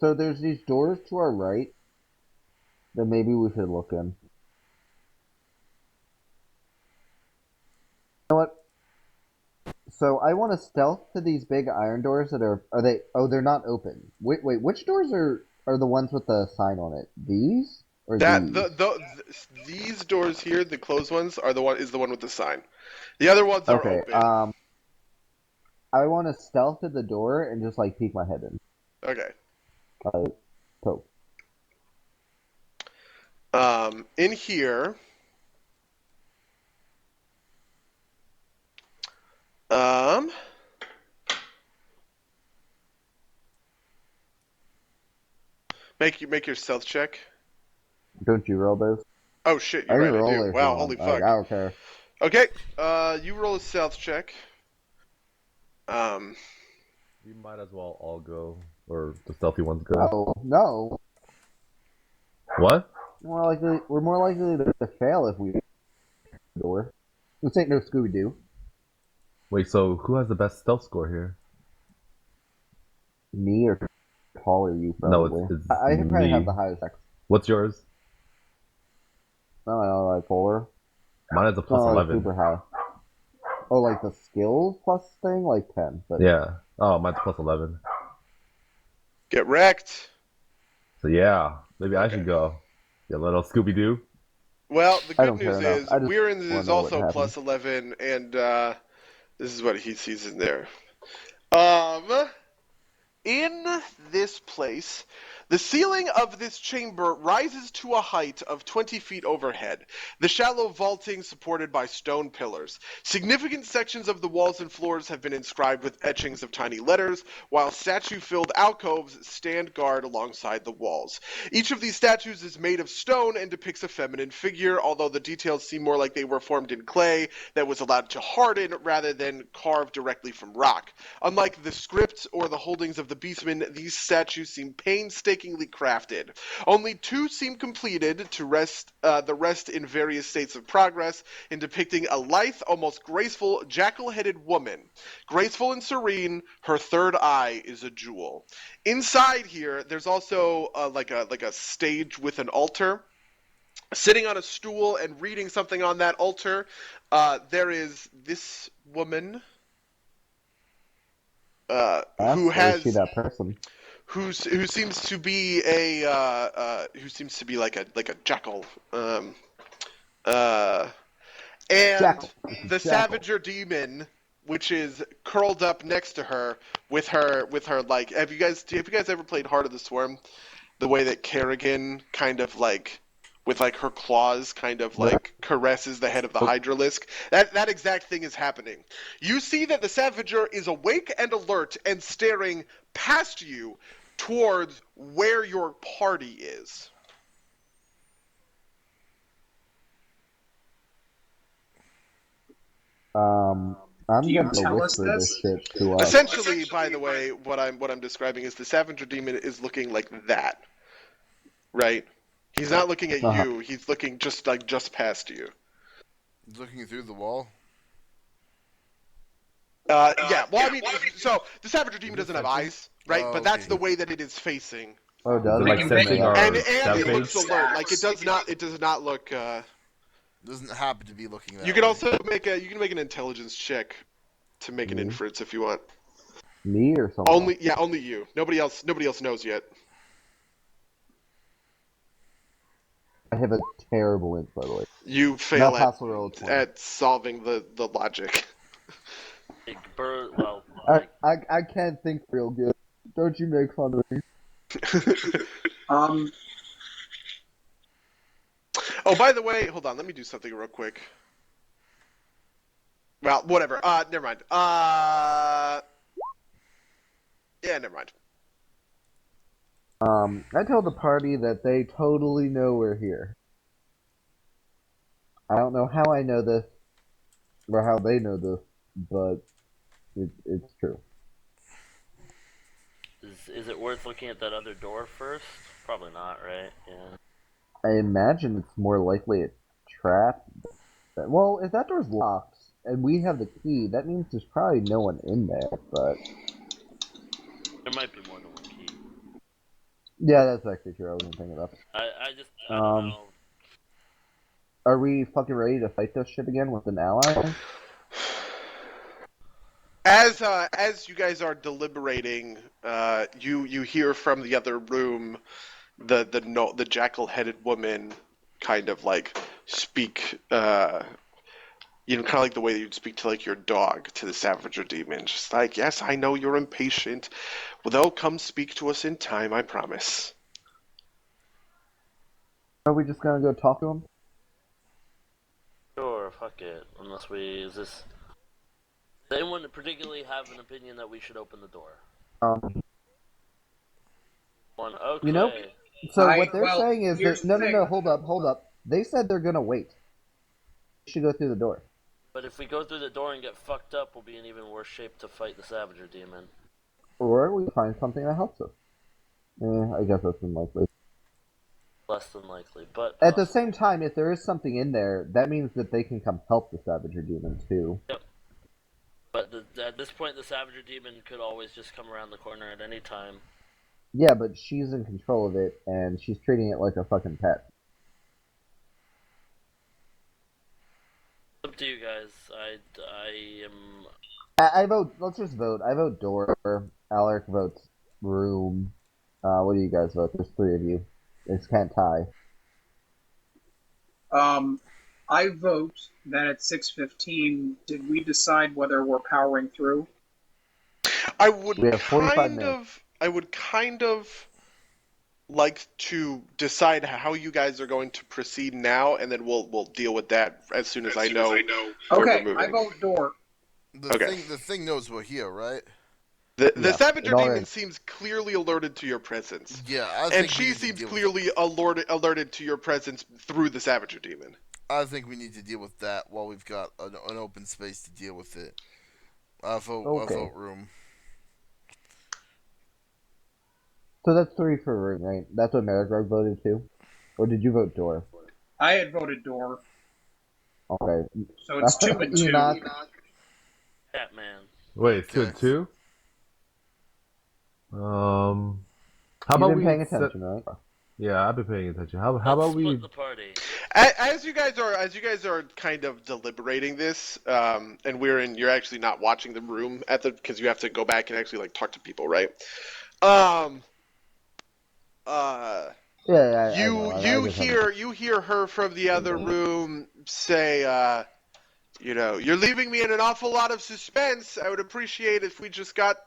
So there's these doors to our right that maybe we should look in. You know what? So I want to stealth to these big iron doors that are they? Oh, they're not open. Wait, which doors are the ones with the sign on it? These or That these? these doors here, the closed ones, are the one with the sign. The other ones are Okay. open. I want to stealth to the door and just like peek my head in. Okay. So In here, make your stealth check. don't you roll those? Oh shit, I you're can right, I roll do. it if you Wow, want. holy Like, fuck. I don't care. Okay, you roll a stealth check. We might as well all go, or the stealthy ones go. No. What? We're more likely to fail if we door. This ain't no Scooby Doo. Wait, so who has the best stealth score here? Me or Paul or you No, probably. it's I probably me. have the highest X. What's yours? No, like polar. Mine is a plus No, like 11. super high. Oh, like the skills plus thing, like 10. But Yeah. Oh, mine's plus 11. Get wrecked. So yeah, maybe I Okay. should go. You little Scooby Doo. Well, the I good don't care news enough. is I just Weirin wanna is know what also happened. plus 11, and this is what he sees in there. In this place, the ceiling of this chamber rises to a height of 20 feet overhead, the shallow vaulting supported by stone pillars. Significant sections of the walls and floors have been inscribed with etchings of tiny letters, while statue-filled alcoves stand guard alongside the walls. Each of these statues is made of stone and depicts a feminine figure, although the details seem more like they were formed in clay that was allowed to harden rather than carved directly from rock. Unlike the script or the holdings of the Beastmen, these statues seem painstakingly crafted. Only two seem completed, the rest in various states of progress, in depicting a lithe, almost graceful, jackal-headed woman. Graceful and serene, her third eye is a jewel. Inside here, there's also like a stage with an altar. Sitting on a stool and reading something on that altar, there is this woman who Or is she has that person? who seems to be like a jackal, and the Jackal. Savager demon, which is curled up next to her with her like. Have you guys ever played Heart of the Swarm? The way that Kerrigan kind of like with like her claws kind of like caresses the head of the Hydralisk. That exact thing is happening. You see that the Savager is awake and alert and staring past you towards where your party is. I'm Do you gonna tell us whisper this this? shit to us. Essentially, by the way, what I'm describing is the Savager demon is looking like that. Right? He's not looking at Uh-huh. you, he's looking just past you. Looking through the wall. Yeah. Well, I mean, so the Savager Demon Is it doesn't have facing? eyes, right? Oh, But that's okay. the way that it is facing, Oh, it does. Like can sensing make- our and stab it looks phase? alert. Like it does not look. Doesn't happen to be looking that You can way. also make an intelligence check to make an Mhm. inference if you want. Me or someone else? Only you. Nobody else knows yet. I have a terrible int, by the way. You fail Not possible roll 20. at solving the logic. Like, well, I can't think real good. Don't you make fun of me. Oh, by the way, hold on. Let me do something real quick. Well, whatever. Never mind. Yeah, never mind. I told the party that they totally know we're here. I don't know how I know this, or how they know this, but it's true. is it worth looking at that other door first? Probably not, right? Yeah. I imagine it's more likely a trap. Well, if that door's locked, and we have the key, that means there's probably no one in there, but... There might be more than one key. Yeah, that's actually true. I wasn't thinking of that. I don't know. Are we fucking ready to fight this shit again with an ally? As you guys are deliberating, you hear from the other room the jackal-headed woman kind of like speak, kind of like the way that you'd speak to like your dog to the Savager Demon, just like, yes, I know you're impatient. Well, they'll come speak to us in time, I promise. Are we just gonna go talk to him? Sure, fuck it. Unless we... Does anyone particularly have an opinion that we should open the door? Okay. You know, so what they're well, saying is here's that... the No, thing. hold up. They said they're gonna wait. We should go through the door. But if we go through the door and get fucked up, we'll be in even worse shape to fight the Savager Demon. Or we find something that helps us. I guess that's unlikely. Less than likely, but... At the same time, if there is something in there, that means that they can come help the Savager Demon, too. Yep. But at this point, the Savager Demon could always just come around the corner at any time. Yeah, but she's in control of it, and she's treating it like a fucking pet. Up to you guys. I am... I vote... Let's just vote. I vote door. Alaric votes room. What do you guys vote? There's 3 of you. They just can't tie. I vote that at 6:15, did we decide whether we're powering through? I would We have 45 minutes. I would kind of like to decide how you guys are going to proceed now, and then we'll deal with that as soon as I know. Where Okay, we're moving. I vote door. The thing knows we're here, right? The Yeah, Savager it already- Demon seems clearly alerted to your presence. Yeah, And she seems clearly alerted to your presence through the Savager Demon. I think we need to deal with that while we've got an open space to deal with it. I vote room. So that's 3 for room, right? That's what Marigrog voted too? Or did you vote door? I had voted door, Okay. so it's 2 and 2. Enoch. Batman. Wait, 2 Okay. and 2? How You've about been we paying set- attention, right? Yeah, I've been paying attention. How Let's about split we? the party? As you guys are kind of deliberating this, and you're actually not watching the room because you have to go back and actually like talk to people, right? Yeah, I You know. you hear her from the other room say, you're leaving me in an awful lot of suspense. I would appreciate if we just got,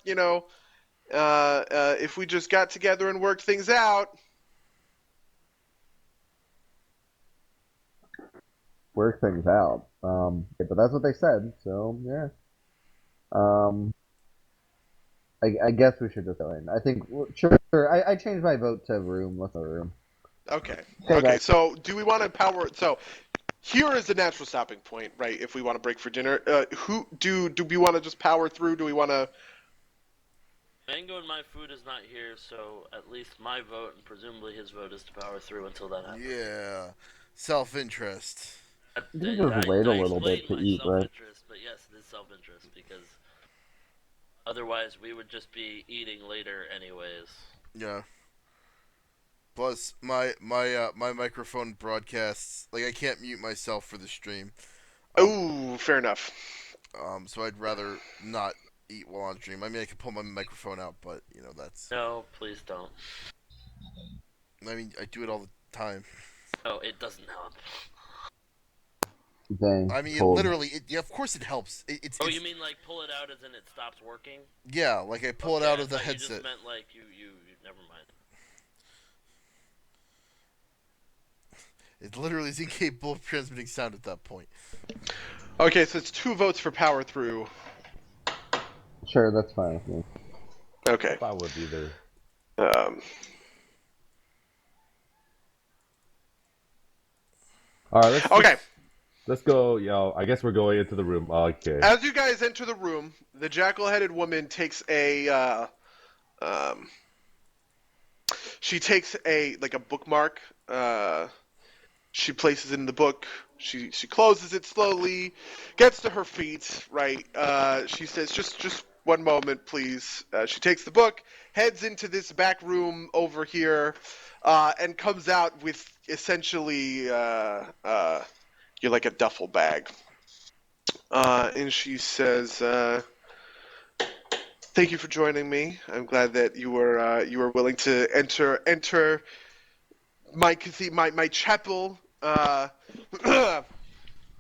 if we just got together and worked things out. Work things out. But that's what they said, so yeah. I guess we should just go in. I think, sure. I changed my vote to room. Let's go room. Okay. Okay, Okay. bye. So, do we want to power? So, here is the natural stopping point, right? If we want to break for dinner, do we want to just power through? Do we want to? Mango and my food is not here, so at least my vote and presumably his vote is to power through until that happens. Yeah, self-interest. You can just wait a little bit to my eat, right? self-interest, but yes, it is self-interest because Otherwise, we would just be eating later, anyways. Yeah. Plus, my microphone broadcasts like I can't mute myself for the stream. Ooh, fair enough. So I'd rather not eat while on stream. I mean, I could pull my microphone out, but that's. No, please don't. I mean, I do it all the time. Oh, it doesn't help. Dang. I mean, it cold. literally. Yeah, of course it helps. Oh, you mean like pull it out as in it stops working? Yeah, like I pull it out of the You headset. just meant like you. Never mind. It literally is incapable of transmitting sound at that point. Okay, so it's 2 votes for power through. Sure, that's fine with me. Okay. If I would either. All right. Okay. Let's go. I guess we're going into the room. Okay. As you guys enter the room, the jackal-headed woman takes a she takes a bookmark. She places it in the book. She closes it slowly, gets to her feet. Right. She says, "Just one moment, please." She takes the book, heads into this back room over here, and comes out with essentially you're like a duffel bag. And she says, "Thank you for joining me. I'm glad that you were willing to enter my chapel. I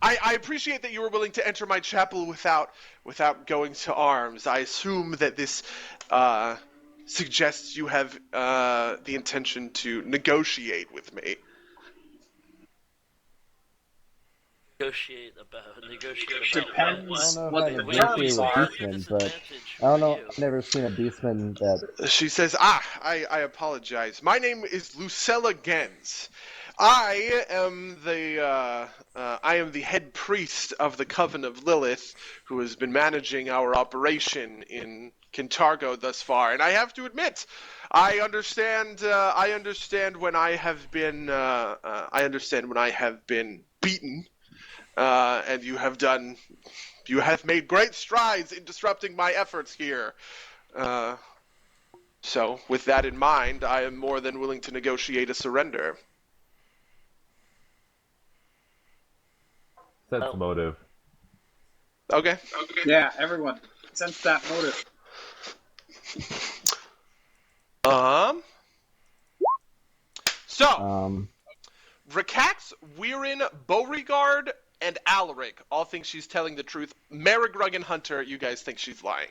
appreciate that you were willing to enter my chapel without going to arms. I assume that this suggests you have the intention to negotiate with me." Negotiate about Depends I don't know what if I the negotiate terms with are. beastmen, but I don't know. I've never seen a beastman that. She says, I apologize. My name is Lucella Gens. I am the head priest of the Coven of Lilith, who has been managing our operation in Kintargo thus far. And I have to admit, I understand when I have been beaten, and you have made great strides in disrupting my efforts here. So, with that in mind, I am more than willing to negotiate a surrender. Sense motive. Okay. Yeah, everyone. Sense that motive. So, Rakax, Weirin, Beauregard, and Alaric all think she's telling the truth. Marigrug and Hunter, you guys think she's lying.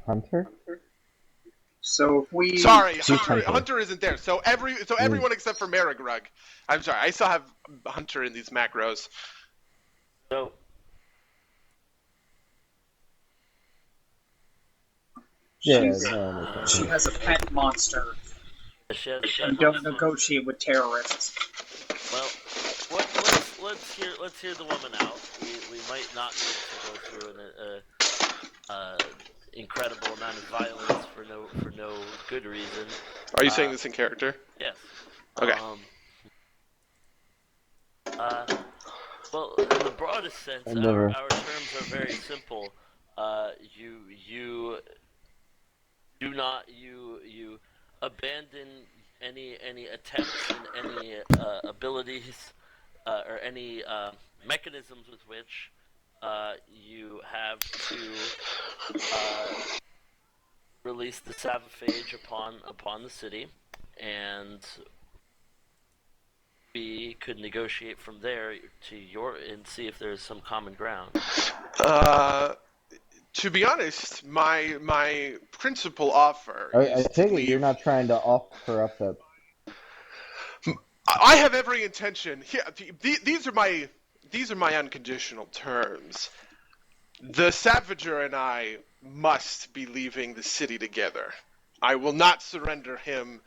Hunter? So if we... Sorry, Hunter. Hunter isn't there. So everyone except for Marigrug. I'm sorry, I still have Hunter in these macros. So, Yeah, she has a pet monster. And don't negotiate with terrorists. Well, let's hear the woman out. We might not need to go through an incredible amount of violence for no good reason. Are you saying this in character? Yes. Okay. Well, in the broadest sense, our terms are very simple. You abandon any attempts and any abilities or any mechanisms with which you have to release the Savaphage upon the city, and we could negotiate from there and see if there's some common ground. To be honest, my principal offer is I take it you're not trying to offer up that. I have every intention. Here, these are my unconditional terms. The Savager and I must be leaving the city together. I will not surrender him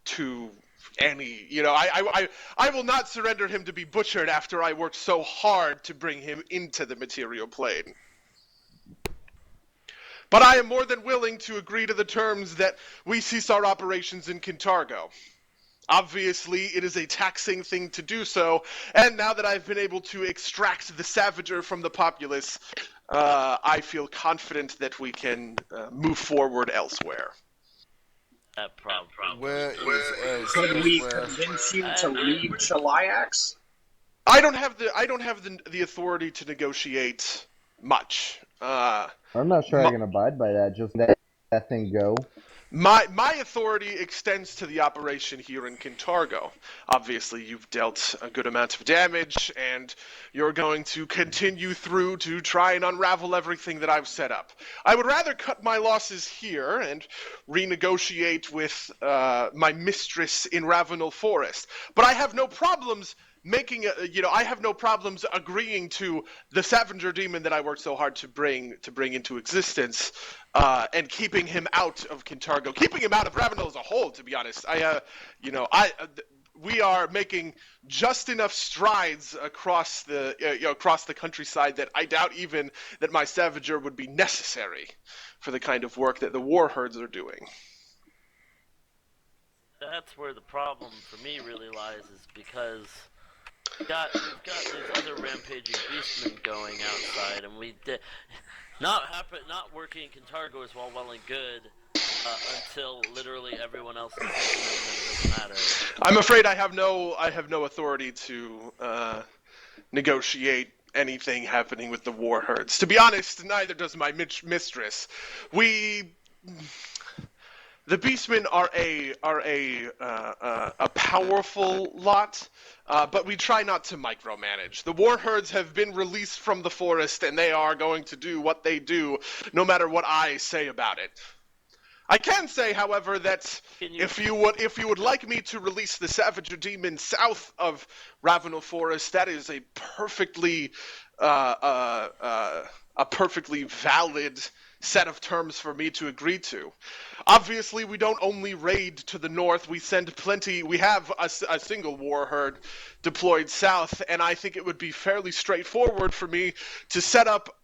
to any. I will not surrender him to be butchered after I worked so hard to bring him into the material plane. But I am more than willing to agree to the terms that we cease our operations in Kintargo. Obviously, it is a taxing thing to do so, and now that I've been able to extract the Savager from the populace, I feel confident that we can move forward elsewhere. That probably Where would. Could we where? convince you to And leave Cheliax? I don't have the authority to negotiate much. I'm not sure I can abide by that. Just let that thing go. My authority extends to the operation here in Kintargo. Obviously, you've dealt a good amount of damage, and you're going to continue through to try and unravel everything that I've set up. I would rather cut my losses here and renegotiate with my mistress in Ravenel Forest, but I have no problems I have no problems agreeing to the Scavenger demon that I worked so hard to bring into existence, and keeping him out of Kintargo, keeping him out of Ravenel as a whole. To be honest, we are making just enough strides across the countryside that I doubt even that my Scavenger would be necessary for the kind of work that the war herds are doing. that's where the problem for me really lies, is because we've got these other rampaging beastmen going outside, and not working in Kintargo is well and good until literally everyone else is listening, and then it doesn't matter. I'm afraid I have no authority to negotiate anything happening with the war herds. To be honest, neither does my mistress. We The Beastmen are a powerful lot, but we try not to micromanage. The war herds have been released from the forest, and they are going to do what they do, no matter what I say about it. I can say, however, that if you would like me to release the Savager demon south of Ravenel Forest, that is a perfectly valid set of terms for me to agree to. Obviously, we don't only raid to the north. We send plenty. We have a single war herd deployed south, and I think it would be fairly straightforward for me to set up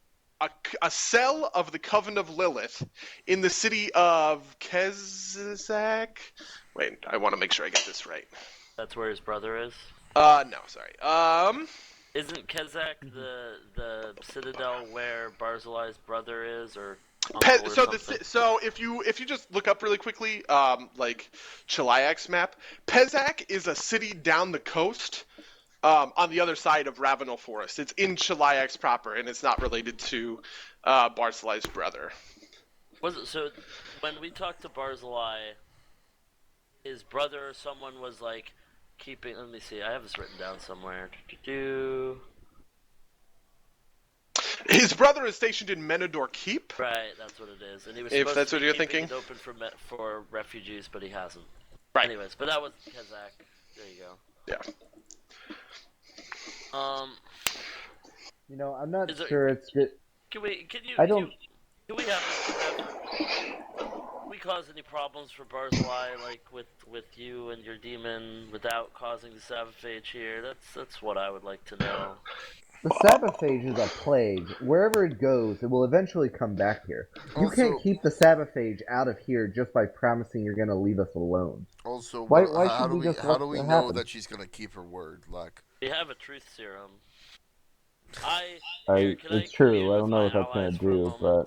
a cell of the Coven of Lilith in the city of Kezak. Wait, I want to make sure I get this right. That's where his brother is. No, sorry. Isn't Kezak the citadel where Barzilai's brother is, or Pe- uncle, or so something? so if you just look up really quickly, like Cheliax map, Pezak is a city down the coast, on the other side of Ravenel Forest. It's in Cheliax proper, and it's not related to Barzilai's brother. Was it so? When we talked to Barzilai, his brother or someone was like keeping. Let me see. I have this written down somewhere. His brother is stationed in Menador Keep. Right, that's what it is. And he was If supposed that's to what be you're keeping thinking. it open for refugees, but he hasn't. Right. Anyways, but that was Kazakh. There you go. Yeah. I'm not Is there- sure it's good. Can we? Can you? I don't. Can we we cause any problems for Barzilai, like with you and your demon, without causing the Savaphage here? That's what I would like to know. The Sabophage is a plague. Wherever it goes, it will eventually come back here. You Also- can't keep the Sabophage out of here just by promising you're going to leave us alone. Also, Why how should do we we just how let do we it know happen? that she's gonna keep her word? Like, We have a truth serum. It's can true. I don't know what that's gonna do, but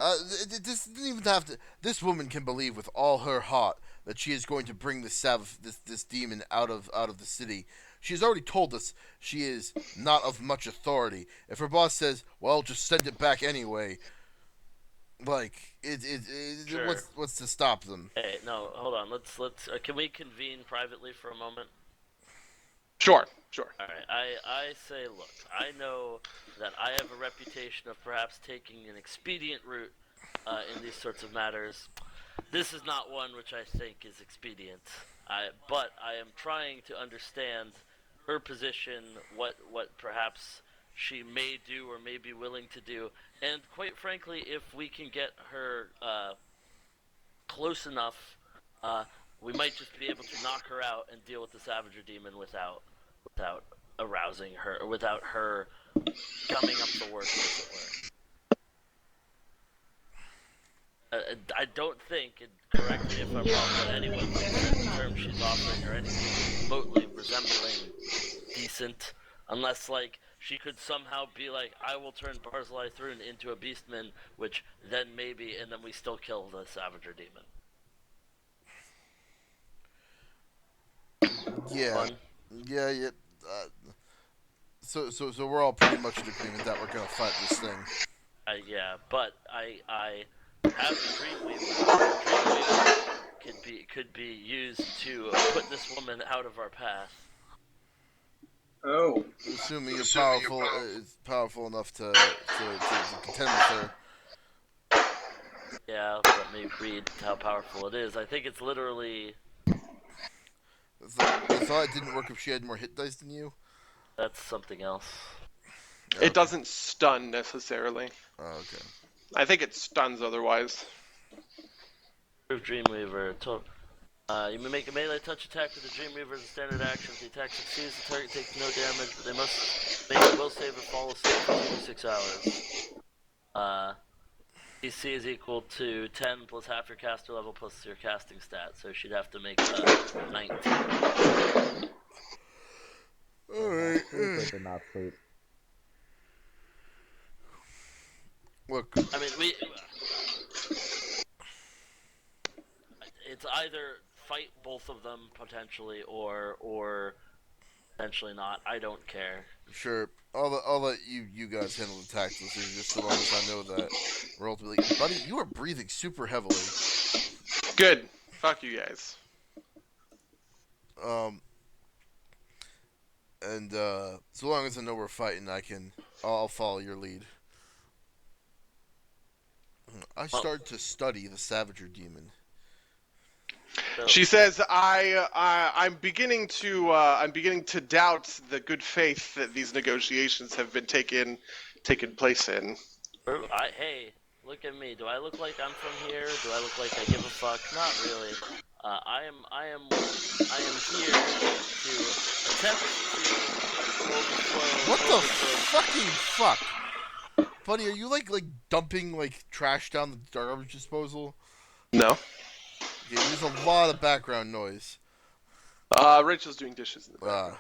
this didn't even have to. This woman can believe with all her heart that she is going to bring this demon out of the city. She has already told us she is not of much authority. If her boss says, "Well, just send it back anyway," like Sure. what's to stop them? Hey, no, hold on. Let's can we convene privately for a moment? Sure. All right. I say, look, I know that I have a reputation of perhaps taking an expedient route in these sorts of matters. This is not one which I think is expedient. But I am trying to understand her position, what perhaps she may do or may be willing to do, and quite frankly, if we can get her close enough, we might just be able to knock her out and deal with the Savager demon without arousing her, or without her gumming up the works, as it were. I don't think, and correct me if I'm wrong, that anyone thinks that the terms she's offering are anything remotely resembling decent, unless like she could somehow be like, I will turn Barzillai Thrun into a beastman, which then maybe, and then we still kill the Savager demon. Yeah, Fun. yeah. So we're all pretty much in agreement that we're gonna fight this thing. Yeah, but I have the Dreamweaver, and the Dreamweaver could be used to put this woman out of our path. Oh. Assuming you're powerful, is powerful enough to contend with her. Yeah, let me read how powerful it is. I think it's literally. I thought it didn't work if she had more hit dice than you. That's something else. Okay. It doesn't stun necessarily. Oh, okay. I think it stuns otherwise. Dreamweaver. You may make a melee touch attack with the Dreamweaver as a standard action. If the attack succeeds, the target takes no damage, but they must make a will save or fall asleep for 2 to 6 hours. DC is equal to 10 plus half your caster level plus your casting stat, so she'd have to make a 19. Alright. Sleep or did not sleep. Look. I mean, it's either fight both of them potentially, or potentially not. I don't care. Sure. I'll let you guys handle the tactical decision just so long as I know that we're ultimately. Buddy, you are breathing super heavily. Good. Fuck you guys. And so long as I know we're fighting, I'll follow your lead. I started to study the Savager demon. So, She says, I'm beginning to doubt the good faith that these negotiations have been taken place in. hey, look at me. Do I look like I'm from here? Do I look like I give a fuck? Not really. I am here to attempt to overthrow. What the fucking fuck? Buddy, are you like dumping like trash down the garbage disposal? No. Yeah, there's a lot of background noise. Rachel's doing dishes in the background.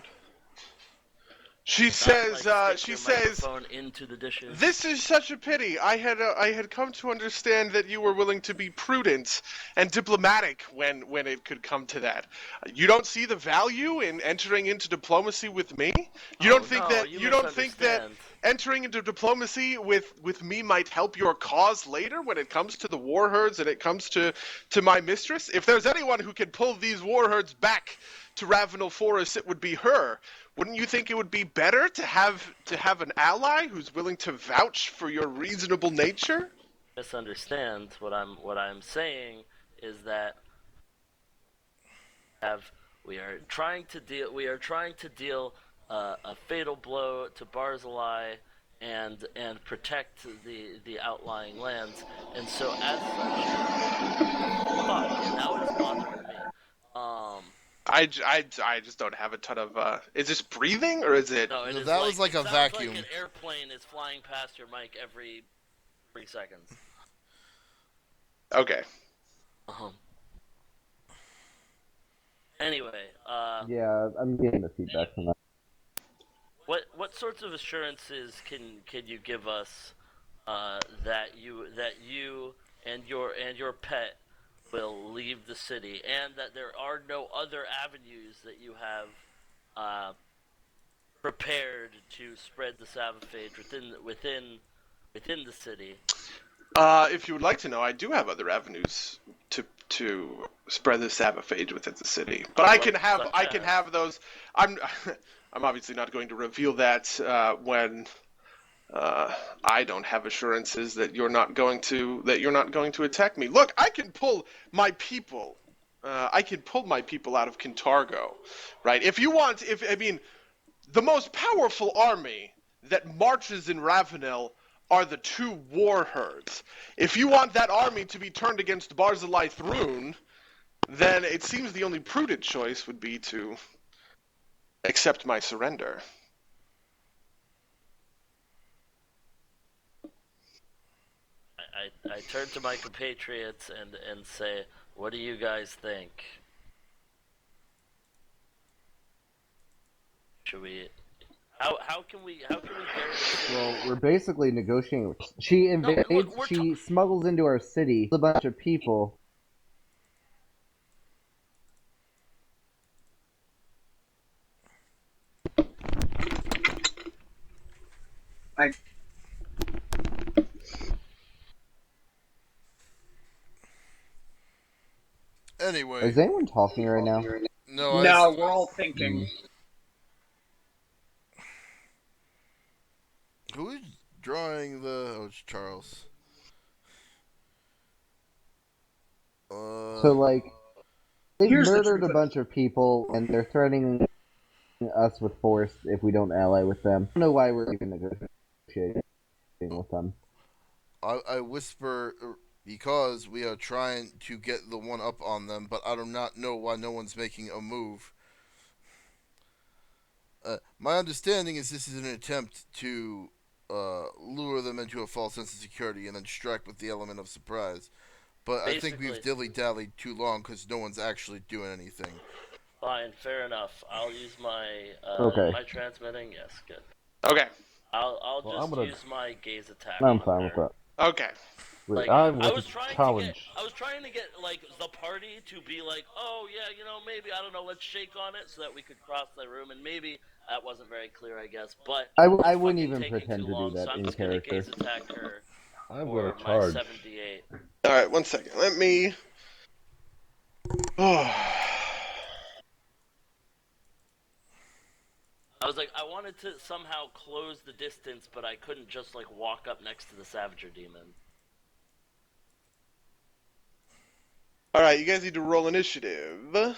She Not says, like she stick your says, microphone into the dishes. this is such a pity. I had come to understand that you were willing to be prudent and diplomatic when it could come to that. You don't see the value in entering into diplomacy with me? You don't think that entering into diplomacy with me might help your cause later when it comes to the war herds and it comes to my mistress? If there's anyone who can pull these war herds back to Ravenel Forest, it would be her. Wouldn't you think it would be better to have an ally who's willing to vouch for your reasonable nature? Misunderstand what I'm saying is that we are trying to deal a fatal blow to Barzillai and protect the outlying lands, and so as such, fuck, now it's bothering me. I just don't have a ton of. Is this breathing or is it? No, it No, is that like, was like it a sounds vacuum. like an airplane is flying past your mic every 3 seconds. Okay. Anyway, Yeah, I'm getting the feedback from that. what sorts of assurances can you give us that you and your pet will leave the city, and that there are no other avenues that you have prepared to spread the Savaphage within the city? If you would like to know, I do have other avenues to spread the Savaphage within the city, but I can have those. I'm obviously not going to reveal that when I don't have assurances that you're not going to attack me. Look, I can pull my people. I can pull my people out of Kintargo, right? The most powerful army that marches in Ravenel are the 2 war herds. If you want that army to be turned against Barzillai Thrun, then it seems the only prudent choice would be to accept my surrender. I turn to my compatriots and say, what do you guys think? Should we? How can we guarantee? Well, we're basically negotiating. She invades. look, She smuggles into our city a bunch of people. Anyway, Is anyone talking right now? no, No, we're all thinking. who is drawing the? Oh, it's Charles. So like, they've Here's the murdered a truth. bunch of people, and they're threatening us with force if we don't ally with them. I don't know why we're even negotiating with them. I whisper because we are trying to get the one up on them, but I do not know why no one's making a move. My understanding is this is an attempt to lure them into a false sense of security and then strike with the element of surprise. But I think we've dilly-dallied too long because no one's actually doing anything. Fine, fair enough. I'll use my Okay. my transmitting. Yes, good. Okay. I'll Well, just I'm gonna- use my gaze attack. I'm on fine her. with that. Okay. Wait, Like, I'm I going was to trying challenge. I was trying to get like the party to be like, oh yeah, you know, maybe I don't know, let's shake on it so that we could cross the room, and maybe that wasn't very clear, I guess. But I it's wouldn't fucking even taking pretend too to do long, that so I'm in just gonna character. gaze attack her I'm for going to my charge. 78. All right. 1 second. Let me. Oh. I was like, I wanted to somehow close the distance, but I couldn't just like walk up next to the Savager demon. All right. You guys need to roll initiative.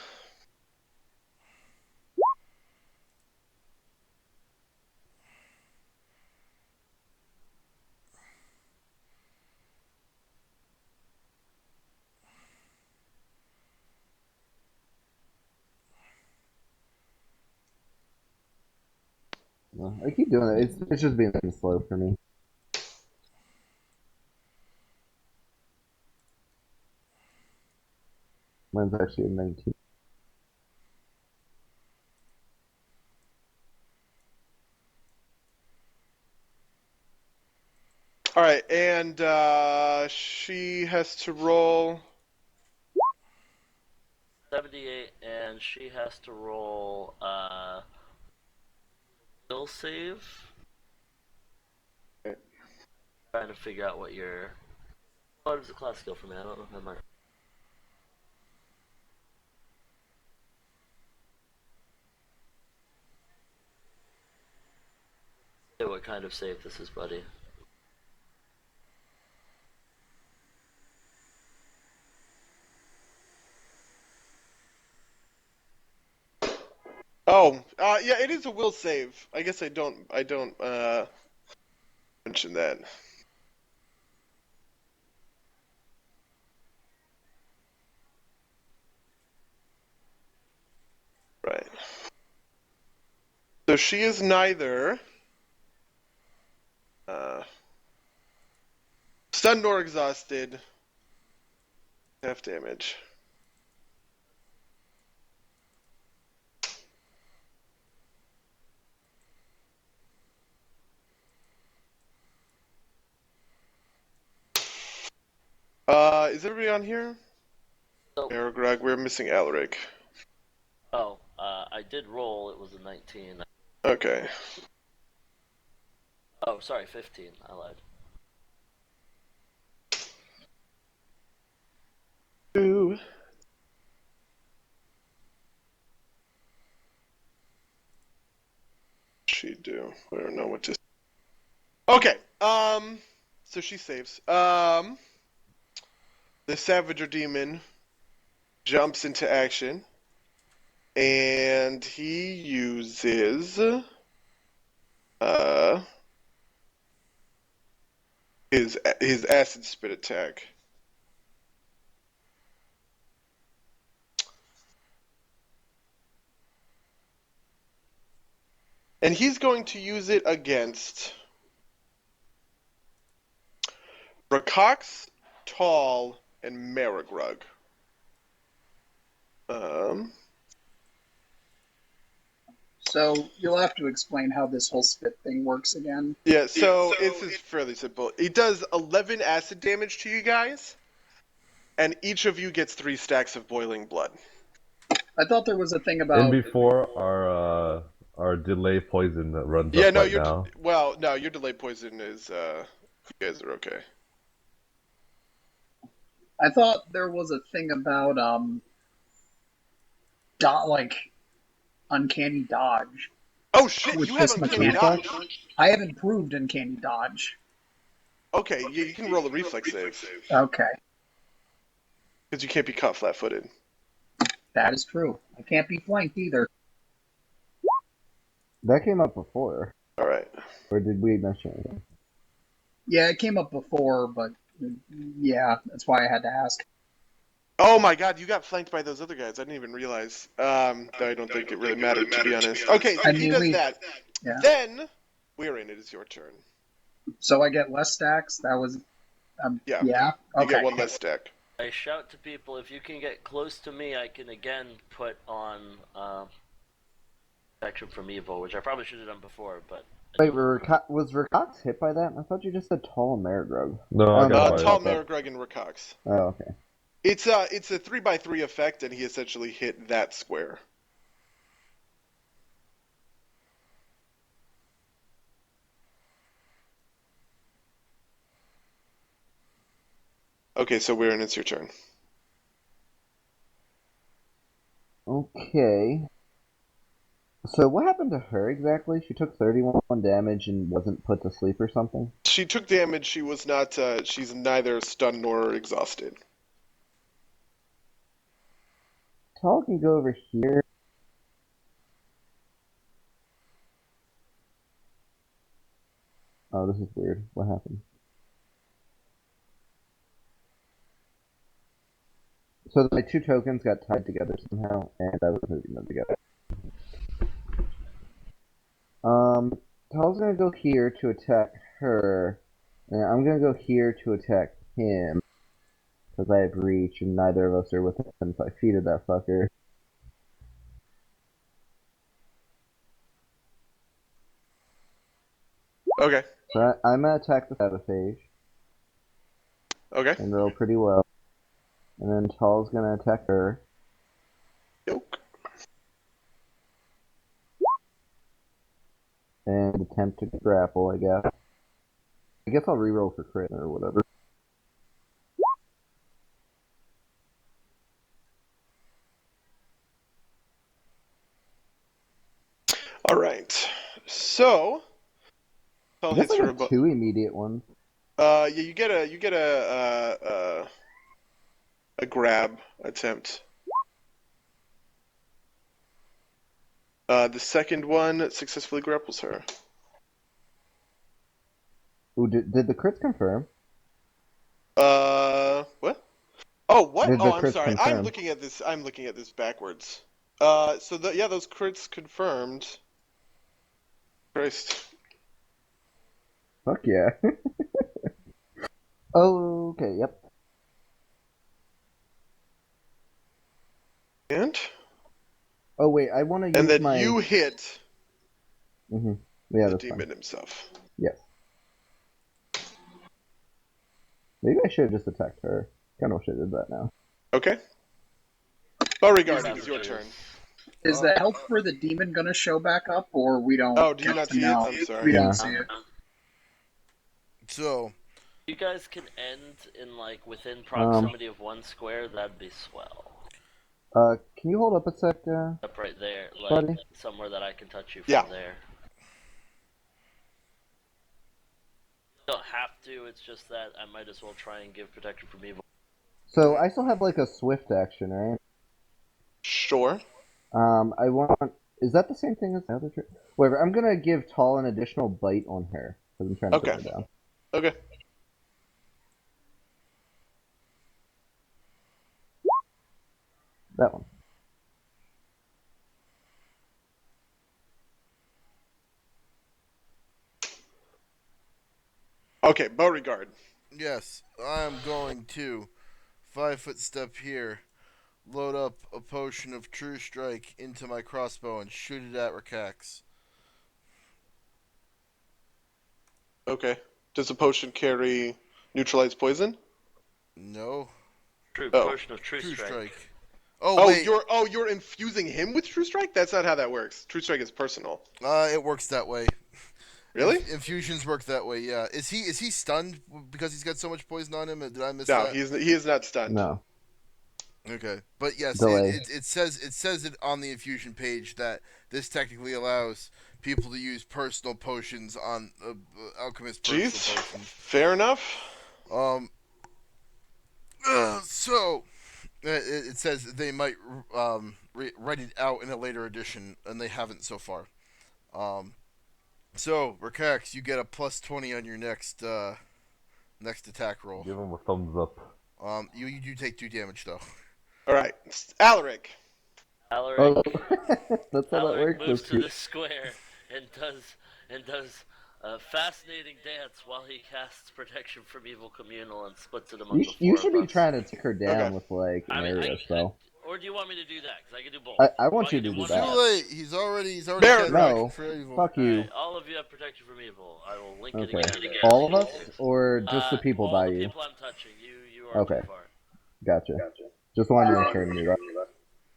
No, I keep doing it. It's just being slow for me. Mine's actually a 19. All right, and she has to roll. 78, and she has to roll will save. Okay. Trying to figure out what your what is the class skill for me? I don't know if I might. Say what kind of save this is, buddy. Oh, yeah, it is a will save. I guess I don't mention that. Right. So she is neither stunned nor exhausted. Half damage. Is everybody on here? So, Aragog, we're missing Alaric. oh, I did roll. It was a 19. Okay. Oh, sorry, 15. I lied. Ooh. She do. I don't know what to. Okay. So she saves. The Savager demon jumps into action, and he uses his acid spit attack. And he's going to use it against Rakox, Tall, and Marigrug. So you'll have to explain how this whole spit thing works again. Yeah, so it's fairly simple. It does 11 acid damage to you guys, and each of you gets 3 stacks of boiling blood. I thought there was a thing And about. before our delay poison that runs Yeah, up no, right now. no, your delayed poison is you guys are okay. I thought there was a thing about like uncanny dodge. Oh shit, With you have this uncanny mechanic. dodge. I have improved uncanny dodge. Okay, yeah, you can roll a reflex save Okay, because you can't be caught flat-footed. that is true. I can't be flanked either. That came up before. All right. Or did we mention it? Yeah, it came up before, but yeah, that's why I had to ask. Oh my god, you got flanked by those other guys. I didn't even realize. Though I don't think it really mattered, to be honest. Okay, so he does that. Yeah. Then, Weirin, it is your turn. So I get less stacks. That was. Yeah. Yeah. You Okay. get 1 less stack. I shout to people, if you can get close to me, I can again put on protection from evil, which I probably should have done before, but. Wait, was Rakox hit by that? I thought you just said Tall and Marigrug. No, I got Tall, fired. Marigrug, and Rakox. Oh, okay. It's a 3x3 effect, and he essentially hit that square. Okay, so Weirin, it's your turn. Okay. So what happened to her exactly? She took 31 damage and wasn't put to sleep or something? She took damage. She was not. She's neither stunned nor exhausted. Tall can go over here. Oh, this is weird. What happened? So my 2 tokens got tied together somehow, and I was moving them together. Tall's gonna go here to attack her, and I'm gonna go here to attack him, because I have reach, and neither of us are within 5 feet of that fucker. Okay. So I'm gonna attack the Sabotage, Okay. and roll pretty well. And then Tall's gonna attack her. Yoke. And attempt to grapple, I guess. I guess I'll reroll for crit or whatever. All right. So, Tall I guess hits I her got 2 immediate ones. Yeah, you get a grab attempt. The second one successfully grapples her. Ooh, did the crits confirm? What? Oh, what? Did the Oh, I'm crits sorry. confirm? I'm looking at this backwards. So yeah, those crits confirmed. Christ. Fuck yeah. Oh, okay, yep. And Oh wait, I want to use and then my... you hit Yeah, the that's demon fine. himself. Yes. Maybe I should have just attacked her. Kind of wish I did that now. Okay. Beauregard, it is your turn. Is the health for the demon gonna show back up, or we don't? Oh, do you get not to see it? know? I'm sorry. We Yeah. didn't see it. So, You guys can end in like within proximity of 1 square, that'd be swell. Can you hold up a sec, Up right there, like buddy? somewhere that I can touch you from Yeah. there. You don't have to, it's just that I might as well try and give protection from evil. So I still have like a swift action, right? Sure. I want... Is that the same thing as the other trick? Whatever, I'm gonna give Tall an additional bite on her, because I'm trying to put Okay. her down. Okay. That one. Okay, Beauregard. Yes, I'm going to 5-foot step here, load up a potion of True Strike into my crossbow and shoot it at Rakax. Okay. Does the potion carry neutralize poison? No. True Oh. potion of True Strike. Oh wait. You're infusing him with True Strike? That's not how that works. True Strike is personal. It works that way. Really? Infusions work that way. Yeah. Is he stunned because he's got so much poison on him? Did I miss No, that? he is not stunned. No. Okay, but yes, Delay. it says it on the infusion page that this technically allows people to use personal potions on alchemist personal Jeez. potions. Fair enough. So it says they might write it out in a later edition, and they haven't so far. So Rakax, you get a +20 on your next attack roll. Give him a thumbs up. You do take 2 damage though. All right, Alaric. Alaric, Oh, that's how that Alaric works. moves That's to the cute. square and does a fascinating dance while he casts protection from evil communal and splits it among the four You should of be us. trying to take her down Okay. with like an area spell. Or do you want me to do that? Because I can do both. I want you to do one that. of Too them? late. He's already Baron, cast No, protection for evil. fuck you. Alright, all of you have protection from evil. I will link Okay. it again. All of us, or just the people all by the you? people I'm touching. You are Okay. too far. Gotcha. Just wanted to make sure to me, right?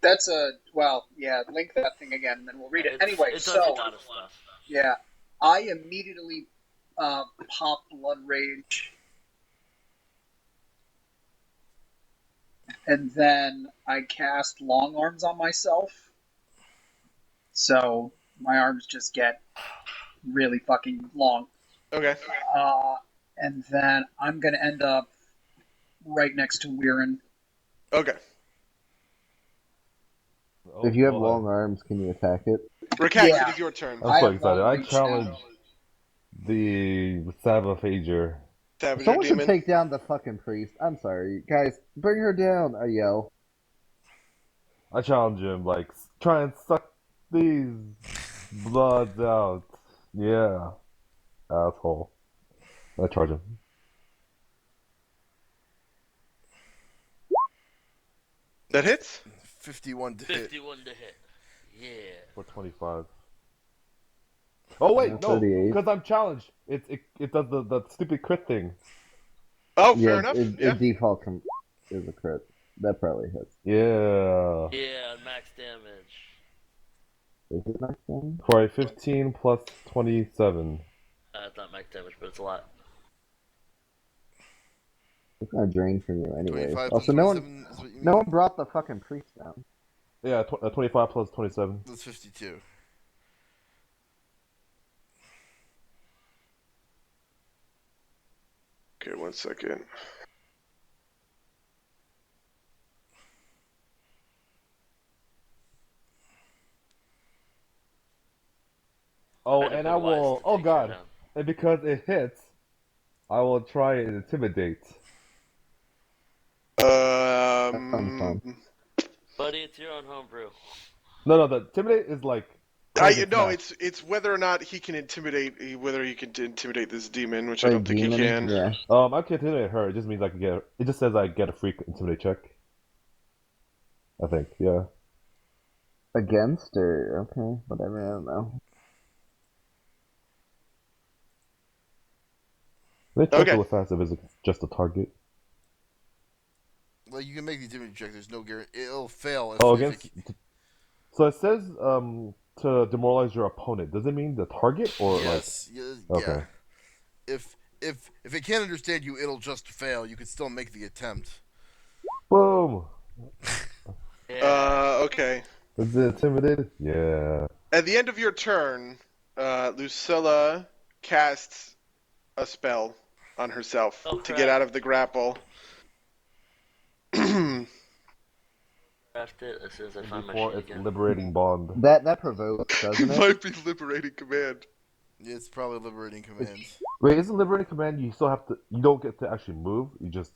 That's link that thing again, and then we'll read it. Anyway, It does so a lot of stuff. yeah, I immediately pop Blood Rage, and then I cast Long Arms on myself. So my arms just get really fucking long. Okay. And then I'm gonna end up right next to Weirin. Okay. If you have long arms, can you attack it? Rakax, Yeah. it is your turn. I'm so have excited. long I reach challenge now. the Savaphager. Savager Someone should demon. take down the fucking priest. I'm sorry, guys. Bring her down. I yell. I challenge him, like, try and suck these bloods out. Yeah. Asshole. I charge him. That hits? 51 to hit. 51 to hit. Yeah. For 25. Oh wait, no, 38. because I'm challenged. It does the stupid crit thing. Oh, Yeah, fair enough. Yeah. it default is a crit. That probably hits. Yeah. Yeah, max damage. Is it max damage? For a 15 plus 27. It's not max damage, but it's a lot. It's gonna drain from you anyways. 25 plus Also, 27 is what you mean? no one brought the fucking priest down. Yeah, 25 plus 27. That's 52. Okay, 1 second. Oh, Might have and been I wise will. to Oh take her god. down. And because it hits, I will try and intimidate. sounds fun. Buddy, it's your own homebrew. No, the intimidate is like. No, it's whether or not he can intimidate, whether he can intimidate this demon, which I Or don't think he demon, can. Yeah. I can intimidate her. It just means I can get. It just says I get a free intimidate check. I think, yeah. Against or okay, whatever. I don't know. They check Okay. real fast if it's just a target. Well, you can make the intimidate check. There's no guarantee. It'll fail. Oh, against. So it says to demoralize your opponent. Does it mean the target or Yes. like? Yeah. Okay. If it can't understand you, it'll just fail. You can still make the attempt. Boom. Yeah. Okay. Is it intimidated? Yeah. At the end of your turn, Lucilla casts a spell on herself Oh, to crap. get out of the grapple. Craft it as soon as I find my Before sheet it's again. liberating bond. That provokes, It doesn't it? might be liberating command. It's probably liberating commands. Wait, isn't liberating command? You still have to. You don't get to actually move. You just.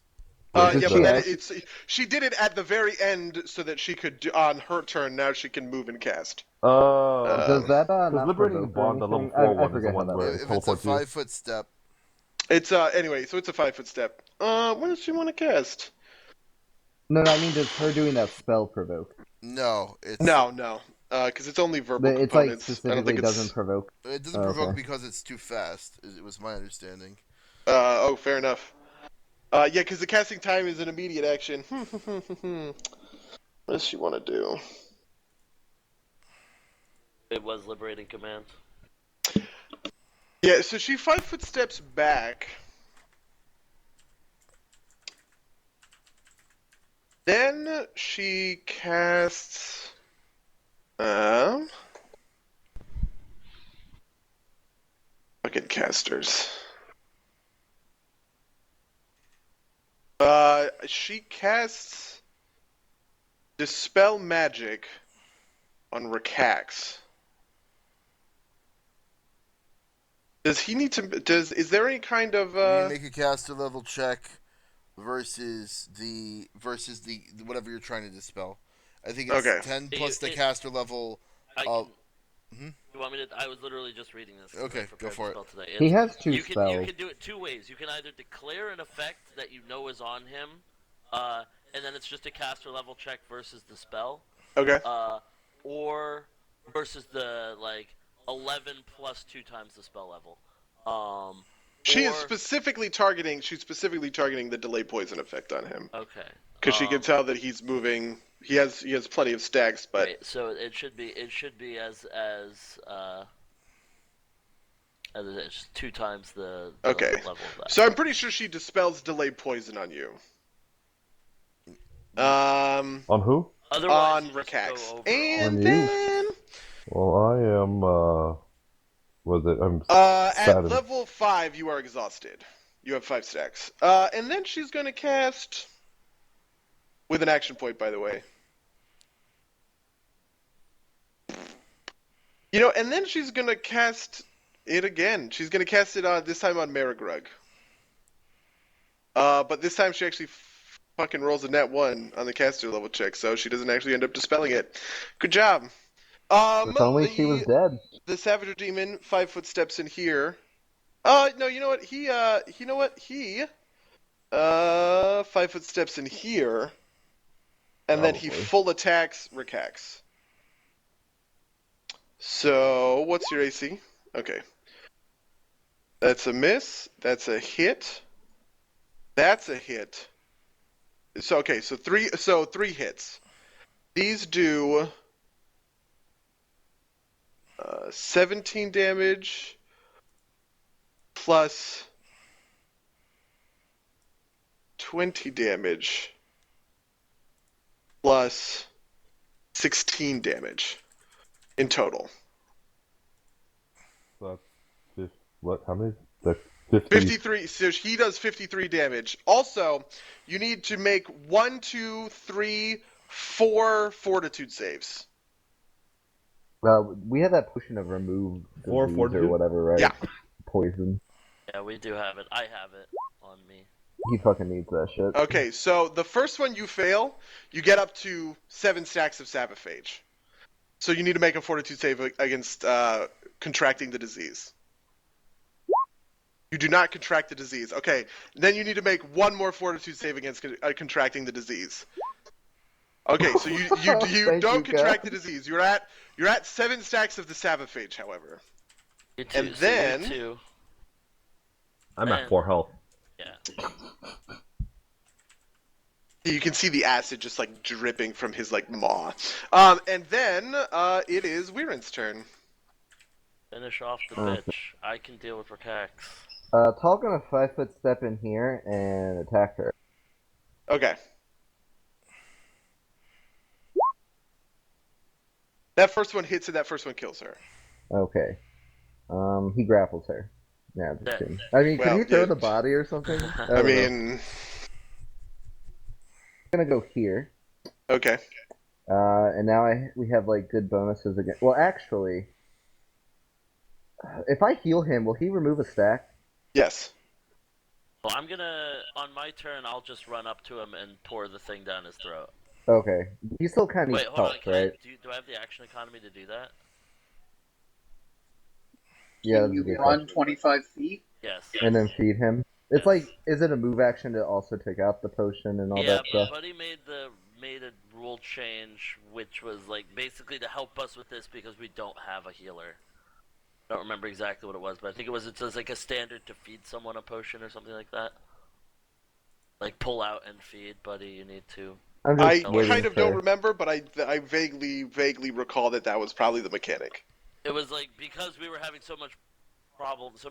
Did Yeah, she but then actually- she did it at the very end so that she could on her turn. Now she can move and cast. Does that Because not liberating provoke or bond, the level anything? 4 I one is forget the how one that where works. it If it's a teleports you. 5-foot step, It's anyway, so it's a 5-foot step. What does she want to cast? No, I mean, does her doing that spell provoke? No, it's No. Because it's only verbal It's like components. I don't think specifically doesn't provoke. it doesn't Oh, provoke okay. because it's too fast. It was my understanding. Oh, fair enough. Yeah, because the casting time is an immediate action. What does she want to do? It was liberating command. Yeah, so she 5-foot steps back. Then she casts. Fucking casters. She casts Dispel Magic on Rakax. Does he need to? Is there any kind of? You make a caster level check versus the whatever you're trying to dispel. I think it's Okay. 10 plus the caster level. I Of, can, You want me to? I was literally just reading this. 'cause I Okay, go prepared for the it. spell today. He has two You spells. can do it two ways. You can either declare an effect that you know is on him, and then it's just a caster level check versus the spell, Okay. or versus the 11 plus 2 times the spell level. She is or- specifically targeting. She's specifically targeting the delay poison effect on him Okay. because she can tell that he's moving. He has plenty of stacks, but Right, so it should be as it's 2 times the okay. level of that. So I'm pretty sure she dispels delay poison on you. On who? Otherwise, On you just Rakax. go over And On you? then Well, I am. Was it? I'm at saddened. level 5, you are exhausted. You have 5 stacks. And then she's going to cast with an action point, by the way. And then she's going to cast it again. She's going to cast it this time on Marigrug. But this time she actually fucking rolls a net 1 on the caster level check, so she doesn't actually end up dispelling it. Good job. If only she was dead. The Savager Demon 5-foot steps in here. No, you know what? He 5-foot steps in here, and then he Probably. full attacks Rakax. So, what's your AC? Okay. That's a miss. That's a hit. That's a hit. So, okay, so 3 hits. These do 17 damage plus 20 damage plus 16 damage in total. That's what? How many? That's 50. 53. So he does 53 damage. Also, you need to make 1, 2, 3, 4 fortitude saves. We have that potion of remove Four disease or fortitude? whatever, right? Yeah. Poison. Yeah, we do have it. I have it on me. He fucking needs that shit. Okay, so the first one you fail, you get up to 7 stacks of Sabophage. So you need to make a fortitude save against contracting the disease. You do not contract the disease. Okay, then you need to make 1 more fortitude save against contracting the disease. Okay, so you don't contract the disease. You're at 7 stacks of the Sabophage, however. You too, And so you then- too. I'm at 4 health. Yeah. You can see the acid just dripping from his maw. And then it is Weirin's turn. Finish off the Okay. bitch. I can deal with Rakax. Tall gonna 5-foot step in here and attack her. Okay. That first one hits and that first one kills her. Okay. He grapples her. Yeah, just Yeah. kidding. I mean, Well, can he throw yeah. the body or something? I don't know. mean, I'm gonna go here. okay. And now we have good bonuses again. Well, actually, if I heal him, will he remove a stack? Yes. Well, I'm gonna, on my turn, I'll just run up to him and pour the thing down his throat. Okay. He still kind of Wait, needs hold on. help, Can right? do I have the action economy to do that? Yeah, Can that's a you good run question. 25 feet? Yes. And then feed him. It's Yes. like, is it a move action to also take out the potion and all Yeah, that but stuff? Buddy made a rule change, which was like basically to help us with this because we don't have a healer. I don't remember exactly what it was, but I think it says like a standard to feed someone a potion or something like that. Like pull out and feed, Buddy. You need to. I'm I just Oh, waiting kind of for. don't remember, but I vaguely recall that was probably the mechanic. It was like because we were having so many problems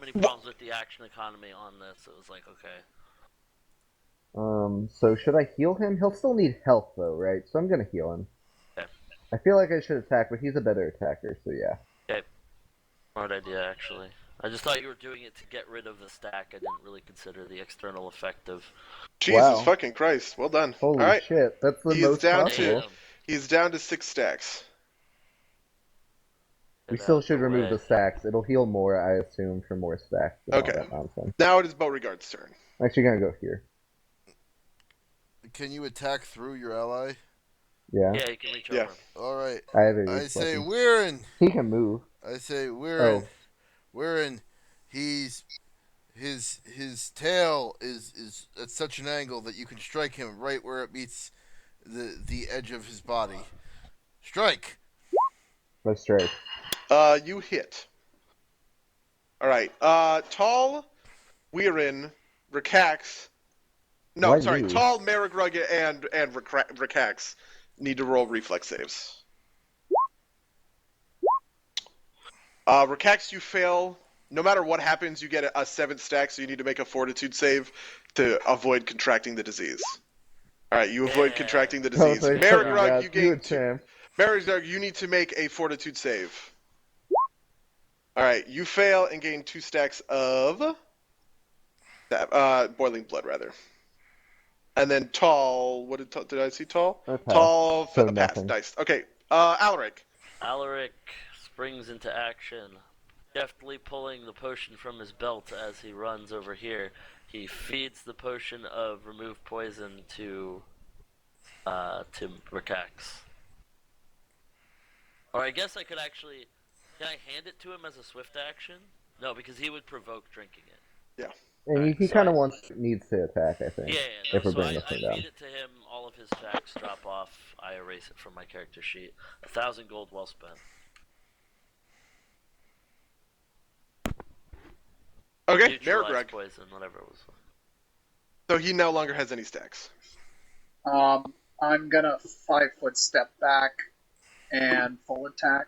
with the action economy on this. It was like okay. So should I heal him? He'll still need health though, right? So I'm gonna heal him. Okay. I feel like I should attack, but he's a better attacker, so yeah. Okay. Smart idea, actually. I just thought you were doing it to get rid of the stack. I didn't really consider the external effect of. Jesus Wow. fucking Christ! Well done. Holy All right, shit, that's the He is most down possible. to- he's down to 6 stacks. We Get still out should the remove way. the stacks. It'll heal more, I assume, for more stacks and Okay. all that nonsense. Now it is Beauregard's turn. I'm actually gonna go here. Can you attack through your ally? Yeah, Yeah, you can reach Yeah. over. All right. I have a I reach say button. Weirin. He can move. I say Oh. Weirin. Weirin. His tail is at such an angle that you can strike him right where it meets the edge of his body. Strike. Let's strike. You hit. All right. Tall, Weirin, Rakax. No, Why sorry. me? Tall, Marigrug, and Rakax need to roll reflex saves. Rakax, you fail. No matter what happens, you get a 7 stack, so you need to make a fortitude save to avoid contracting the disease. All right, you avoid Yeah. contracting the Oh, disease. thank Marigrug, God. you gain a 2. champ. Marigrug, you need to make a fortitude save. All right, you fail and gain 2 stacks of boiling blood, rather. And then Tall, what did I see? Tall? I passed. Tall, So pass. nothing. Nice. Okay, Alaric. Alaric springs into action, deftly pulling the potion from his belt as he runs over here. He feeds the potion of remove poison to Rakax. Or I guess I could actually. Can I hand it to him as a swift action? No, because he would provoke drinking it. And Alright, he so kind I- of needs to attack, I think. Yeah, If we're so bringing I this thing feed down. it to him. All of his stacks drop off. I erase it from my character sheet. 1,000 gold well spent. Okay, Neutralize Marigrug. poison, whatever it was. So he no longer has any stacks. I'm gonna 5-foot step back and full attack.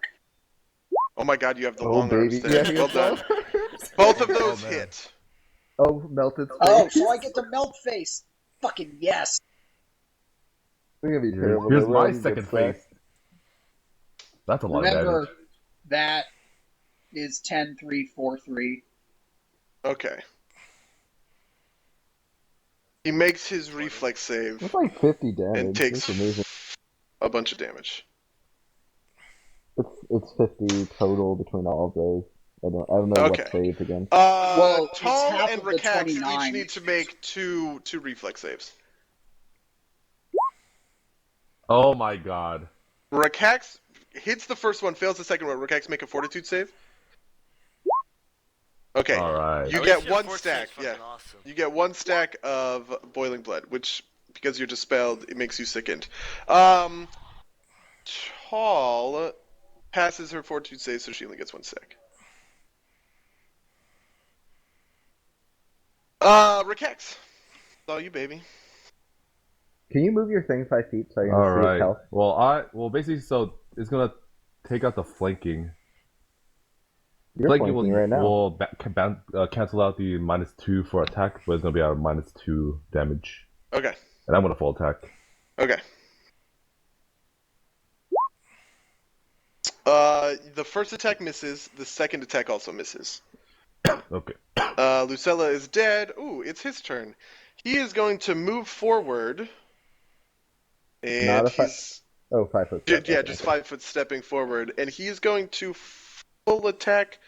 Oh my God, you have the Oh, long arms baby. there. Yeah, he Well has done. long- Both of those man. hit. Oh, melted space. Oh, so I get to melt face. Fucking yes. We're gonna be terrible. Here's though. my We're second good face. That's a lot of Remember, damage. that is 10, 3, 4, 3. Okay. He makes his reflex save That's like 50 damage. and takes That's amazing. a bunch of damage. It's 50 total between all of those. I don't know Okay. what saves again. Well, it's Tall half and of the Rakax, you each 29. need to make two reflex saves. Oh my god. Rakax hits the first one, fails the second one. Rakax, make a fortitude save. Okay. Alright. You At get least your one fort stack, save's fucking awesome. You get 1 stack of boiling blood, which, because you're dispelled, it makes you sickened. Tall passes her fortitude save, so she only gets 1 stack. Rakax. It's all you, baby. Can you move your thing 5 feet so I can see its Alright. health? Well, basically, so it's gonna take out the flanking. You're Flanking flanking right now. will cancel out the -2 for attack, but it's gonna be at a -2 damage. Okay. And I'm gonna full attack. Okay. The first attack misses. The second attack also misses. Okay. Lucella is dead. Ooh, it's his turn. He is going to move forward. And Not a fi- he's... Oh, 5 foot. Yeah, step, just okay. 5 foot stepping forward. And he's going to full attack.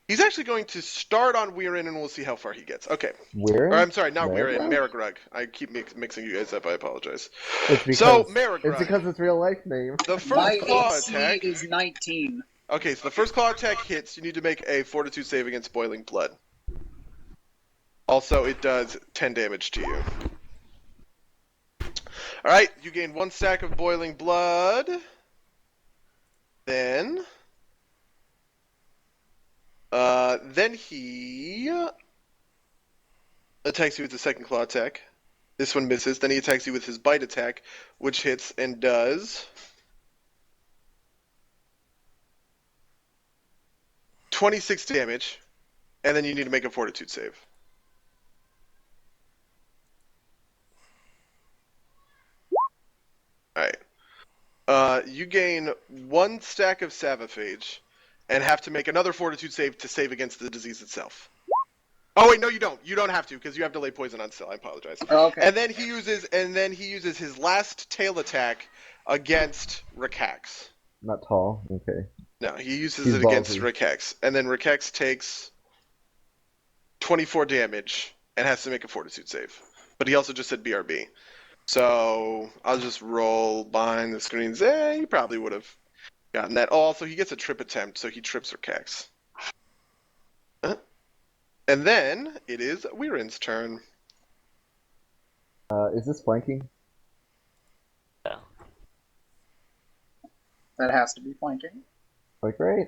He's actually going to start on Weirin, and we'll see how far he gets. Okay. Where? Or, I'm sorry, not Weirin. Marigrug? Marigrug. I keep mixing you guys up. I apologize. It's because, So, Marigrug. it's because it's real life name. The first My claw AC attack. is 19. Okay, so the first claw attack hits. You need to make a Fortitude save against Boiling Blood. Also, it does 10 damage to you. Alright, you gain 1 stack of Boiling Blood. Then he attacks you with the second claw attack. This one misses. Then he attacks you with his bite attack, which hits and does 26 damage. And then you need to make a Fortitude save. Alright. You gain 1 stack of Savaphage and have to make another Fortitude save to save against the disease itself. Oh wait, no, you don't. You don't have to because you have delay poison on still. I apologize. Oh, okay. And then he uses his last tail attack against Rikax. Not tall. Okay. No, he uses He's it against ballsy. Rikax, and then Rikax takes 24 damage and has to make a Fortitude save. But he also just said BRB. So I'll just roll behind the screens. He probably would have gotten that. Oh, also, he gets a trip attempt, so he trips Rikax. And then it is Weirin's turn. Is this flanking? Yeah. That has to be flanking. Like, right?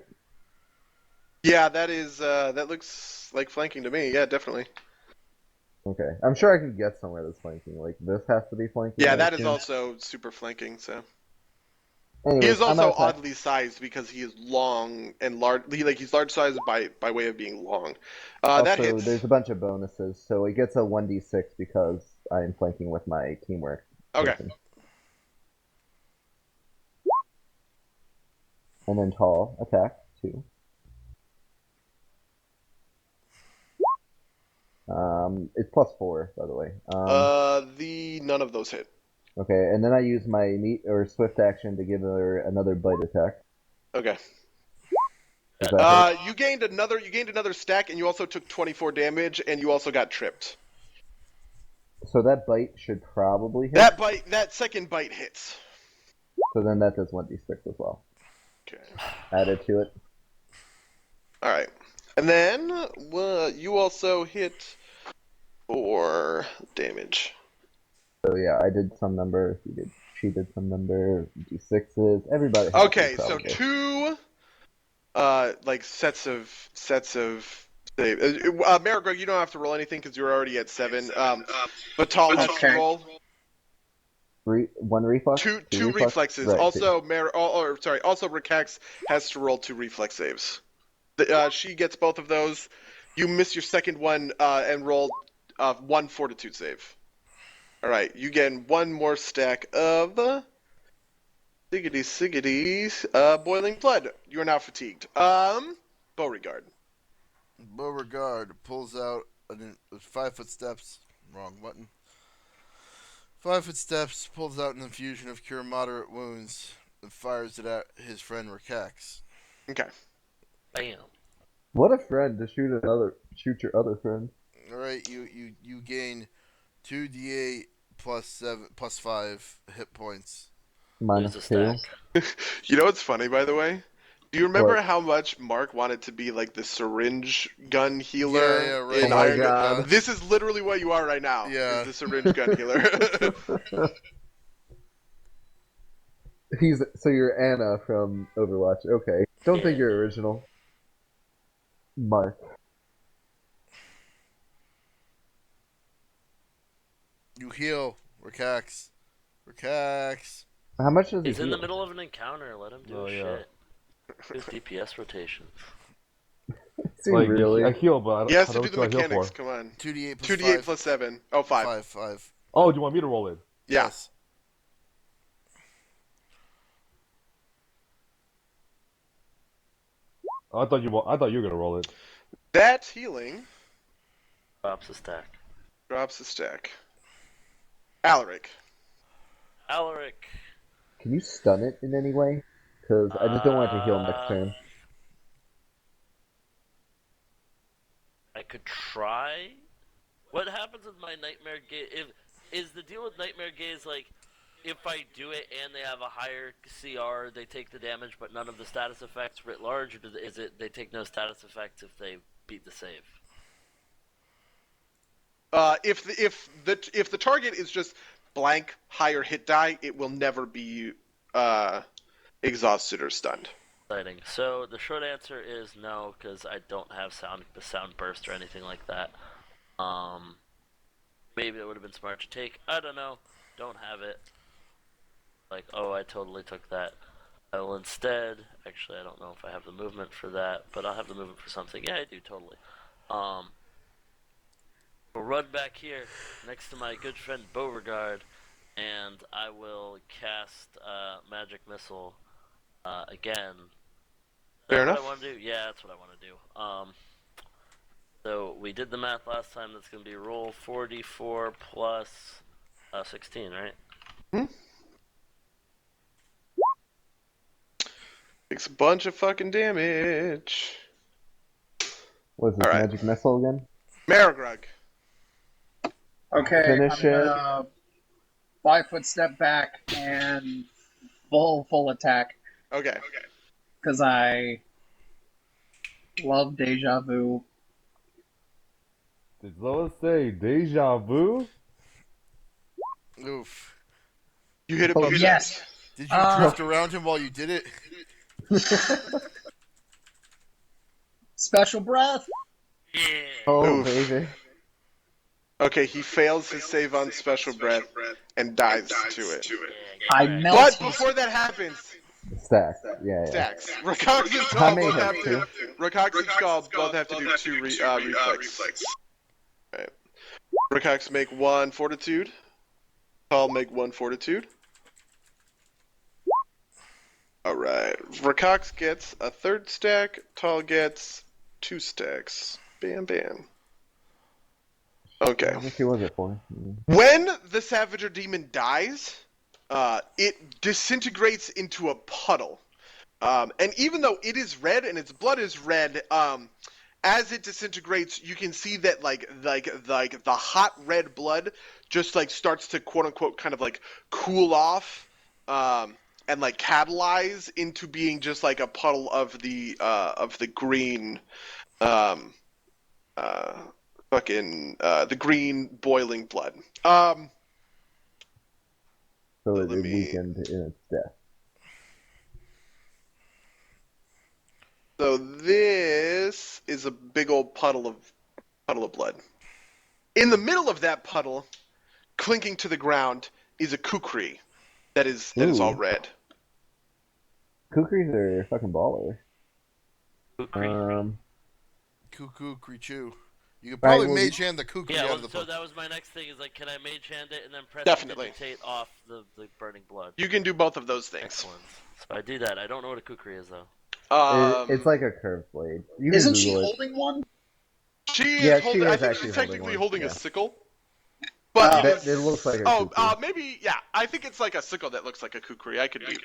Yeah, that looks like flanking to me. Yeah, definitely. Okay. I'm sure I could get somewhere that's flanking. Like, this has to be flanking. Yeah, I that is assume. also super flanking, so. Anyways, He is I'm also gonna attack. oddly sized because he is long and large. He's large sized by way of being long. That Also, hits. there's a bunch of bonuses, so it gets a 1d6 because I am flanking with my teamwork. Okay. person. And then tall attack 2. It's +4, by the way. None of those hit. Okay, and then I use my meat or swift action to give her another bite attack. Okay. Does that hit? You gained another stack, and you also took 24 damage, and you also got tripped. So that bite should probably hit. That second bite hits. So then that does 1d6 as well. Okay. Added to it. All right. And then you also hit 4 damage. So yeah, I did some number. She did some number. D6s. Everybody. Has Okay, to, so probably. 2 sets of save. Marigog, you don't have to roll anything because you're already at 7. But Tall has to roll. 1 reflex. Two reflexes. Right, Also, also Rikax has to roll 2 reflex saves. She gets both of those. You miss your second one and roll 1 Fortitude save. All right, you get 1 more stack of Boiling Blood. You are now fatigued. Beauregard. Beauregard pulls out 5 foot steps. Wrong button. 5 foot steps, pulls out an infusion of cure moderate wounds, and fires it at his friend Rikax. Okay. Bam. What a friend to shoot your other friend. All right, you gain 2d8 plus 5 hit points. Minus There's a 2. stack. You know what's funny, by the way? Do you remember What? how much Mark wanted to be like the syringe gun healer? Yeah, right. In Oh my Iron God. This is literally what you are right now. Yeah. Is the syringe gun healer. So you're Anna from Overwatch. Okay. Don't think you're original. Mark. You heal Rikax. Rikax. How much does he He's in the heal? middle of an encounter. Let him do Oh, his yeah. shit. His DPS rotations. Is he Like, really? I heal, but He has I to don't do the know what I heal mechanics. for. Come on. 2d8 plus 2d8 5. plus 7. Oh, 5. 5. Oh, do you want me to roll it? Yeah. Yes. I thought you were gonna roll it. That healing Drops a stack. drops a stack. Alaric. Alaric. Can you stun it in any way? Because I just don't want it to heal next turn. I could try. What happens with my Nightmare Gaze? Is the deal with Nightmare Gaze like if I do it and they have a higher CR, they take the damage, but none of the status effects writ large, or is it they take no status effects if they beat the save? If the target is just blank higher hit die, it will never be exhausted or stunned. Exciting. So the short answer is no, because I don't have sound burst or anything like that. Maybe it would have been smart to take. I don't know. Don't have it. Like, oh, I totally took that. I will instead. Actually, I don't know if I have the movement for that, but I'll have the movement for something. Yeah, I do totally. We'll run back here next to my good friend Beauregard, and I will cast Magic Missile again. Is Fair that what enough. I want to do? Yeah, that's what I want to do. So we did the math last time. That's going to be roll 44 plus 16, right? Takes a bunch of fucking damage. What is this, All right. magic missile again? Marigrug. Okay, Finish I'm gonna 5-foot step back and full attack Okay. because I love deja vu. Did someone say deja vu? Oof. You hit it Oh, both yes. times. Did you drift around him while you did it? Special breath. Yeah. Oh, Oof. baby. Okay, he fails his save on special breath and dies to it. I Yeah, melt But his before that happens, Stacks. Yeah, yeah. stacks. Rakox and I Skull may both have have to. Rakox and Skull both have to do 2 reflex. Right. Rakox make 1 fortitude. Skull make 1 fortitude. Alright. Rakox gets a 3rd stack. Tall gets 2 stacks. Bam, bam. Okay. How much was it for? When the Savager Demon dies, it disintegrates into a puddle. And even though it is red and its blood is red, as it disintegrates, you can see that like the hot red blood just like starts to quote unquote kind of like cool off, and like catalyze into being just like a puddle of the green, the green boiling blood. So Let it me- weakened in its death. So this is a big old puddle of blood. In the middle of that puddle, clinking to the ground, is a kukri that is all Ooh. red. Kukris are fucking baller. Cuckoo, Creechoo. You could Right, probably well, mage hand the kukri Yeah, out well, of the so puddle. that was my next thing. Is like, can I mage hand it and then press Definitely. meditate off the burning blood? You can do both of those things. Excellent. So I do that. I don't know what a kukri is though. It's like a curved blade. You can Isn't she Google it. holding one? She is Yeah, she holding. is I think actually she's holding technically one, holding yeah. a sickle. But It looks like a kukri. maybe yeah. I think it's like a sickle that looks like a kukri. I could be,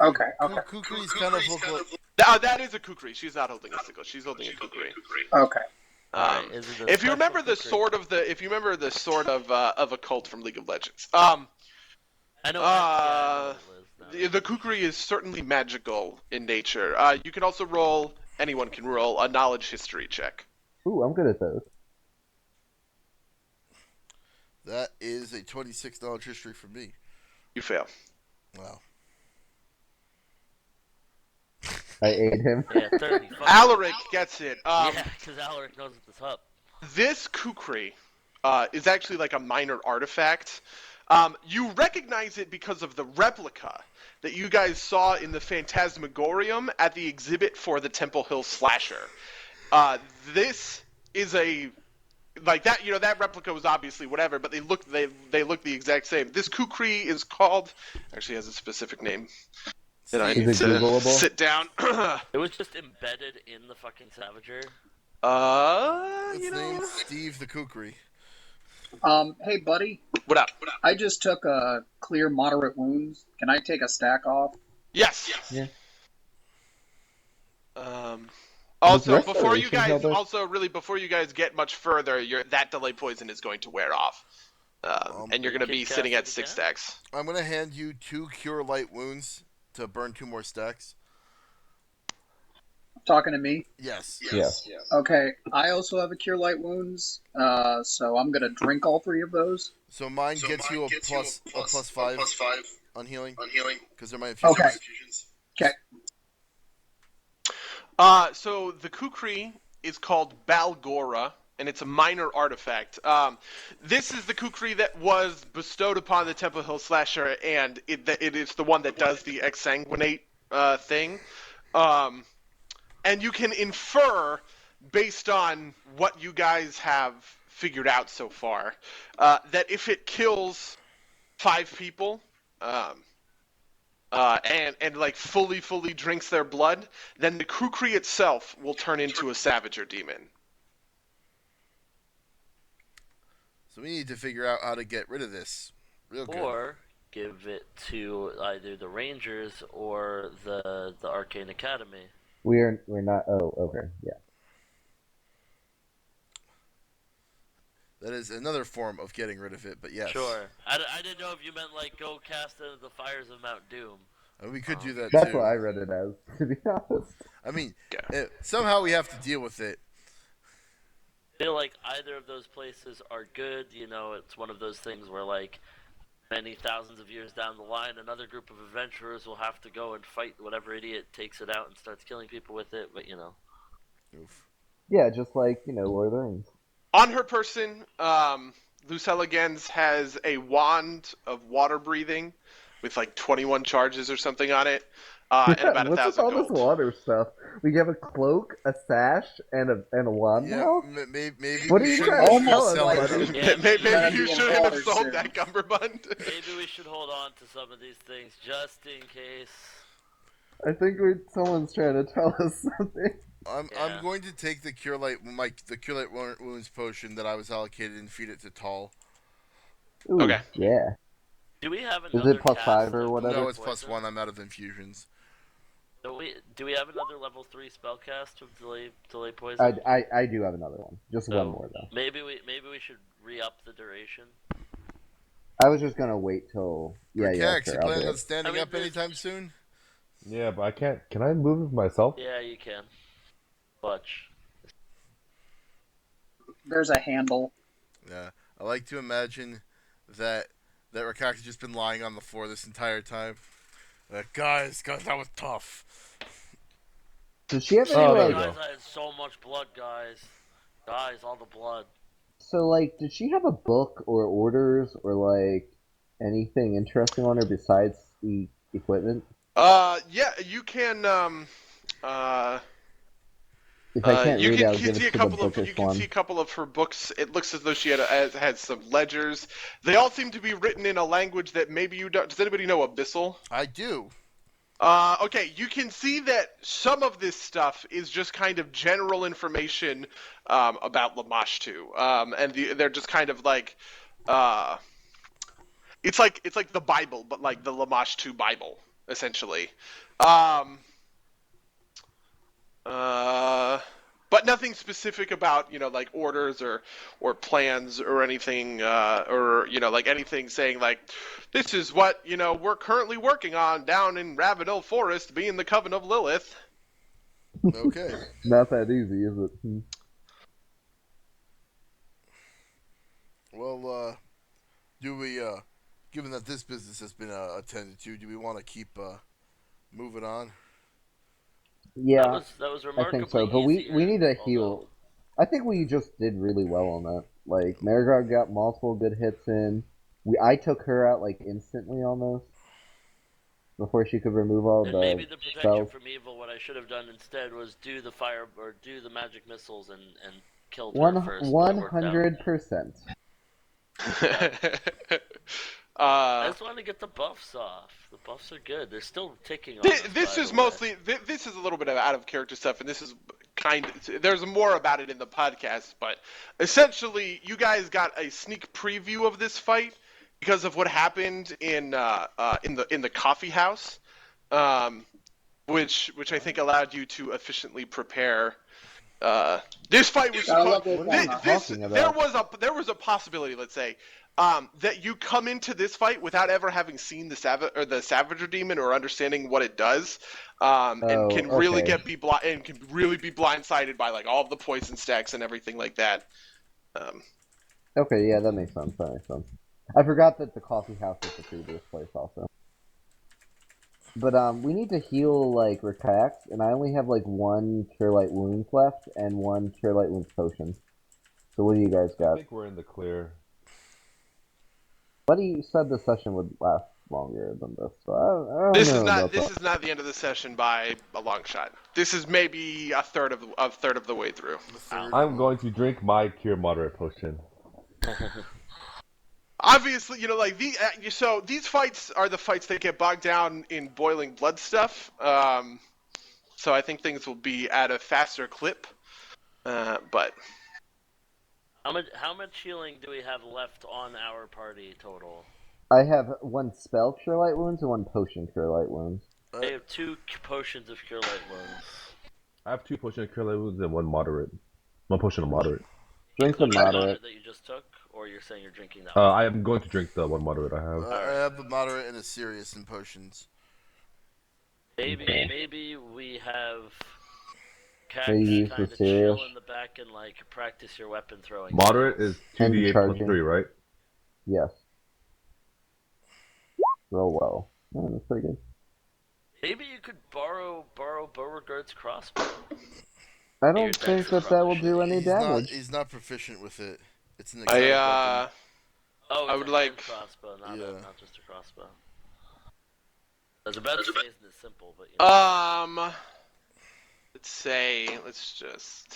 Okay. Kukris kind of look like... That is a kukri. She's not holding a sickle. She's holding a kukri. Okay. Alright, is it a If you special remember the kukri? sword of a cult from League of Legends. I know. I know what it is now. The kukri is certainly magical in nature. You can also roll. Anyone can roll a knowledge history check. Ooh, I'm good at those. That is a 26 knowledge history for me. You fail. Wow. I ate him. Yeah, 30. Fuck Alaric gets it. yeah, because Alaric knows what's up. This kukri is actually like a minor artifact. You recognize it because of the replica that you guys saw in the Phantasmagorium at the exhibit for the Temple Hill Slasher. This is a like that. You know, that replica was obviously whatever, but they look the exact same. This kukri is called. Actually, has a specific name. That I Is need it to Googleable? sit down. It was just embedded in the fucking Savager. Its name's Steve the Kukri. Hey, buddy. What up? I just took a clear moderate wounds. Can I take a stack off? Yes. Yeah. Also, Was before you restoration guys, held up? before you guys get much further, that delay poison is going to wear off. and you're going to be Kid sitting cast at it 6 again? stacks. I'm gonna hand you 2 Cure Light Wounds to burn 2 more stacks. Talking to me. Yes. Yes. Okay, I also have a Cure Light Wounds, so I'm gonna drink all 3 of those. So mine gets you a plus 5 on healing because they're my Okay. infusions. Okay. So the Kukri is called Balgora, and it's a minor artifact. This is the Kukri that was bestowed upon the Temple Hill Slasher, and it is the one that does the exsanguinate thing. And you can infer, based on what you guys have figured out so far, that if it kills 5 people, and like fully drinks their blood, then the Kukri itself will turn into a Savager demon. So we need to figure out how to get rid of this. Real good. Or give it to either the Rangers or the Arcane Academy. We're not. Oh, okay, yeah. That is another form of getting rid of it, but yes. Sure. I didn't know if you meant like go cast into the fires of Mount Doom. We could do that That's too. what I read it as, to be honest. I mean, Yeah. somehow we have to deal with it. I feel like either of those places are good. You know, it's one of those things where like many thousands of years down the line, another group of adventurers will have to go and fight whatever idiot takes it out and starts killing people with it. But you know. Oof. Yeah, just like, Lord of the Rings. On her person, Lucella Gens has a wand of water breathing with like 21 charges or something on it, and about What's with 1,000 all gold. this water stuff? We have a cloak, a sash, and a wand Yeah, now? maybe What are we you shouldn't trying to have tell us, sell buddy? it. Yeah, Maybe gotta you be in shouldn't have water sold soon. that cummerbund. Maybe we should hold on to some of these things just in case. I think someone's trying to tell us something. I'm Yeah. going to take the Cure Light Wounds potion that I was allocated and feed it to Tall. Ooh, Okay. yeah. Do we have Is another it plus cast 5 or of whatever? No, Delay it's plus Poison? 1. I'm out of infusions. Do we have another level 3 spellcast of delay poison? I do have another one. Just one more, though. Maybe we should re-up the duration. I was just gonna wait till... Yeah, Cax, sure, you I'll planning do on it. standing I mean, up anytime soon? Yeah, but I can't. Can I move myself? Yeah, you can. Butch. There's a handle. Yeah. I like to imagine that Rakak has just been lying on the floor this entire time. Guys, that was tough. Does she have any, Oh, there we Guys, go. I had so much blood, guys. Guys, all the blood. So, like, does she have a book or orders or, like, anything interesting on her besides the equipment? Yeah, you can. If I can't You read, can I'll give see it a to the couple of bookish one. see a couple of her books. It looks as though she had some ledgers. They all seem to be written in a language that maybe you don't. Does anybody know Abyssal? I do. Okay, you can see that some of this stuff is just kind of general information about Lamashtu, and they're just kind of like, it's like the Bible, but like the Lamashtu Bible, essentially. But nothing specific about like orders or plans or anything or like anything saying like this is what we're currently working on down in Ravenel Forest, being the Coven of Lilith. Okay. Not that easy, is it? Well, do we, given that this business has been attended to, do we want to keep moving on? Yeah, That was I remarkably think so. But we easier, need to although- heal. I think we just did really well on that. Like, Marigard got multiple good hits in. I took her out, like, instantly almost. Before she could remove all And the maybe the protection spells. from evil. What I should have done instead was do the fire or do the magic missiles and kill her first. but it worked out. 100%. I just want to get the buffs off. The buffs are good. They're still ticking on This us, is by the way. mostly this is a little bit of out of character stuff, and this is there's more about it in the podcast, but essentially you guys got a sneak preview of this fight because of what happened in the coffee house, which I think allowed you to efficiently prepare. This fight was Gotta love those What are you Walnut. talking about? there was a possibility, let's say, that you come into this fight without ever having seen the Savager Demon or understanding what it does, and can really okay. be blindsided by like all of the poison stacks and everything like that. Okay, yeah, that makes sense. That makes sense. I forgot that the coffee house was the previous place also. But we need to heal like Rakax, and I only have like one Cure Light Wounds left and one Cure Light Wounds potion. So what do you guys I got? think we're in the clear. Buddy said the session would last longer than this, so I don't This know is not about this that. is not the end of the session by a long shot. This is maybe a third of the way through. The third. I'm going to drink my cure moderate potion. Obviously, like so these fights are the fights that get bogged down in boiling blood stuff. So I think things will be at a faster clip. But How much healing do we have left on our party total? I have one spell Cure Light Wounds and one potion Cure Light Wounds. I have 2 potions of Cure Light Wounds. I have 2 potion of cure light wounds and 1 moderate. 1 potion of moderate. Drink the Including moderate. that you just took, or you're saying you're drinking that I am going to drink the 1 moderate I have. I have the moderate and a serious in potions. Maybe we have Maybe kind use of the serious. chill in the back and like practice your weapon throwing. Moderate is 2d8 plus charging. 3, right? Yes. Roll well. Yeah, that's pretty good. Maybe you could borrow Beauregard's crossbow. I don't think that will do any damage. He's not proficient with it. It's an I exotic Oh, I it's would a like- hand crossbow, not Yeah. not just a crossbow. I was about to say isn't it simple, but you know. let's just.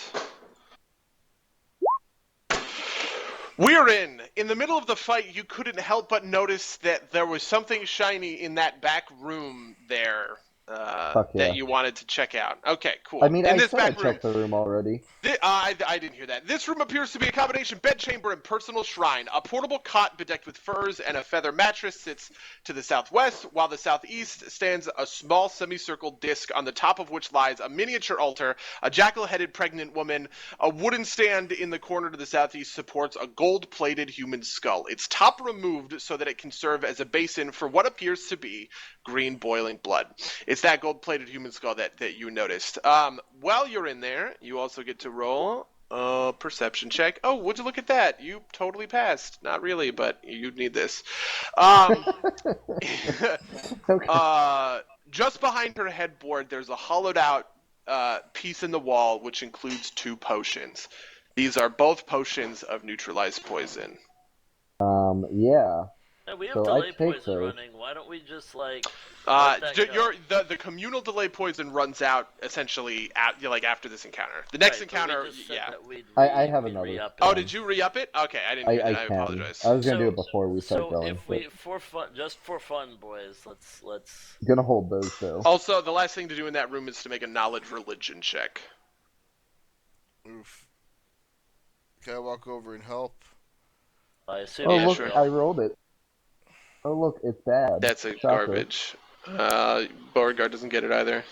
We're in the middle of the fight. You couldn't help but notice that there was something shiny in that back room there. Yeah. That you wanted to check out. Okay, cool. I mean, in I this said I back room, checked the room already. I didn't hear that. This room appears to be a combination bedchamber and personal shrine. A portable cot bedecked with furs and a feather mattress sits to the southwest, while the southeast stands a small semicircle disc on the top of which lies a miniature altar, a jackal-headed pregnant woman. A wooden stand in the corner to the southeast supports a gold-plated human skull, its top removed so that it can serve as a basin for what appears to be green boiling blood. It's that gold-plated human skull that you noticed. While you're in there, you also get to roll a perception check. Oh, would you look at that? You totally passed. Not really, but you'd need this. Okay. Just behind her headboard, there's a hollowed-out piece in the wall, which includes 2 potions. These are both potions of neutralized poison. Yeah. Yeah, we have So delay I take poison those. running. Why don't we just like? let that go? The communal delay poison runs out essentially after this encounter. The next Right, but we encounter, just said yeah. that we'd I have we'd another. re-up Oh, it. did you re-up it? Okay, I didn't hear that. I can. apologize. I was gonna do So- it before we start So going. if we, for fun, just for fun, boys, let's. Gonna hold those though. Also, the last thing to do in that room is to make a knowledge religion check. Oof. Can I walk over and help? I assume. Oh Yeah, look, sure. I rolled it. Oh look, it's bad. That's a Shocker. garbage. Beauregard doesn't get it either.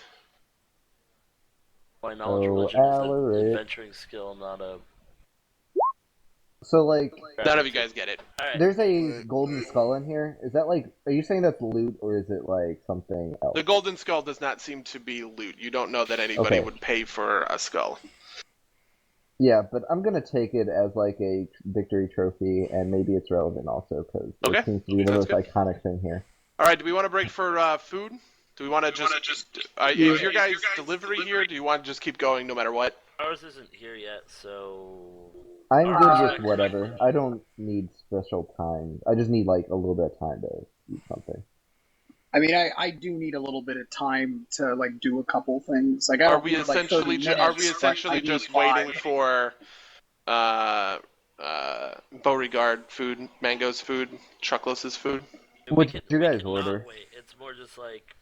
My knowledge Oh, religion is an Alaric. adventuring skill, not a. So like, None of you guys get it. All right. there's a golden skull in here. Is that like? Are you saying that's loot or is it like something else? The golden skull does not seem to be loot. You don't know that anybody Okay. would pay for a skull. Yeah, but I'm gonna take it as like a victory trophy, and maybe it's relevant also because Okay. it seems to be the Sounds most good. iconic thing here. All right, do we want to break for food? Do we want to just... is your guys' delivery here? Do you want to just keep going no matter what? Ours isn't here yet, so. I'm Alright. good with whatever. I don't need special time. I just need like a little bit of time to eat something. I mean, I do need a little bit of time to like do a couple things. Like, I Are don't we need, like, 30 essentially minutes, but I need just 5. waiting for Beauregard food, Mango's food, Chuckless's food? What we did you we guys cannot order? Wait. It's more just like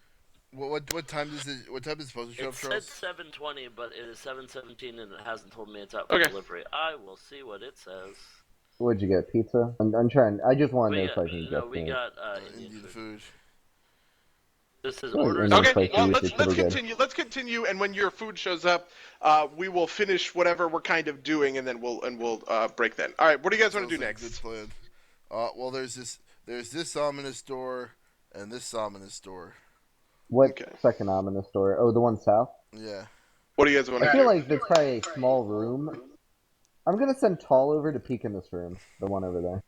What time is it? What time is it supposed to show it up, said Charles? 7:20, but it is 7:17, and it hasn't told me it's out for Okay. delivery. I will see what it says. What'd you get? Pizza? I'm trying. I just want to know We if I got, can no, get we things. got Indian Indian food. food. This is Oh, orders. Indian Okay, place well, is let's usually pretty good. continue. Let's continue, and when your food shows up, we will finish whatever we're kind of doing, and then we'll break then. All right, what do you guys want to do Sounds like a next? Good plan. Well, there's this ominous door and this ominous door. What Okay. second ominous door? Oh, the one south? Yeah. What do you guys want I to feel do? like there's probably a small room. I'm gonna send Tall over to peek in this room, the one over there.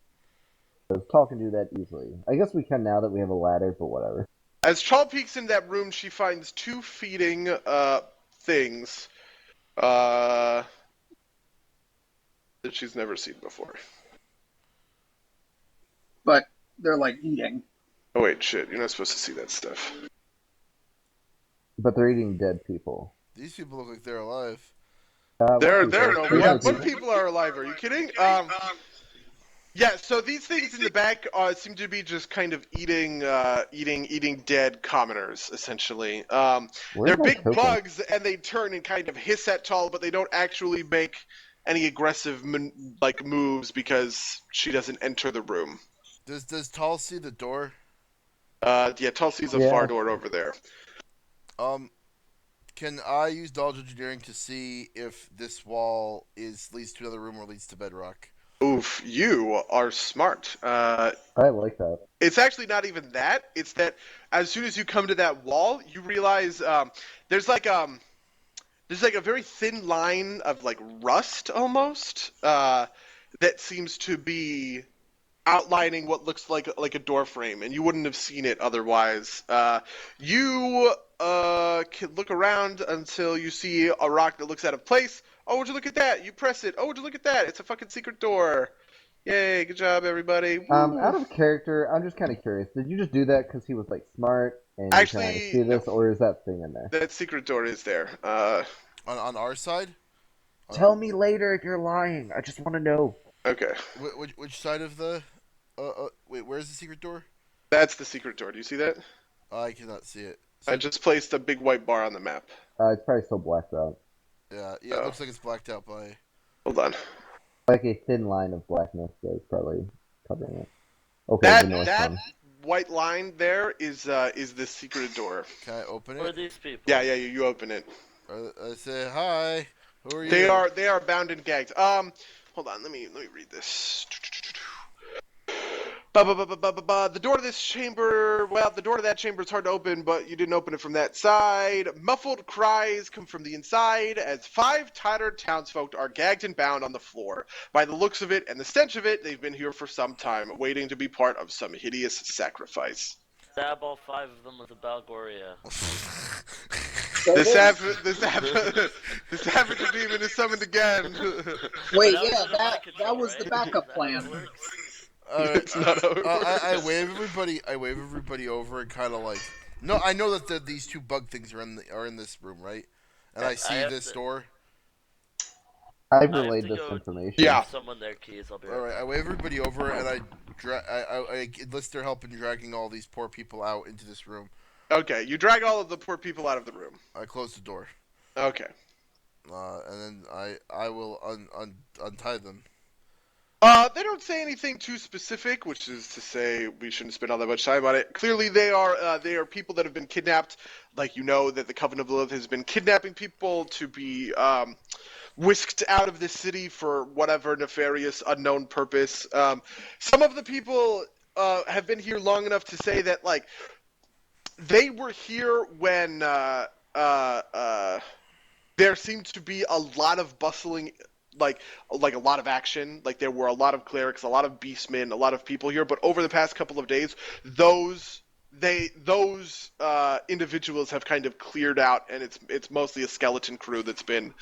Because Tall can do that easily. I guess we can now that we have a ladder, but whatever. As Chal peeks in that room, she finds two feeding things that she's never seen before. But they're like eating. Oh wait, shit! You're not supposed to see that stuff. But they're eating dead people. These people look like they're alive. There What are people? no There's no what people are alive? Are you kidding? Yeah. So these things in the back seem to be just kind of eating dead commoners, essentially. Where's They're my big token? bugs, and they turn and kind of hiss at Tall, but they don't actually make any aggressive moves because she doesn't enter the room. Does Tall see the door? Yeah, Tall sees a far door over there. Can I use dodge engineering to see if this wall leads to another room or leads to bedrock? Oof, you are smart. I like that. It's actually not even that. It's that as soon as you come to that wall, you realize there's like a very thin line of like rust almost that seems to be outlining what looks like a door frame, and you wouldn't have seen it otherwise. You can look around until you see a rock that looks out of place. Oh, would you look at that? You press it. Oh, would you look at that? It's a fucking secret door. Yay, good job, everybody. Woo. Out of character, I'm just kind of curious. Did you just do that because he was like smart and you Actually, can see this, no. or is that thing in there? That secret door is there. On our side? Tell me later if you're lying. I just want to know. Okay. Which side of the? Wait, where's the secret door? That's the secret door. Do you see that? I cannot see it. I just placed a big white bar on the map. It's probably still blacked out. Yeah. It looks like it's blacked out by. Hold on. Like a thin line of blackness that is probably covering it. Okay, the north That one. white line there is the secret door. Can I open Who are it? these people? Yeah, you open it. I say hi. Who are you? They are bound and gagged. Hold on, let me read this. The door to this chamber, well, the door to that chamber is hard to open, but you didn't open it from that side. Muffled cries come from the inside as 5 tattered townsfolk are gagged and bound on the floor. By the looks of it and the stench of it, they've been here for some time, waiting to be part of some hideous sacrifice. Stab all 5 of them with a Balgoria. The Savager demon is summoned again. Wait, That was yeah, under my that control, was the right? backup Is that how plan. it works? It's not over. I wave everybody. I wave everybody over and kind of like. No, I know that these two bug things are in this room, right? And I see have this to- door. I've I have relayed to this go information. Yeah. Give someone their keys. I'll be All right right, back. I wave everybody over and I enlist their help in dragging all these poor people out into this room. Okay, you drag all of the poor people out of the room. I close the door. Okay. And then I will untie them. They don't say anything too specific, which is to say we shouldn't spend all that much time on it. Clearly, they are people that have been kidnapped. Like, you know that the Covenant of Blood has been kidnapping people to be whisked out of this city for whatever nefarious, unknown purpose. Some of the people have been here long enough to say that, like, they were here when there seemed to be a lot of bustling, like a lot of action. Like, there were a lot of clerics, a lot of beastmen, a lot of people here. But over the past couple of days, those individuals have kind of cleared out, and it's mostly a skeleton crew that's been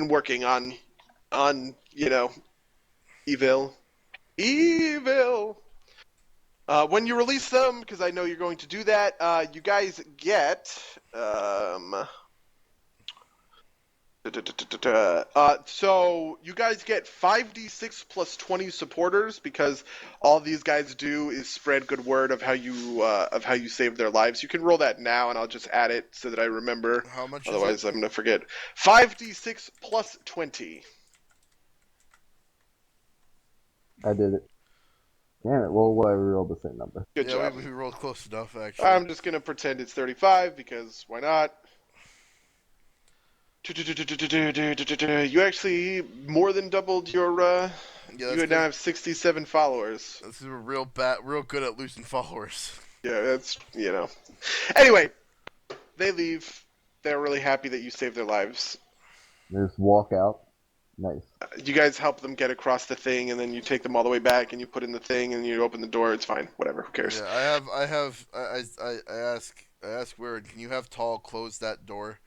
working on evil. When you release them, because I know you're going to do that, you guys get so you guys get 5d6 plus 20 supporters, because all these guys do is spread good word of how you saved their lives. You can roll that now, and I'll just add it so that I remember. How much? Otherwise, I'm gonna forget. 5d6 plus 20. I did it. Damn it. Well, I rolled the same number. Good job. We rolled close enough, actually. I'm just gonna pretend it's 35 because why not? You actually more than doubled your Yeah, You now have 67 followers. This is real good at losing followers. Yeah, that's Anyway, they leave. They're really happy that you saved their lives. They just walk out. Nice. You guys help them get across the thing, and then you take them all the way back, and you put in the thing, and you open the door. It's fine. Whatever. Who cares? Yeah, I ask Weird, can you have Tall close that door?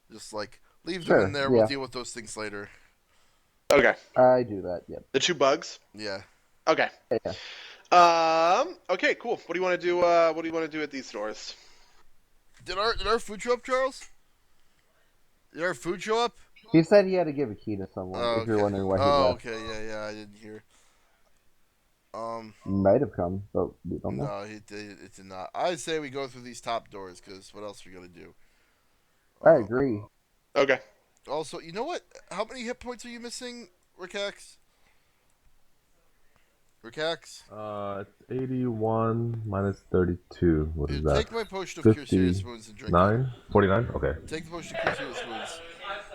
Just like leave them in there. Yeah. We'll deal with those things later. Okay. I do that. Yep. The 2 bugs. Yeah. Okay. Yeah. Okay. Cool. What do you want to do? What do you want to do at these stores? Did our food show up, Charles? Did our food show up? He said he had to give a key to someone. Oh, If you're wondering why he oh, left. okay. Yeah. I didn't hear. Might have come, but we don't know. No, it did not. I'd say we go through these top doors because what else are we gonna do? I agree. Okay. Also, you know what? How many hit points are you missing, Rikax? It's 81 minus 32. What is that? Take my potion of Cure Serious Wounds and drink it. 9? 49? Okay. Take the potion of Cure Serious Wounds.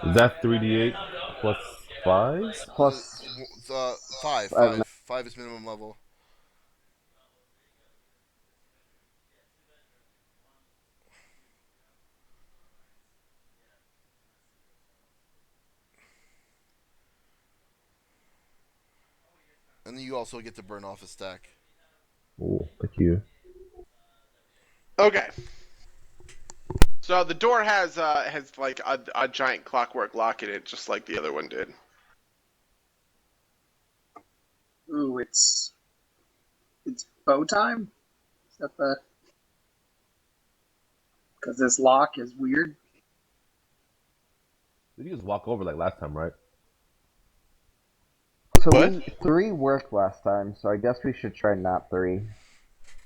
Is that 3d8 plus 5? Plus 5. I don't know. 5 is minimum level. And then you also get to burn off a stack. Oh, thank you. Okay. So the door has like a giant clockwork lock in it, just like the other one did. Ooh, it's bow time? Is that the... Because this lock is weird? Did you just walk over like last time, right? So What? 3 worked last time, so I guess we should try not 3.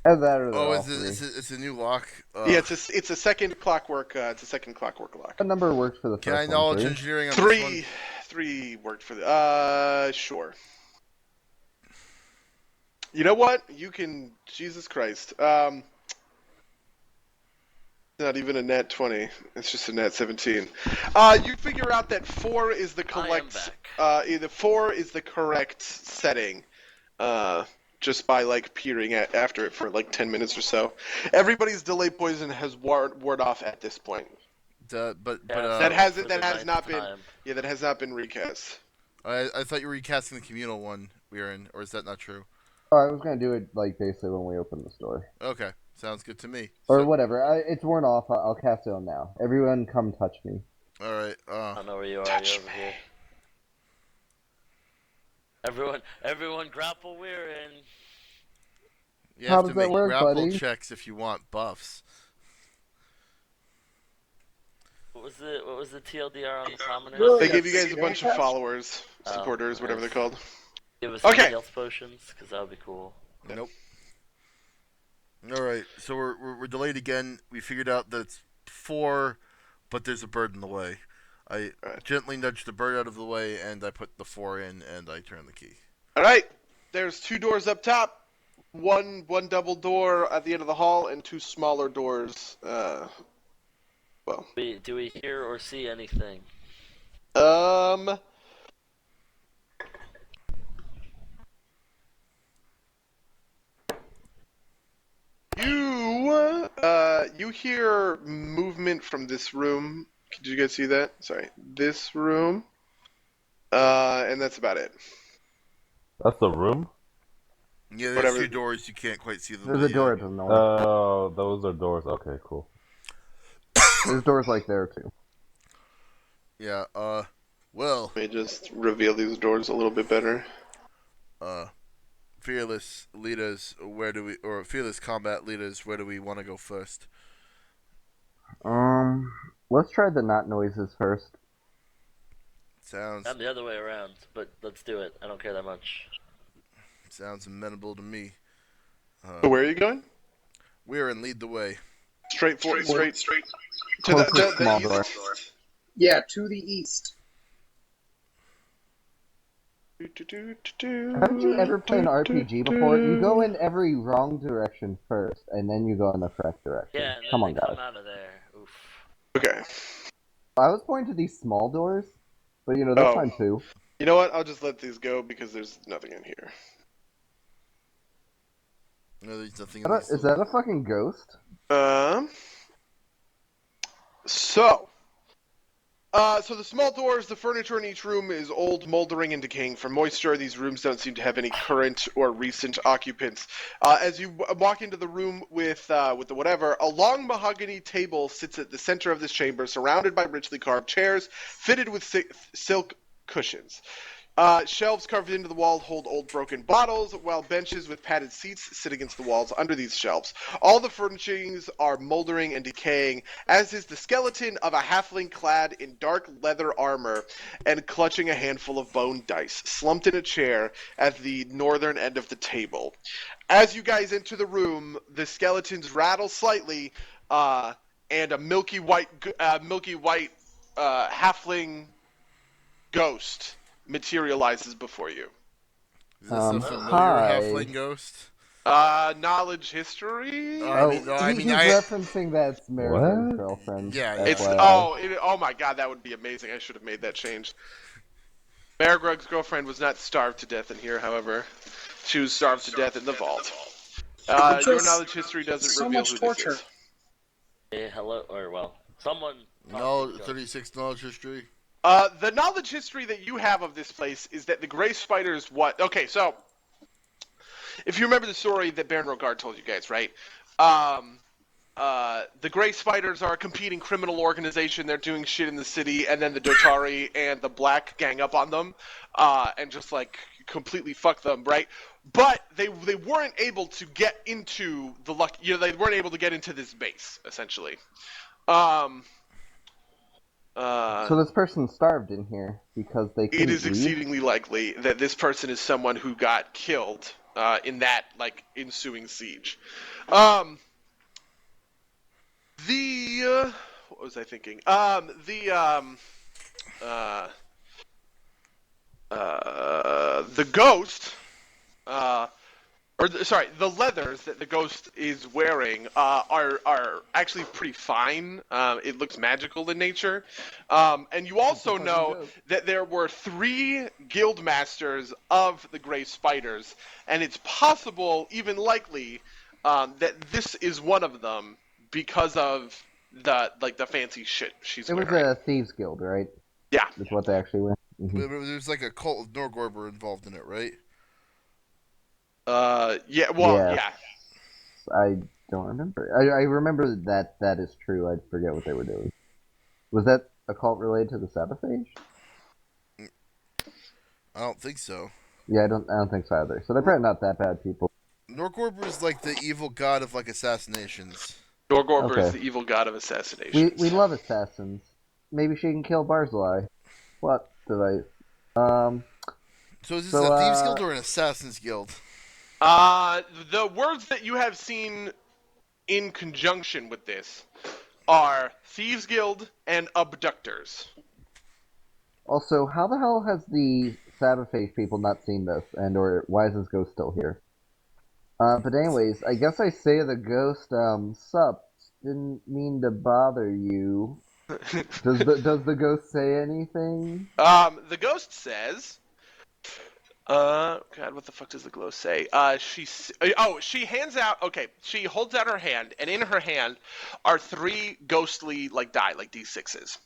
Either that or Oh, all it's a new lock. Yeah, it's a second clockwork. It's a second clockwork lock. What number worked for the Can I first knowledge one? 3? engineering on this one? 3 worked for the. Sure. You know what? You can. Jesus Christ. Not even a net 20. It's just a net 17. You figure out that 4 is the correct. Either 4 is the correct setting. Just by like peering after it for like 10 minutes or so. Everybody's delay poison has ward off at this point. That has not been recast. I thought you were recasting the communal one we were in, or is that not true? Oh, I was gonna do it like basically when we open the store. Okay, sounds good to me. Or whatever. It's worn off. I'll cast it on now. Everyone, come touch me. All right. I don't know where you are. Touch You're over here. Everyone, grapple we're in. You How have does to that make work, grapple buddy? checks if you want buffs. What was the TLDR on the commoners? They gave you guys a bunch of followers, supporters, whatever they're called. Give us Okay. any health potions, because that would be cool. Nope. All right, so we're delayed again. We figured out that it's 4, but there's a bird in the way. I gently nudged the bird out of the way, and I put the 4 in, and I turn the key. All right. There's 2 doors up top. One double door at the end of the hall, and 2 smaller doors. Well. Do we hear or see anything? You hear movement from this room. Did you guys see that? Sorry, this room. And that's about it. That's the room? Yeah, there's Whatever. 2 doors. You can't quite see them. There's a door at the north. Oh, those are doors. Okay, cool. There's doors like there too. Yeah. Well. Let me just reveal these doors a little bit better. Fearless leaders, fearless combat leaders, where do we want to go first? Let's try the not noises first. Sounds. I'm the other way around, but let's do it. I don't care that much. Sounds amenable to me. So where are you going? We're in lead the way. Straight to Closest small the door. east. Yeah, to the east. Haven't you ever played an RPG before? You go in every wrong direction first, and then you go in the correct direction. Yeah, and then Come on, they guys. come out of there. Oof. Okay. I was pointing to these small doors, but that's fine too. You know what? I'll just let these go because there's nothing in here. No, there's nothing in these. Is that a fucking ghost? So the small doors, the furniture in each room is old, moldering, and decaying from moisture. These rooms don't seem to have any current or recent occupants. As you walk into the room with the whatever, a long mahogany table sits at the center of this chamber, surrounded by richly carved chairs, fitted with silk cushions. Shelves carved into the wall hold old broken bottles, while benches with padded seats sit against the walls under these shelves. All the furnishings are moldering and decaying, as is the skeleton of a halfling clad in dark leather armor and clutching a handful of bone dice, slumped in a chair at the northern end of the table. As you guys enter the room, the skeletons rattle slightly, and a milky white halfling ghost materializes before you. Is this a familiar hi. halfling ghost? Knowledge history? He's referencing that's Marigold's What? girlfriend. Yeah, It's FYI. oh my god, that would be amazing. I should have made that change. Margrug's girlfriend was not starved to death in here, however. She was starved to death in the vault. Your knowledge history doesn't so reveal much who torture. this is. Hey, hello, or well, someone. No, 36 knowledge history. The knowledge history that you have of this place is that the Gray Spiders Okay, so if you remember the story that Baron Rogard told you guys, right? The Gray Spiders are a competing criminal organization. They're doing shit in the city, and then the Dotari and the Black gang up on them, and just like completely fuck them, right? But they weren't able to get into the they weren't able to get into this base essentially. So this person starved in here because they couldn't It is leave? exceedingly likely that this person is someone who got killed in that ensuing siege. What was I thinking? The ghost, the leathers that the ghost is wearing are actually pretty fine. It looks magical in nature. And you also know that there were 3 guild masters of the Gray Spiders, and it's possible, even likely, that this is one of them because of the fancy shit she's wearing. It was a thieves guild, right? Yeah. That's what they actually were. Mm-hmm. There's like a cult of Norgorber involved in it, right? Yeah. Well, yeah. I don't remember. I remember that is true. I forget what they were doing. Was that a cult related to the Sabotage? I don't think so. Yeah, I don't think so either. So they're probably not that bad people. Norgorber is like the evil god of like assassinations. Norgorber is the evil god of assassinations. We love assassins. Maybe she can kill Barzillai. What device? So is this a thieves guild or an assassins guild? The words that you have seen in conjunction with this are thieves guild and abductors. Also, how the hell has the Sabotage people not seen this, or why is this ghost still here? But anyways, I guess I say to the ghost, sup, didn't mean to bother you. Does the ghost say anything? The ghost says, God, what the fuck does the ghost say? She hands out, she holds out her hand, and in her hand are 3 ghostly, die, D6s.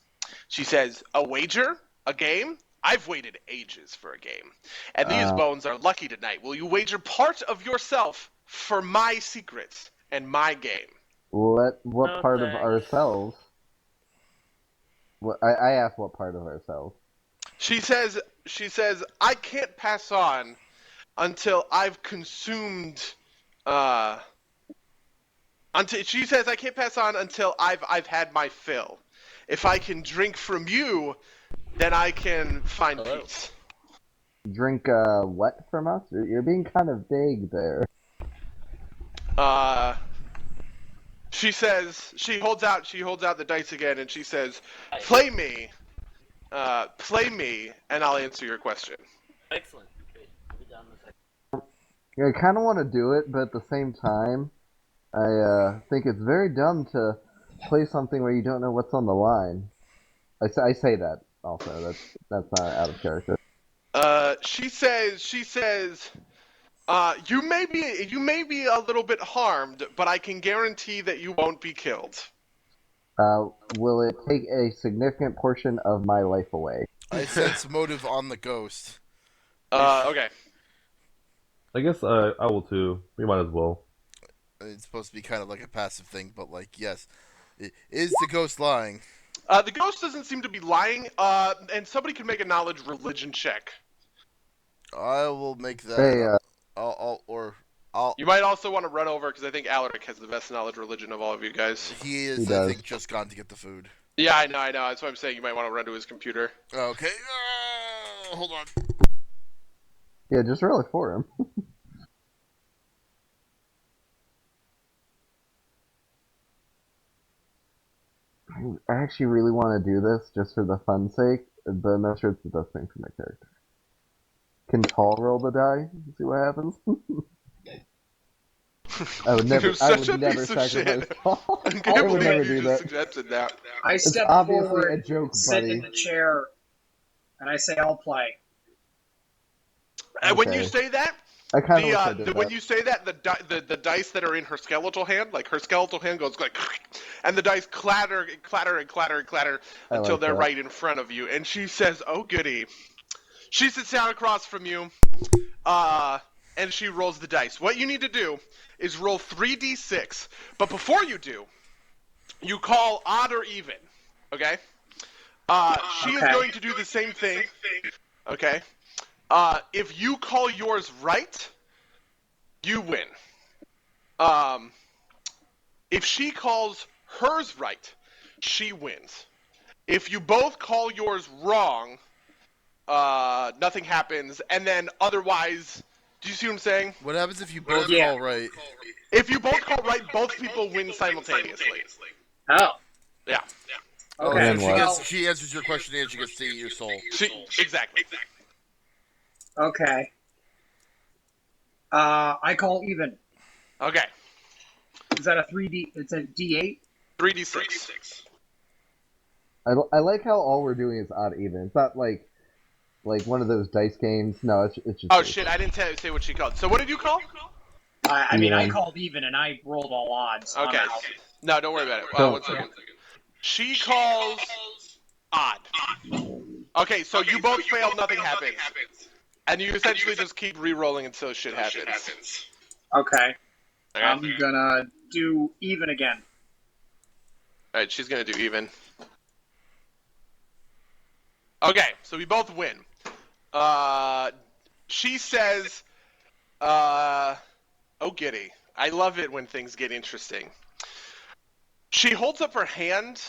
She says, a wager? A game? I've waited ages for a game. And these bones are lucky tonight. Will you wager part of yourself for my secrets and my game? What part of ourselves? I asked what part of ourselves. She says, I can't pass on until I've consumed, she says, I can't pass on until I've had my fill. If I can drink from you, then I can find peace. Drink what from us? You're being kind of vague there. She says, she holds out the dice again, and she says, play me, and I'll answer your question. Excellent. Okay, I'll be down in a second. I kind of want to do it, but at the same time, I think it's very dumb to play something where you don't know what's on the line. I say that also. That's not out of character. She says, you may be a little bit harmed, but I can guarantee that you won't be killed. Will it take a significant portion of my life away? I sense motive on the ghost. Okay. I guess I will too. We might as well. It's supposed to be kind of like a passive thing, but like, yes. Is the ghost lying? The ghost doesn't seem to be lying, and somebody can make a knowledge religion check. I will make that. Hey, I'll. You might also want to run over, because I think Alaric has the best knowledge religion of all of you guys. He is, He I does. think, just gone to get the food. Yeah, I know. That's why I'm saying you might want to run to his computer. Okay. Hold on. yeah, just roll it for him. I actually really want to do this just for the fun's sake, but I'm not sure it's the best thing for my character. Can Tall roll the die and see what happens? I would never. You're I such would a never piece of sacrifice shit. Tall. I can't I would never believe you do just that. suggested that. I step obviously forward, a joke, sit buddy. in the chair, and I say, "I'll play." And when you Okay. say that, I kind of wish I did that. when you say that, the dice that are in her skeletal hand, like her skeletal hand goes like, and the dice clatter and clatter and clatter and clatter I until like they're that. right in front of you. And she says, "Oh goody." She sits down across from you, and she rolls the dice. What you need to do is roll 3d6, but before you do, you call odd or even. Okay. She is Okay. going to do the same thing. Okay. If you call yours right, you win. If she calls hers right, she wins. If you both call yours wrong, nothing happens, and then otherwise, do you see what I'm saying? What happens if you both Yeah. call right? If you both call right, both people win simultaneously. Oh. Yeah. Oh, Okay. And so what? she answers your question and she gets to eat your soul. Exactly. Okay. I call even. Okay. Is that a 3D? It's a D8. 3d6. I like how all we're doing is odd even. It's not like one of those dice games. No, it's just. Oh shit! I didn't say what she called. So what did you call? I mean, I Even. called even, and I rolled all odds. I'm Okay. out. No, don't worry about it. So- 1 second. She calls odd. Okay, so you both fail, nothing happens. And you essentially just keep re-rolling until shit happens. Okay. Okay? I'm gonna do even again. Alright, she's gonna do even. Okay, so we both win. She says, oh giddy. I love it when things get interesting. She holds up her hand,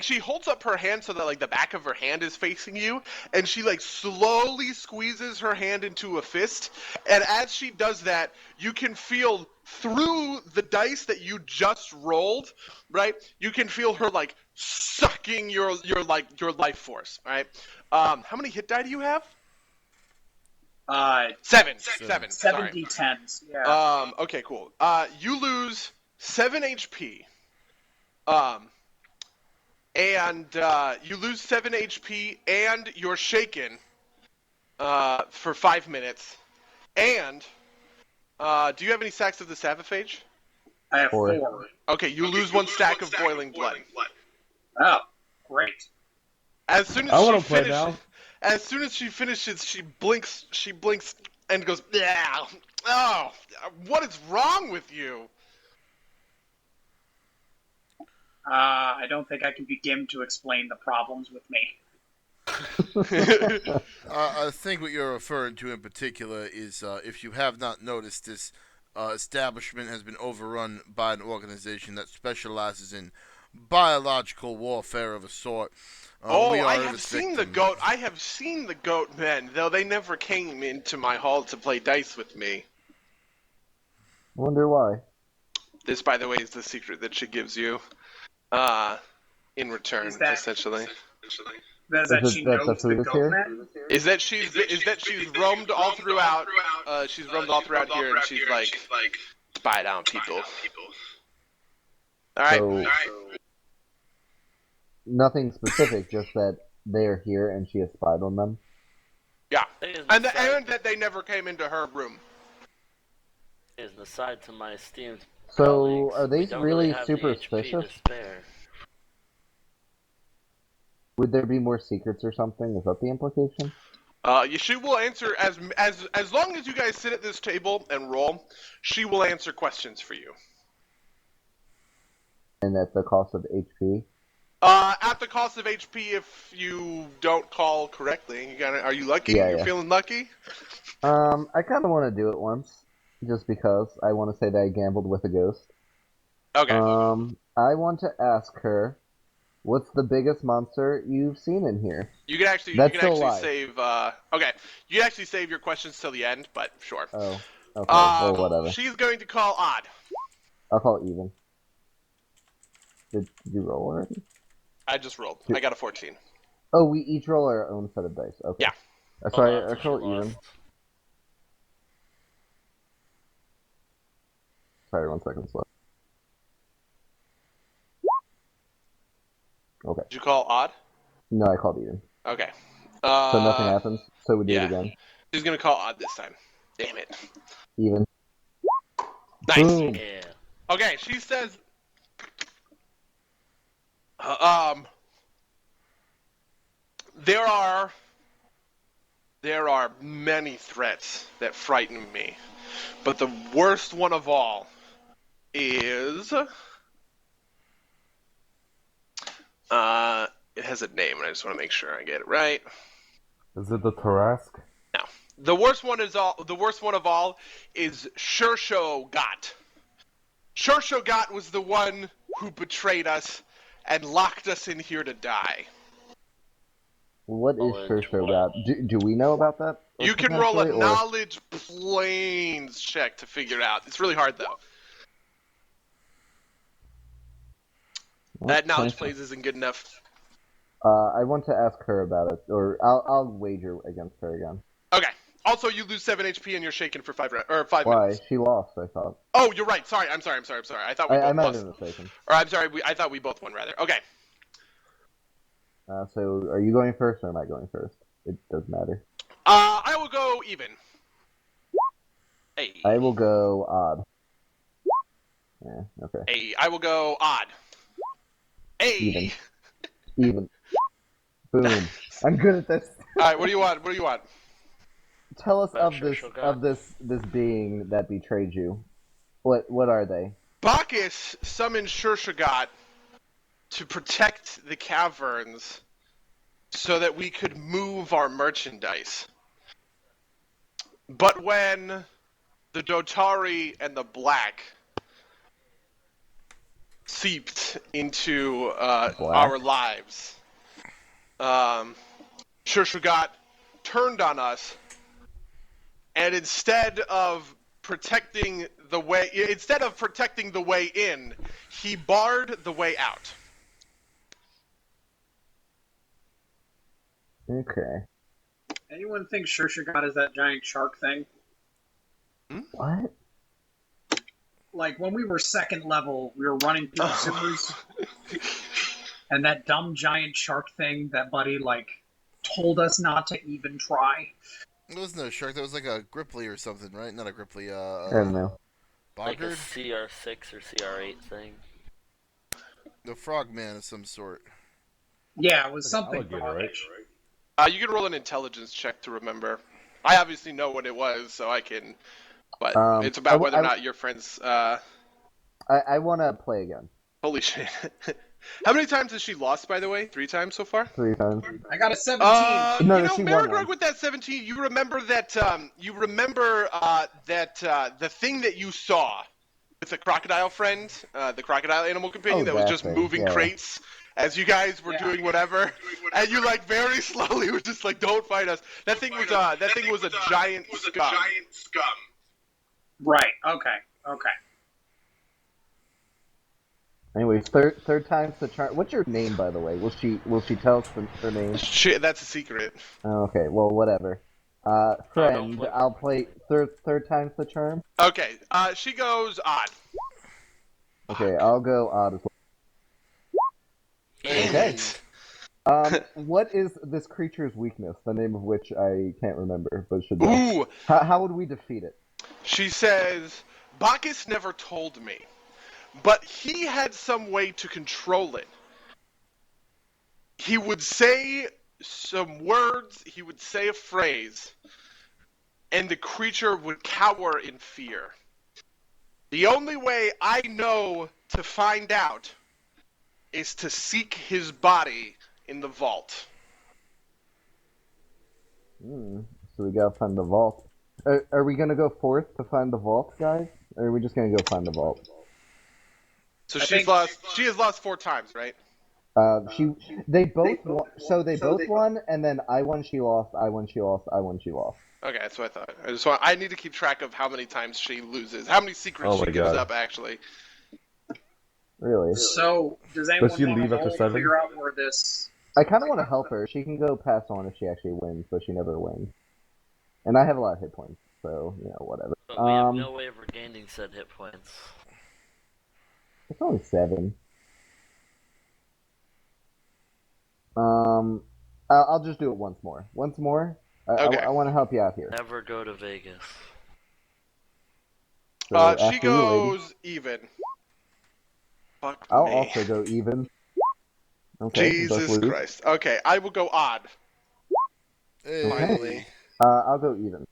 she holds up her hand so that like the back of her hand is facing you, and she like slowly squeezes her hand into a fist, and as she does that, you can feel through the dice that you just rolled, right? You can feel her like sucking your life force, right? How many hit die do you have? 7. 7. 7 Sorry. D10s. Yeah. Okay, cool. You lose 7 HP. And you lose 7 HP, and you're shaken for 5 minutes. And do you have any sacks of the Savaphage? I have 4. 4. Okay, you lose 1 stack of boiling blood. Oh, great. As soon as I she wanna play finishes, now. as soon as she finishes, she blinks, and goes, "Yeah, oh, what is wrong with you?" I don't think I can begin to explain the problems with me. I think what you're referring to in particular is if you have not noticed, this establishment has been overrun by an organization that specializes in biological warfare of a sort. We I are have its seen the victim. goat. I have seen the goat men, though they never came into my hall to play dice with me. Wonder why. This, by the way, is the secret that she gives you, in return, Is that- essentially. Is that Is she it that the knows the food is goat here? man? Is that she's roamed all throughout. She's roamed all throughout here, and she's like spied on people. All right. So nothing specific, just that they are here and she has spied on them. Yeah, Is and that they never came into her room. an aside to my esteemed So, colleagues, are we these don't really have the HP superstitious? to spare. Would there be more secrets or something? Is that the implication? She will answer as long as you guys sit at this table and roll. She will answer questions for you. And at the cost of HP? At the cost of HP if you don't call correctly. Are you lucky? Yeah, You're yeah. feeling lucky? I kind of want to do it once, just because I want to say that I gambled with a ghost. Okay. I want to ask her, what's the biggest monster you've seen in here? You can actually save. Okay, you can actually save your questions till the end, but sure. Oh, okay. Well, whatever. She's going to call odd. I'll call it even. Did you roll already? I just rolled. I got a 14. Oh, we each roll our own set of dice. Okay. Yeah. Sorry, Hold on, I call she it even. lost. Sorry, 1 second slow. Okay. Did you call odd? No, I called even. Okay. So nothing happens. So we do it again. She's gonna call odd this time. Damn it. Even. Nice. Boom. Yeah. Okay, she says. There are many threats that frighten me, but the worst one of all is. It has a name, and I just want to make sure I get it right. Is it the Tarask? No. The worst one of all is Shershogat. Shershogat was the one who betrayed us and locked us in here to die. What is Shershogat? Do we know about that? You can roll a Potentially, or- knowledge planes check to figure it out. It's really hard though. That knowledge planes isn't good enough. I want to ask her about it, or I'll wager against her again. Okay. Also, you lose 7 HP and you're shaken for 5 Why? minutes. She lost, I thought. Oh, you're right. Sorry. I'm sorry. I thought we both I might lost. have been mistaken. Or I'm sorry. I thought we both won rather. Okay. So are you going first, or am I going first? It doesn't matter. I will go even. Hey. I will go odd. Yeah. Okay. Hey. I will go odd. Hey. Even. Even. Boom. I'm good at this. All right. What do you want? Tell us of Shershogat. this being that betrayed you. What are they? Bacchus summoned Shershogat to protect the caverns so that we could move our merchandise. But when the Dotari and the Black seeped into our lives, Shershogat turned on us, and instead of protecting the way in, he barred the way out. Okay. Anyone think Shershogat is that giant shark thing? What? Like, when we were second level, we were running through the sewers, and that dumb giant shark thing that Buddy, told us not to even try. It wasn't a shark. That was like a Gripply or something, right? Not a Gripply. I don't know. Like a Boggard? CR6 or CR8 thing. The frogman of some sort. Yeah, it was Like an something alligator, froggish. You can roll an intelligence check to remember. I obviously know what it was, so I can. But it's about whether or not your friends. I want to play again. Holy shit! How many times has she lost, by the way? 3 times so far. 3 times. I got a 17. No, she won Maragog one. with that 17. You remember that? The thing that you saw with the crocodile friend, the crocodile animal companion that was just thing. moving crates as you guys were doing whatever, and you very slowly were just don't fight us. That thing was a giant scum. Right, okay. Anyways, third time's the charm. What's your name, by the way? Will she tell us her name? Shit, that's a secret. Okay, well, whatever. Friend, play. I'll play third time's the charm. Okay, she goes odd. Okay, I'll go odd as well. Okay. What is this creature's weakness? The name of which I can't remember, but should know. Ooh, How would we defeat it? she says, Bacchus never told me, but he had some way to control it. He would say some words, he would say a phrase, and the creature would cower in fear. The only way I know to find out is to seek his body in the vault. So we gotta find the vault. Are we gonna go forth to find the vault, guys? Or are we just gonna go find the vault? So I she has lost 4 times, right? They both won. So they both won, and then I won, she lost. I won, she lost. I won, she lost. Okay, that's what I thought. I need to keep track of how many times she loses, how many secrets Oh she my gives God. up, actually. Really? So, does anyone she want leave to after roll to 7? figure out where this... I kind of want to help her. She can go pass on if she actually wins, but she never wins. And I have a lot of hit points, so whatever. But we have no way of regaining said hit points. It's only 7. I'll just do it once more. Once more. Okay. I want to help you out here. Never go to Vegas. So She after you, lady, goes even. Fuck I'll me. also go even. Okay. Jesus both lose. Christ. Okay, I will go odd. Hey. Finally. I'll go even.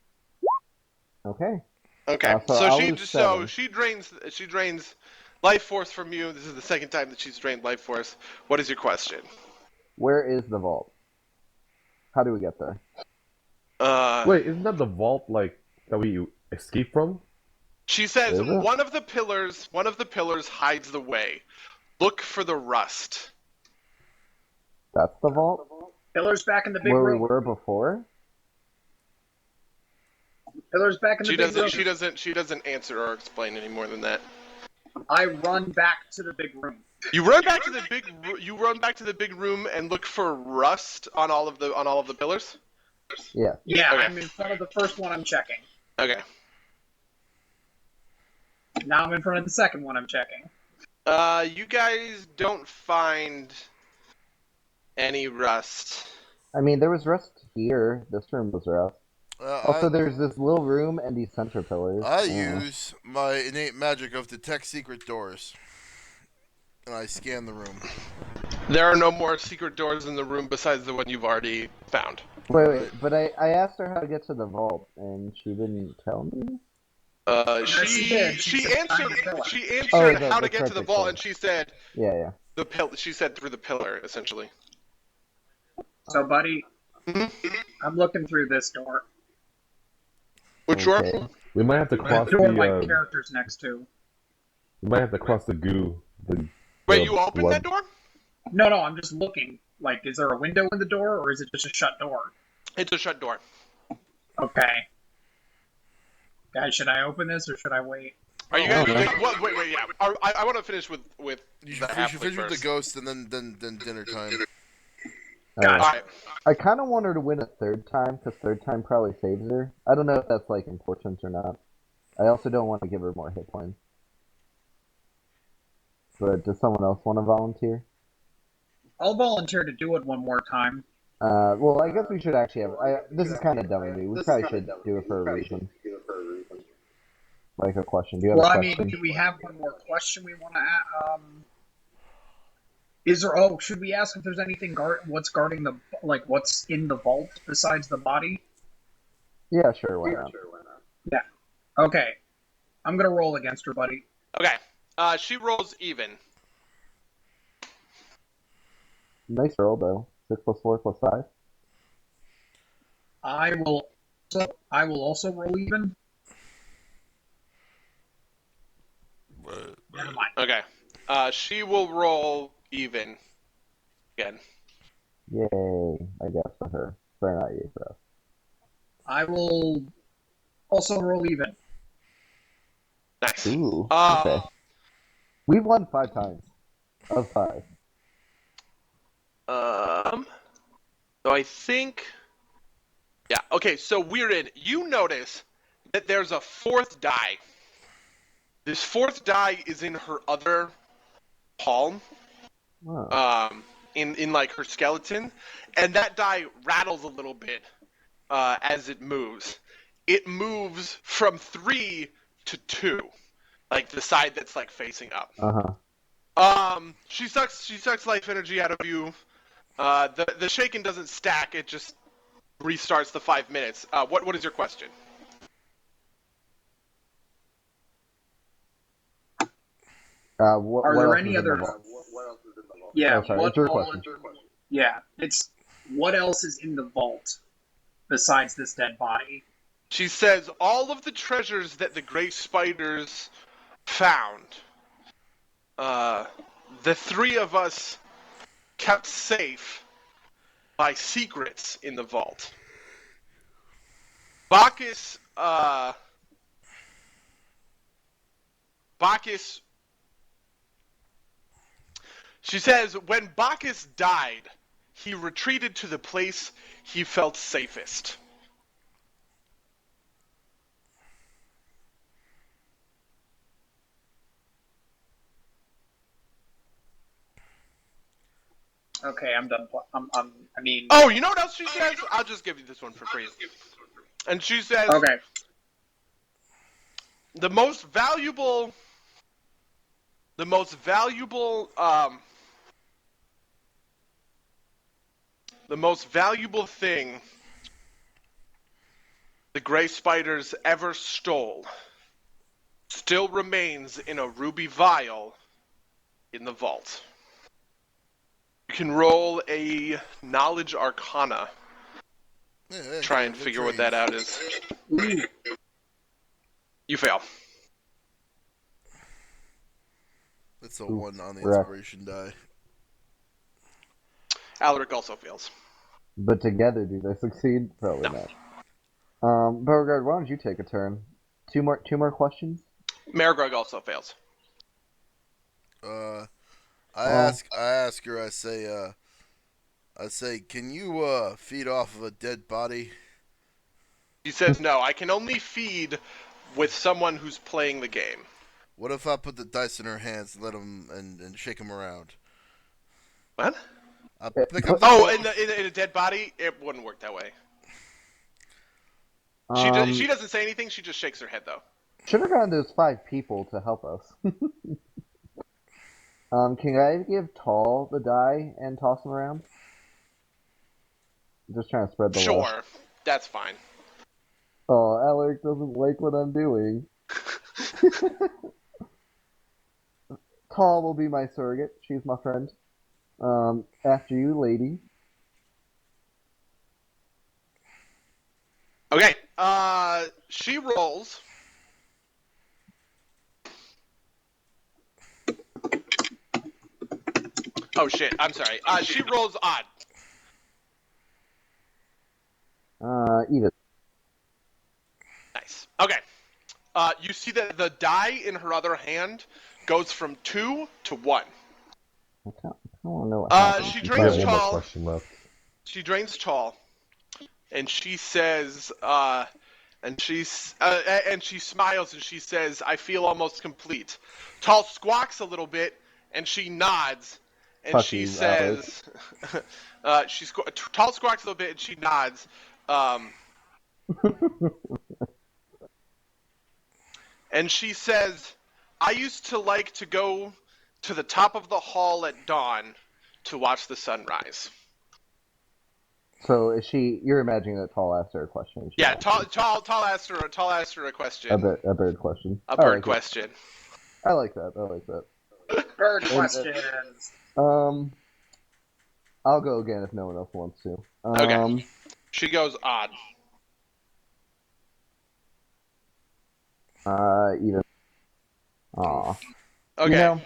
Okay. Okay, So so I'll lose 7. she drains life force from you. This is the second time that she's drained life force. What is your question? Where is the vault? How do we get there? Wait, isn't that the vault like that we escaped from? She says Is it? one of the pillars hides the way. Look for the rust. That's the vault? Pillars back in the big Where room. we were before? Pillars back in the big room. She doesn't answer or explain any more than that. I run back to the big room. You run back to the big room and look for rust on all of the pillars? Yeah. Yeah, Okay. I'm in front of the first one I'm checking. Okay. Now I'm in front of the second one I'm checking. You guys don't find any rust. I mean, there was rust here. This room was rust. Also, there's this little room and these center pillars. I use my innate magic of detect secret doors, and I scan the room. There are no more secret doors in the room besides the one you've already found. Wait, but I asked her how to get to the vault, and she didn't tell me? She did. answered Oh, how the to get to the cryptic vault, door. and she said Yeah. she said through the pillar, essentially. So, buddy, Mm-hmm. I'm looking through this door. Which door? Okay. We might have to The cross door my the. character's next to. We might have to cross the goo. Wait, you opened that door? No, I'm just looking. Like, is there a window in the door, or is it just a shut door? It's a shut door. Okay. Guys, should I open this, or should I wait? Are you guys? Wait, yeah. I want to finish with You the halfling should finish with the first. ghost, and then dinner time. Gotcha. All right. I kind of want her to win a third time, because third time probably saves her. I don't know if that's, like, important or not. I also don't want to give her more hit points. But does someone else want to volunteer? I'll volunteer to do it one more time. Well, I guess we should actually have... this is kind of dumb of me. We probably should do it for a reason. Like a question. Do you have Well, a I question? mean, do we have one more question we want to ask? Is there? Oh, should we ask if there's anything what's guarding the what's in the vault besides the body? Yeah, sure. Why not? Yeah. Okay. I'm gonna roll against her, buddy. Okay. She rolls even. Nice roll, though. 6 + 4 + 5. I will also roll even. Never mind. Okay. She will roll even again. Yay, I guess, for her. Sorry, not you, for us. I will also roll even. Nice. Ooh, okay. We've won 5 times. Of 5. So I think... Yeah, okay, so Weirded, you notice that there's a 4th die. This 4th die is in her other palm. Oh. in like her skeleton, and that die rattles a little bit as it moves. It moves from 3 to 2, like the side that's like facing up. She sucks life energy out of you. The shaken doesn't stack; it just restarts the 5 minutes. What is your question? What Are there else any is in the other? vault? Yeah. Oh, sorry, What it's your all? question. Yeah. It's what else is in the vault besides this dead body? She says all of the treasures that the Grey Spiders found. The three of us kept safe by secrets in the vault. Bacchus, she says, when Bacchus died, he retreated to the place he felt safest. Okay, I'm done. I mean. Oh, you know what else she says? I'll just give you this one for free. And she says, Okay. the most valuable thing the Grey Spiders ever stole still remains in a ruby vial in the vault. You can roll a knowledge arcana. Try and figure what that out is. You fail. That's a 1 on the correct. inspiration die. Alaric also fails. But together, do they succeed? Probably No. not. Beauregard, why don't you take a turn? Two more questions? Marigrug also fails. I ask her. I say, can you feed off of a dead body? She says, no, I can only feed with someone who's playing the game. What if I put the dice in her hands and let them and shake them around? What? I pick up in a dead body? It wouldn't work that way. She doesn't say anything, she just shakes her head, though. Should have gotten those 5 people to help us. Can I give Tall the die and toss them around? Just trying to spread the love. Sure, that's fine. Oh, Alaric doesn't like what I'm doing. Tall will be my surrogate. She's my friend. After you, lady. Okay, she rolls. Oh shit, I'm sorry. She rolls odd. Eat it. Nice. Okay. You see that the die in her other hand goes from 2 to 1. I don't know what happened. She I drains have one more Tall. question left. She drains Tall, and she says, and she smiles and she says, "I feel almost complete." Tall squawks a little bit, and she nods, and Fuck she you, says, Tall squawks a little bit, and she nods. And she says, I used to like to go to the top of the hall at dawn to watch the sunrise. So is she? You're imagining that Tall asked her a question. Yeah, Tall asked her a question. A bird question. A bird question. I like that. Bird questions. I'll go again if no one else wants to. Okay. She goes odd. Even. Aw. Okay. You know,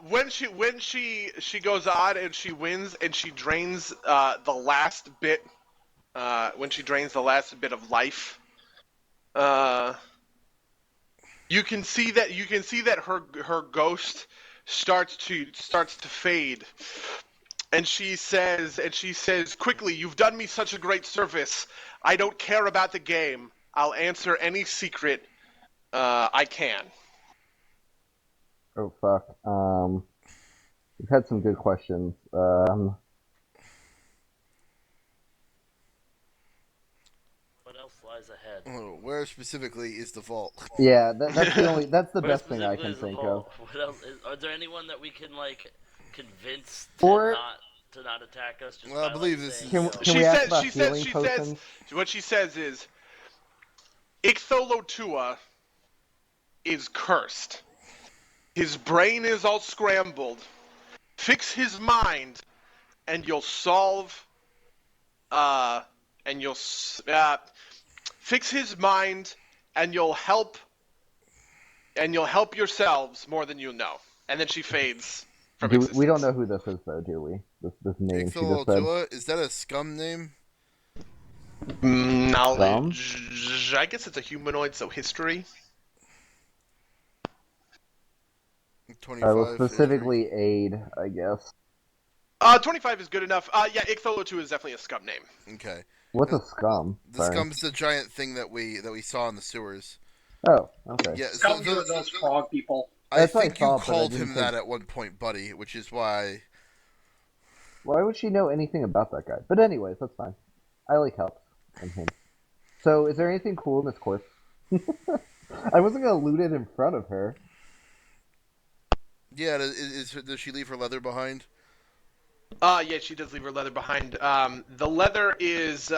when she goes odd and she wins and she drains the last bit when she drains the last bit of life, you can see that her ghost starts to fade. And she says quickly, "You've done me such a great service. I don't care about the game. I'll answer any secret I can." oh fuck. We've had some good questions. What else lies ahead? Oh, where specifically is the vault? Yeah, that's the Where best thing I specifically can is the think of. vault? What else? Are there anyone that we can like convince Or to not attack us just Well, I by like believe this saying, is. yo, can we ask about healing she potions? says, what she says is, Ixtholotua is cursed. His brain is all scrambled. Fix his mind, and you'll solve. And you'll fix his mind, and you'll help. And you'll help yourselves more than you know. And then she fades from existence. We don't know who this is though, do we? This name she just said. Ixtoltua? Is that a scum name? Knowledge. I guess it's a humanoid, so history. 25. Well, specifically aid, I guess. 25 is good enough. Yeah, Ixtholotua is definitely a scum name. Okay. What's a scum? The Sorry. scum's the giant thing that we saw in the sewers. Oh, okay. Yeah, Scums are those frog people. I That's what I think you thought, but I called didn't him think- that at one point, buddy, which is why. Why would she know anything about that guy? But anyways, that's fine. I like help and him. So, is there anything cool in this corpse? I wasn't gonna loot it in front of her. Yeah, does she leave her leather behind? Yeah, she does leave her leather behind. The leather is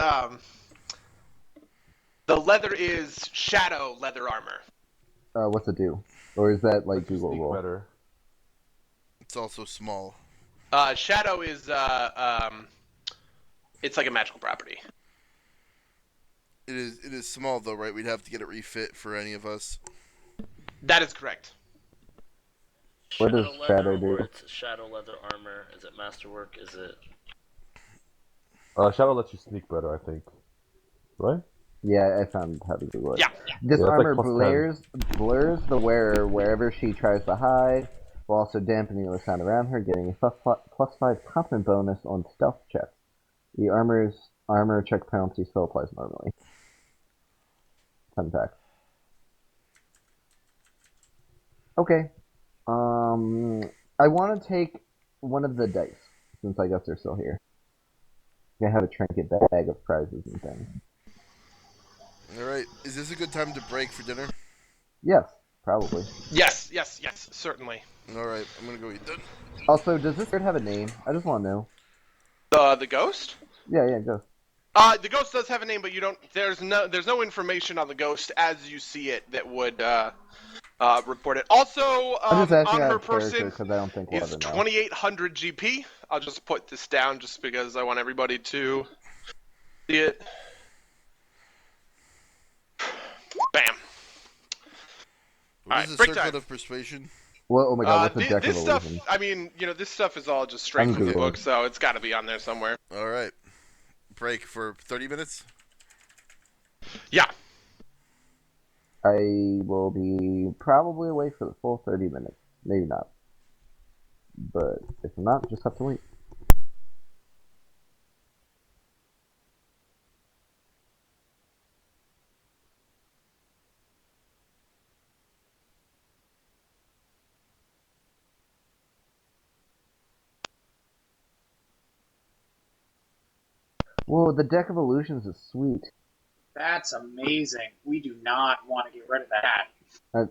shadow leather armor. What's it do? Or is that like Lets you Google sneak roll? better. It's also small. Shadow is it's like a magical property. It is small though, right? We'd have to get it refit for any of us. That is correct. What does leather, shadow do? Or it's shadow leather armor. Is it masterwork? Is it? Shadow lets you sneak better, I think. Right? Yeah, I found how to do it. Yeah. This Yeah, it's like armor +10. blurs the wearer wherever she tries to hide, while also dampening the sound around her, getting a +5 confident bonus on stealth checks. The armor check penalty still applies normally. 10 packs. Okay. I want to take one of the dice, since I guess they're still here. I have a trinket bag of prizes and things. Alright, is this a good time to break for dinner? Yes, probably. Yes, certainly. Alright, I'm gonna go eat then. Also, does this bird have a name? I just want to know. The ghost? Yeah, go. The ghost does have a name, but you don't. There's no information on the ghost as you see it that would report it. Also, I'm just asking on out her of character person because I don't think we'll is ever know. 2800 GP. I'll just put this down just because I want everybody to see it. Bam. What is the break circlet time. of persuasion? Well, oh my god, what's a deck This of stuff, illusions? I mean, this stuff is all just straight I'm from the Googling. book, so it's got to be on there somewhere. Alright. Break for 30 minutes? Yeah. I will be probably away for the full 30 minutes. Maybe not. But if I'm not, just have to wait. Whoa, the deck of illusions is sweet. That's amazing. We do not want to get rid of that.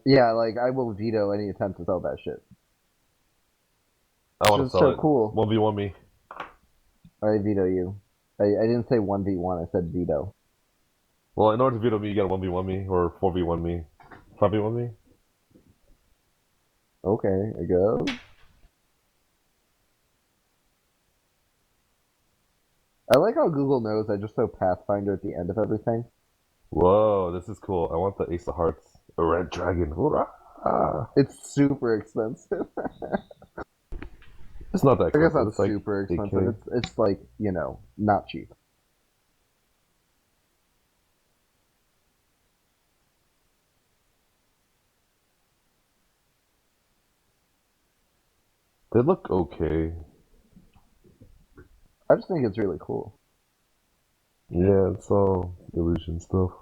Yeah, like, I will veto any attempt to sell that shit. I want to Which is sell so it. cool. 1v1 me. I veto you. I didn't say 1v1, I said veto. Well, in order to veto me, you gotta 1v1 me, or 4v1 me. 5v1 me? Okay, I go. I like how Google knows I just throw Pathfinder at the end of everything. Whoa, this is cool. I want the Ace of Hearts. A red dragon. Hurrah! It's super expensive. It's not that I guess expensive. not It's like super 8K. expensive. It's like, not cheap. They look okay. I just think it's really cool. Yeah, it's all illusion stuff.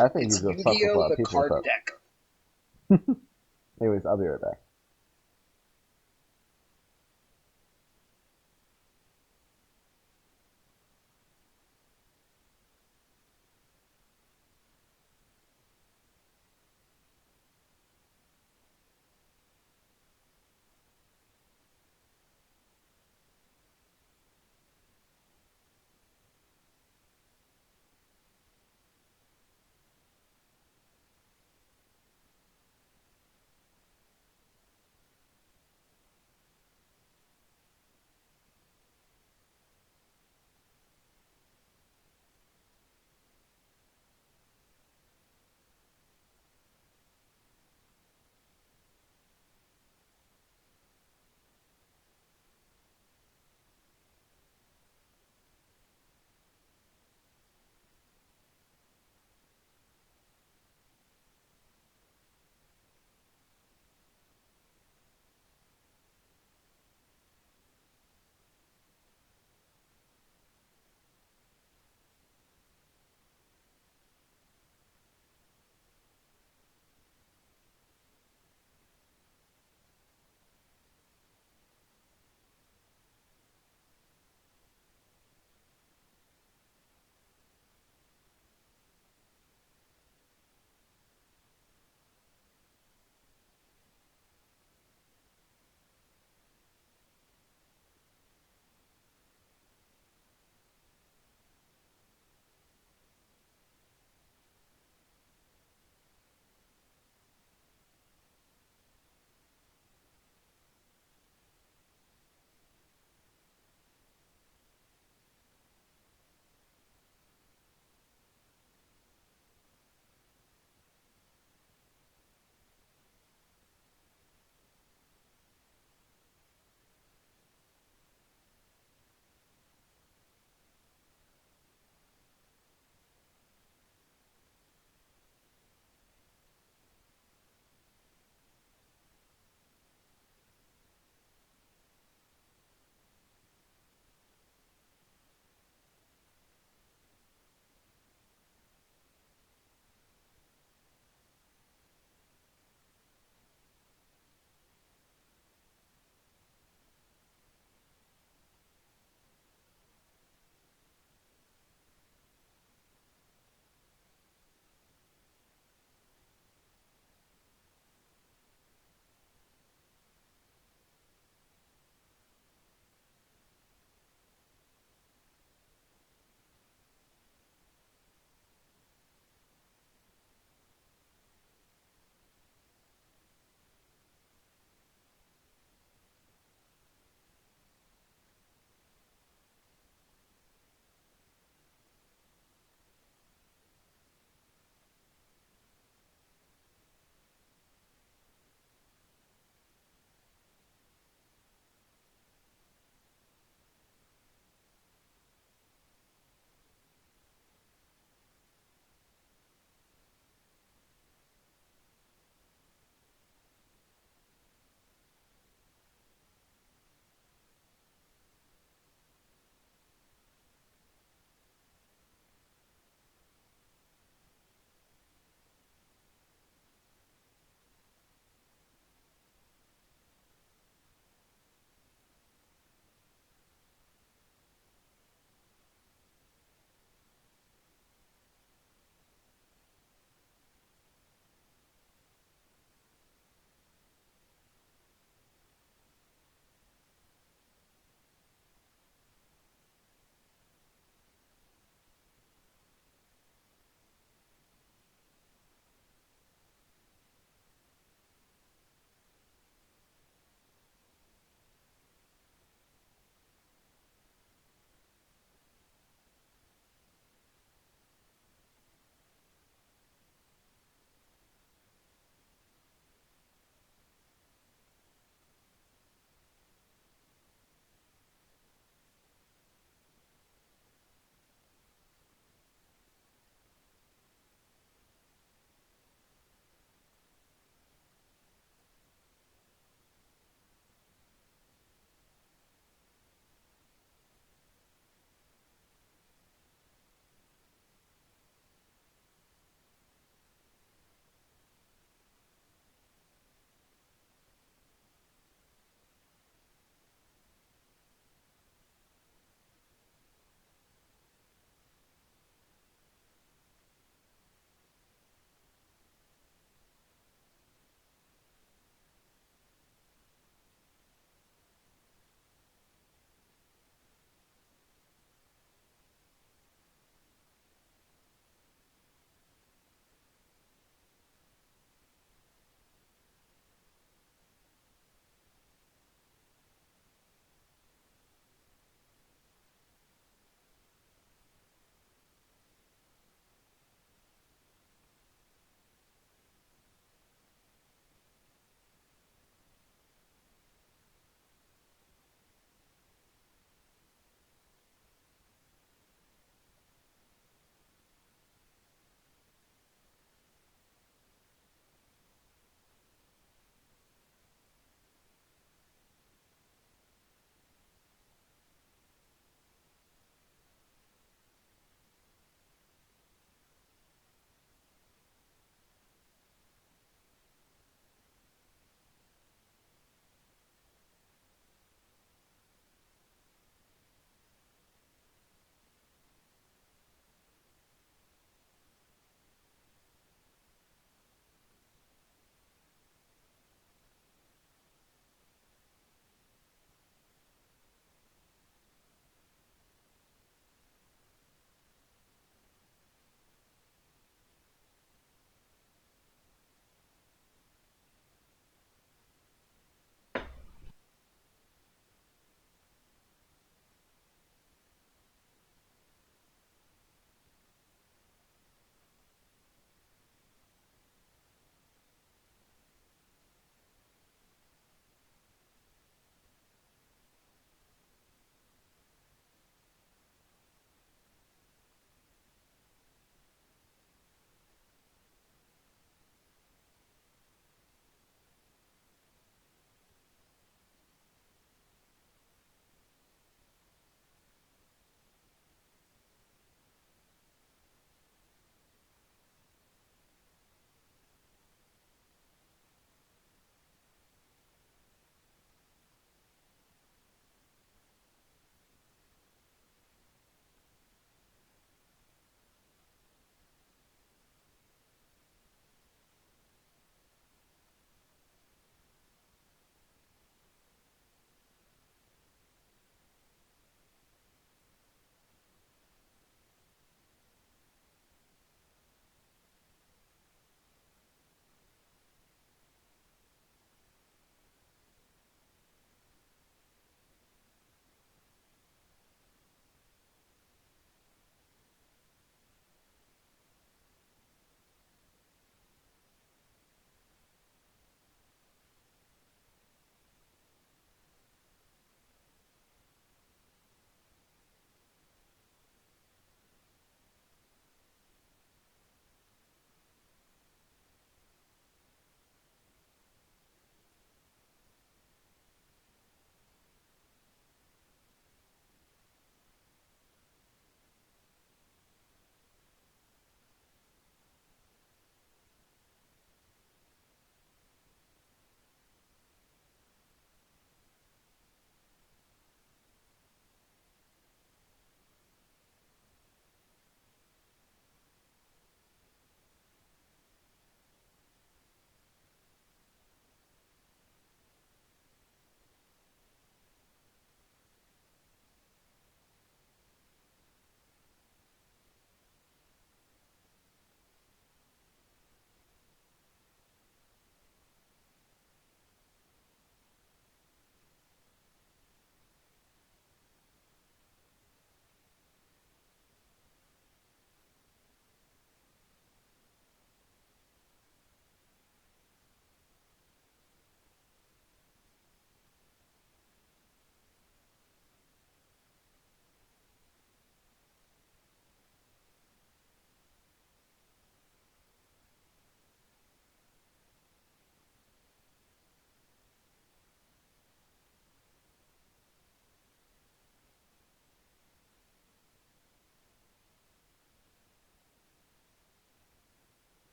I think It's you're just fuck with a lot Yu-Gi-Oh! of The people card with deck. that. Anyways, I'll be right back.